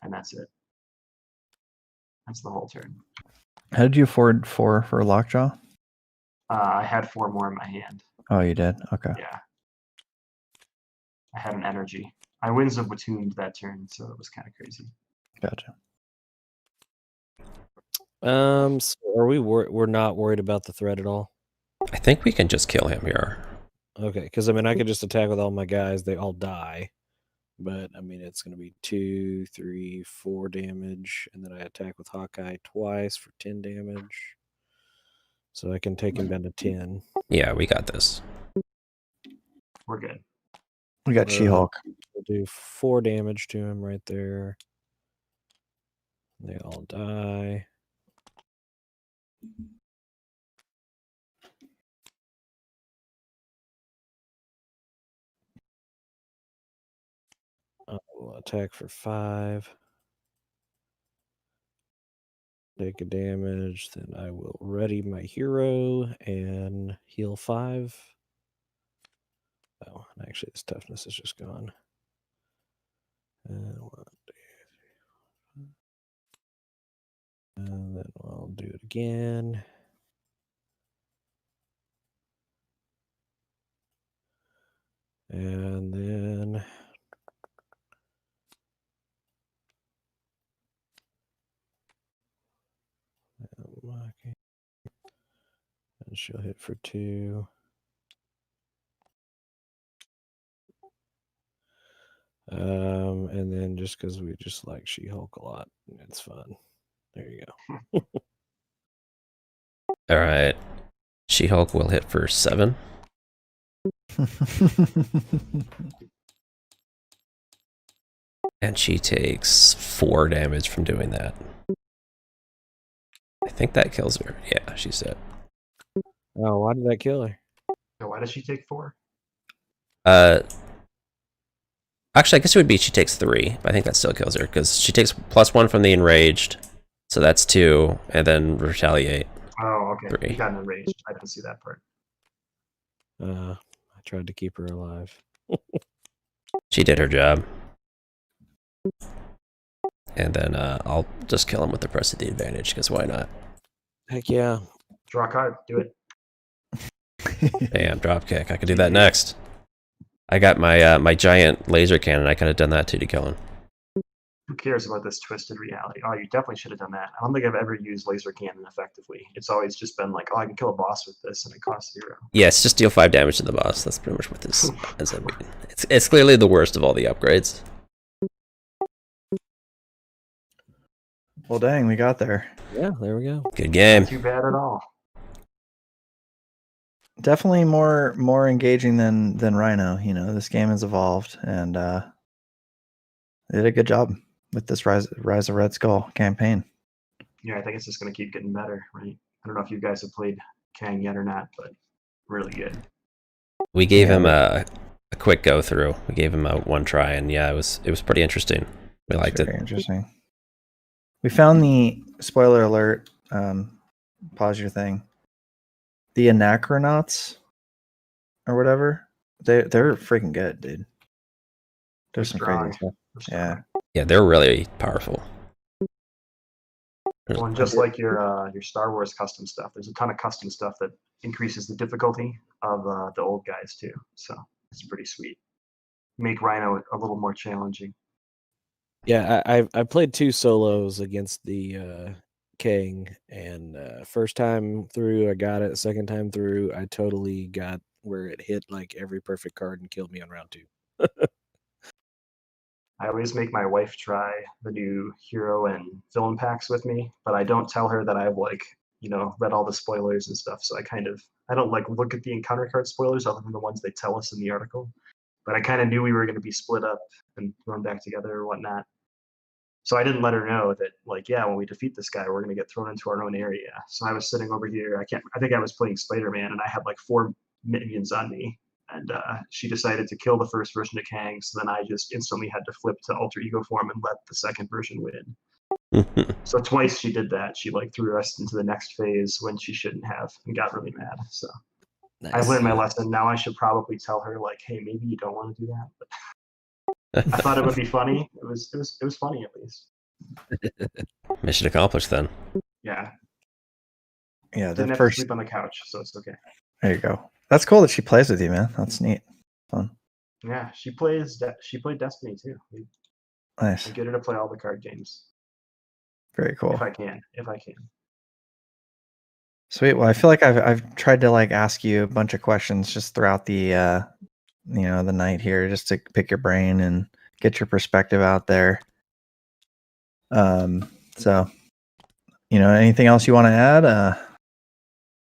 D: And that's it. That's the whole turn.
B: How did you afford 4 for Lockjaw?
D: I had 4 more in my hand.
B: Oh, you did? Okay.
D: Yeah. I had an energy. I Winds of Watooned that turn, so it was kind of crazy.
B: Gotcha.
C: So are we're not worried about the threat at all?
A: I think we can just kill him here.
C: Okay, because I mean I could just attack with all my guys, they all die. But I mean it's gonna be 2, 3, 4 damage, and then I attack with Hawkeye twice for 10 damage. So I can take him down to 10.
A: Yeah, we got this.
D: We're good.
B: We got She-Hulk.
C: We'll do 4 damage to him right there. They all die. I will attack for 5. Take a damage, then I will ready my hero and heal 5. Oh, and actually, this toughness is just gone. And 1, 2, 3, 4. And then I'll do it again. And then and she'll hit for 2. And then just because we just like She-Hulk a lot, it's fun. There you go.
A: All right. She-Hulk will hit for 7. And she takes 4 damage from doing that. I think that kills her. Yeah, she's dead.
C: Oh, why did that kill her?
D: So why does she take 4?
A: Actually, I guess it would be she takes 3, but I think that still kills her because she takes +1 from the enraged, so that's 2, and then retaliate.
D: Oh, okay.
A: 3.
D: You got enraged. I didn't see that part.
C: I tried to keep her alive.
A: She did her job. And then I'll just kill him with the press of the advantage because why not?
C: Heck yeah.
D: Draw a card. Do it.
A: Damn, dropkick. I could do that next. I got my my giant laser cannon. I could have done that too to kill him.
D: Who cares about this twisted reality? Oh, you definitely should have done that. I don't think I've ever used laser cannon effectively. It's always just been like, oh, I can kill a boss with this, and it costs 0.
A: Yeah, it's just deal 5 damage to the boss. That's pretty much what this ends up being. It's clearly the worst of all the upgrades.
B: Well, dang, we got there.
C: Yeah, there we go.
A: Good game.
D: Too bad at all.
B: Definitely more engaging than Rhino. You know, this game has evolved, and they did a good job with this Rise of Red Skull campaign.
D: Yeah, I think it's just going to keep getting better, right? I don't know if you guys have played Kang yet or not, but really good.
A: We gave him a quick go through. We gave him a 1 try, and yeah, it was pretty interesting. We liked it.
B: Very interesting. We found the spoiler alert. Pause your thing. The Anachronauts or whatever. They're freaking good, dude. There's some
D: strong.
B: crazy stuff. Yeah.
A: Yeah, they're really powerful.
D: Well, and just like your Star Wars custom stuff, there's a ton of custom stuff that increases the difficulty of the old guys too. So it's pretty sweet. Make Rhino a little more challenging.
C: Yeah, I played 2 solos against the King, and first time through I got it. Second time through I totally got where it hit like every perfect card and killed me on round 2.
D: I always make my wife try the new hero and villain packs with me, but I don't tell her that I've like, read all the spoilers and stuff. So I don't like look at the encounter card spoilers other than the ones they tell us in the article. But I kind of knew we were going to be split up and thrown back together or whatnot. So I didn't let her know that, like, yeah, when we defeat this guy, we're going to get thrown into our own area. So I was sitting over here. I think I was playing Spider-Man, and I had like 4 minions on me. And she decided to kill the first version of Kang. So then I just instantly had to flip to alter ego form and let the second version win. So twice she did that. She like threw us into the next phase when she shouldn't have, and got really mad. So
A: Nice.
D: I've learned my lesson. Now I should probably tell her like, hey, maybe you don't want to do that. But I thought it would be funny. It was funny at least.
A: Mission accomplished then.
D: Yeah.
B: Yeah, the
D: Didn't have to
B: first.
D: sleep on the couch, so it's okay.
B: There you go. That's cool that she plays with you, man. That's neat. Fun.
D: Yeah, she played Destiny too.
B: Nice.
D: I get her to play all the card games
B: Very cool.
D: if I can.
B: Sweet. Well, I feel like I've tried to like ask you a bunch of questions just throughout the the night here, just to pick your brain and get your perspective out there. So anything else you want to add?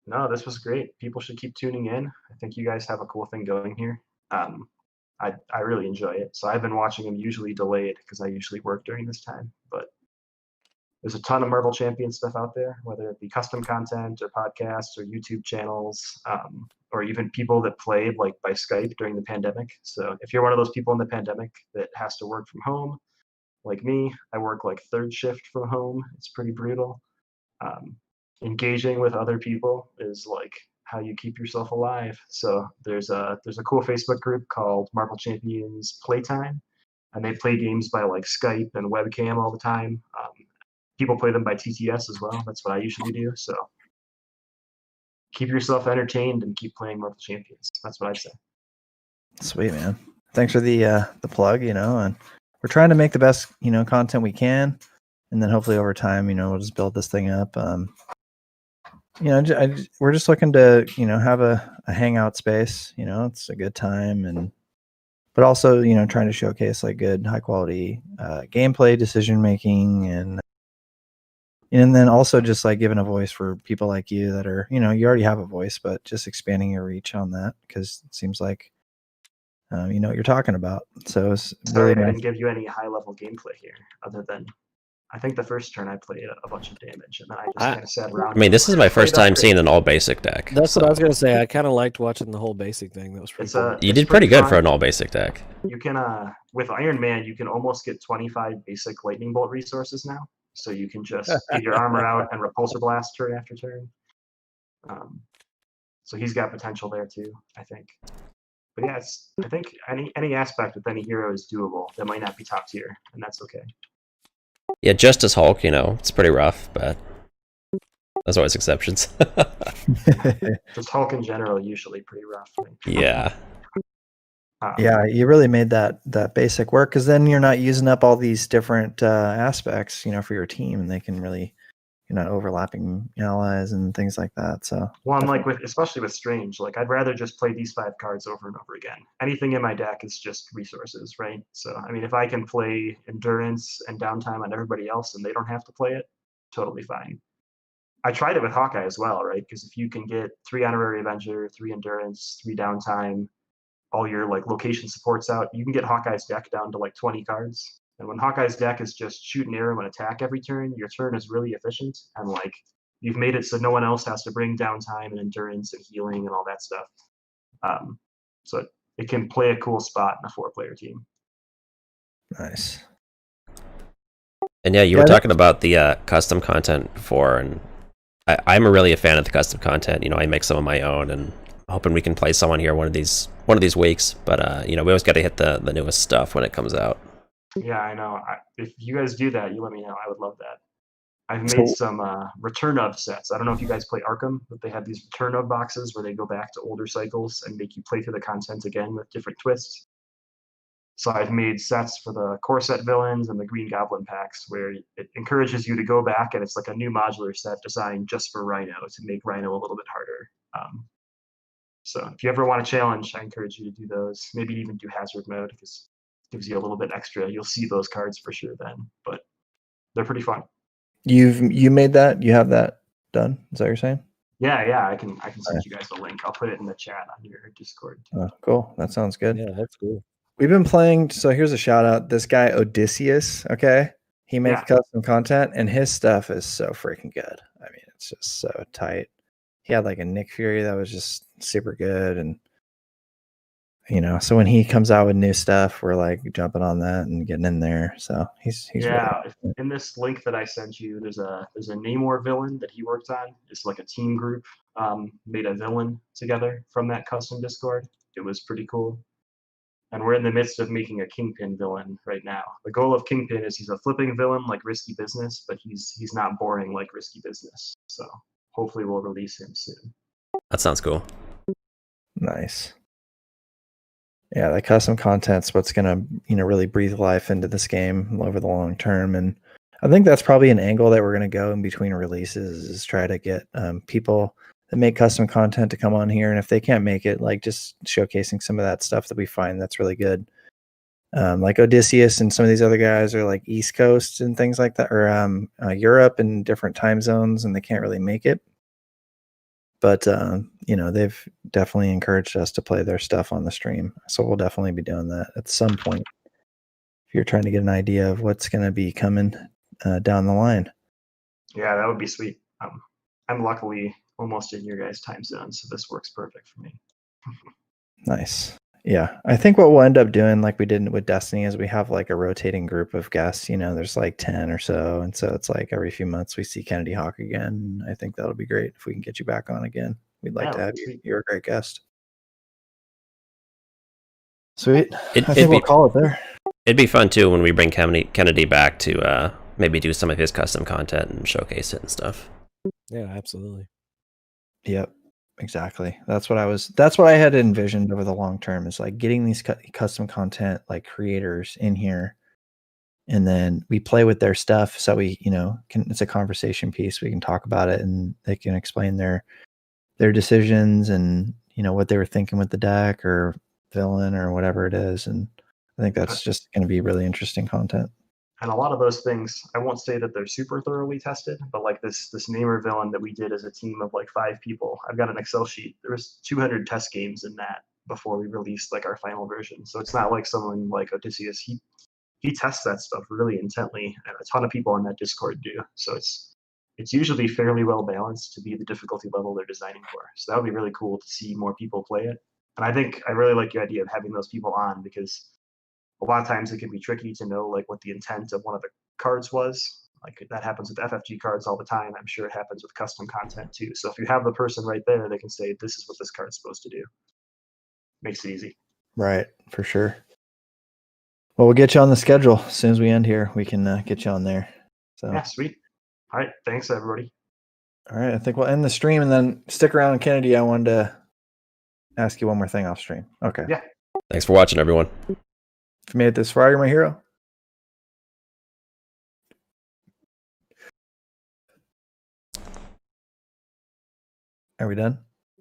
D: No, this was great. People should keep tuning in. I think you guys have a cool thing going here. I really enjoy it. So I've been watching them usually delayed because I usually work during this time. But there's a ton of Marvel Champion stuff out there, whether it be custom content or podcasts or YouTube channels, or even people that played like by Skype during the pandemic. So if you're one of those people in the pandemic that has to work from home, like me, I work like 3rd shift from home. It's pretty brutal. Engaging with other people is like how you keep yourself alive. So there's a cool Facebook group called Marvel Champions Playtime, and they play games by like Skype and webcam all the time. People play them by TTS as well. That's what I usually do. So keep yourself entertained and keep playing Marvel Champions. That's what I'd say.
B: Sweet, man. Thanks for the plug. And we're trying to make the best content we can, and then hopefully over time, we'll just build this thing up. We're just looking to have a hangout space. It's a good time, but also trying to showcase like good high quality gameplay, decision making, and then also just like giving a voice for people like you that are you already have a voice, but just expanding your reach on that, because it seems like you know what you're talking about. So it's
D: Sorry,
B: really
D: I
B: nice.
D: didn't give you any high level gameplay here, other than I think the first turn I played a bunch of damage, and then I just kind of sat around.
A: I mean, this is my first time
D: great.
A: seeing an all basic deck.
C: That's what I was
A: so
C: gonna say. I kind of liked watching the whole basic thing. That was pretty
D: It's
C: cool.
A: You
D: it's
A: did pretty good for
D: fun.
A: an all basic deck.
D: You can with Iron Man, you can almost get 25 basic lightning bolt resources now, so you can just get your armor out and repulsor blast turn after turn. So he's got potential there too, I think. But yeah, I think any aspect with any hero is doable. That might not be top tier, and that's okay.
A: Yeah, Justice Hulk, it's pretty rough, but there's always exceptions.
D: Just Hulk in general, usually pretty rough.
A: Yeah.
B: Yeah, you really made that basic work, because then you're not using up all these different aspects, for your team, and they can really, you're not overlapping allies and things like that. So
D: Well, I'm like especially with Strange, like I'd rather just play these 5 cards over and over again. Anything in my deck is just resources, right? So I mean, if I can play endurance and downtime on everybody else and they don't have to play it, totally fine. I tried it with Hawkeye as well, right? Because if you can get 3 honorary Avenger, 3 endurance, 3 downtime, all your like location supports out, you can get Hawkeye's deck down to like 20 cards. And when Hawkeye's deck is just shoot an arrow and attack every turn, your turn is really efficient, and like you've made it so no one else has to bring downtime and endurance and healing and all that stuff. So it can play a cool spot in a 4-player team.
B: nice.
A: And yeah, you were talking about the custom content before, and I'm really a fan of the custom content. I make some of my own, and hoping we can play someone here one of these weeks. But we always got to hit the newest stuff when it comes out.
D: Yeah, I know. If you guys do that, you let me know. I would love that. I've made some return of sets. I don't know if you guys play Arkham, but they have these return of boxes where they go back to older cycles and make you play through the content again with different twists. So I've made sets for the core set villains and the Green Goblin packs where it encourages you to go back, and it's like a new modular set designed just for Rhino to make Rhino a little bit harder. So if you ever want a challenge, I encourage you to do those. Maybe even do Hazard mode, because gives you a little bit extra. You'll see those cards for sure then, but they're pretty fun.
B: You made that? You have that done? Is that what you're saying?
D: Yeah, I can send you guys a link. I'll put it in the chat on your Discord too.
B: Oh, cool. That sounds good.
C: Yeah, that's cool.
B: We've been playing. So here's a shout out. This guy Odysseus. Okay, he makes custom content, and his stuff is so freaking good. I mean, it's just so tight. He had like a Nick Fury that was just super good, and so when he comes out with new stuff, we're like jumping on that and getting in there. So he's
D: yeah.
B: really
D: In this link that I sent you, there's a Namor villain that he worked on. It's like a team group made a villain together from that custom Discord. It was pretty cool. And we're in the midst of making a Kingpin villain right now. The goal of Kingpin is he's a flipping villain like Risky Business, but he's not boring like Risky Business. So hopefully we'll release him soon.
A: That sounds cool.
B: nice. Yeah, the custom content's what's gonna really breathe life into this game over the long term, and I think that's probably an angle that we're gonna go in between releases is try to get people that make custom content to come on here, and if they can't make it, like just showcasing some of that stuff that we find that's really good. Like Odysseus and some of these other guys are like East Coast and things like that, or Europe and different time zones, and they can't really make it. But they've definitely encouraged us to play their stuff on the stream, so we'll definitely be doing that at some point. If you're trying to get an idea of what's going to be coming down the line.
D: Yeah, that would be sweet. I'm luckily almost in your guys' time zone, so this works perfect for me.
B: Nice. Yeah, I think what we'll end up doing, like we did with Destiny, is we have like a rotating group of guests. There's like 10 or so, and so it's like every few months we see KennedyHawk again. I think that'll be great if we can get you back on again. We'd like to have you. You're a great guest. Sweet. I think we'll call it there.
A: It'd be fun too when we bring Kennedy back to maybe do some of his custom content and showcase it and stuff.
C: Yeah, absolutely.
B: Yep. Exactly. That's what I had envisioned over the long term, is like getting these custom content like creators in here, and then we play with their stuff. So we, it's a conversation piece. We can talk about it, and they can explain their decisions and what they were thinking with the deck or villain or whatever it is. And I think that's just going to be really interesting content.
D: And a lot of those things, I won't say that they're super thoroughly tested, but like this Namor villain that we did as a team of like 5 people, I've got an Excel sheet. There was 200 test games in that before we released like our final version. So it's not like someone like Odysseus. He tests that stuff really intently, and a ton of people on that Discord do. So it's usually fairly well balanced to be the difficulty level they're designing for. So that would be really cool to see more people play it. And I think I really like the idea of having those people on, because a lot of times it can be tricky to know like what the intent of one of the cards was. Like that happens with FFG cards all the time. I'm sure it happens with custom content too. So if you have the person right there, they can say, this is what this card's supposed to do. Makes it easy.
B: Right, for sure. Well, we'll get you on the schedule as soon as we end here. We can get you on there. So
D: yeah, sweet. All right, thanks everybody.
B: All right, I think we'll end the stream and then stick around, Kennedy. I wanted to ask you one more thing off stream. Okay.
D: Yeah.
A: Thanks for watching, everyone.
B: If you made it this far, you're my hero. Are we done?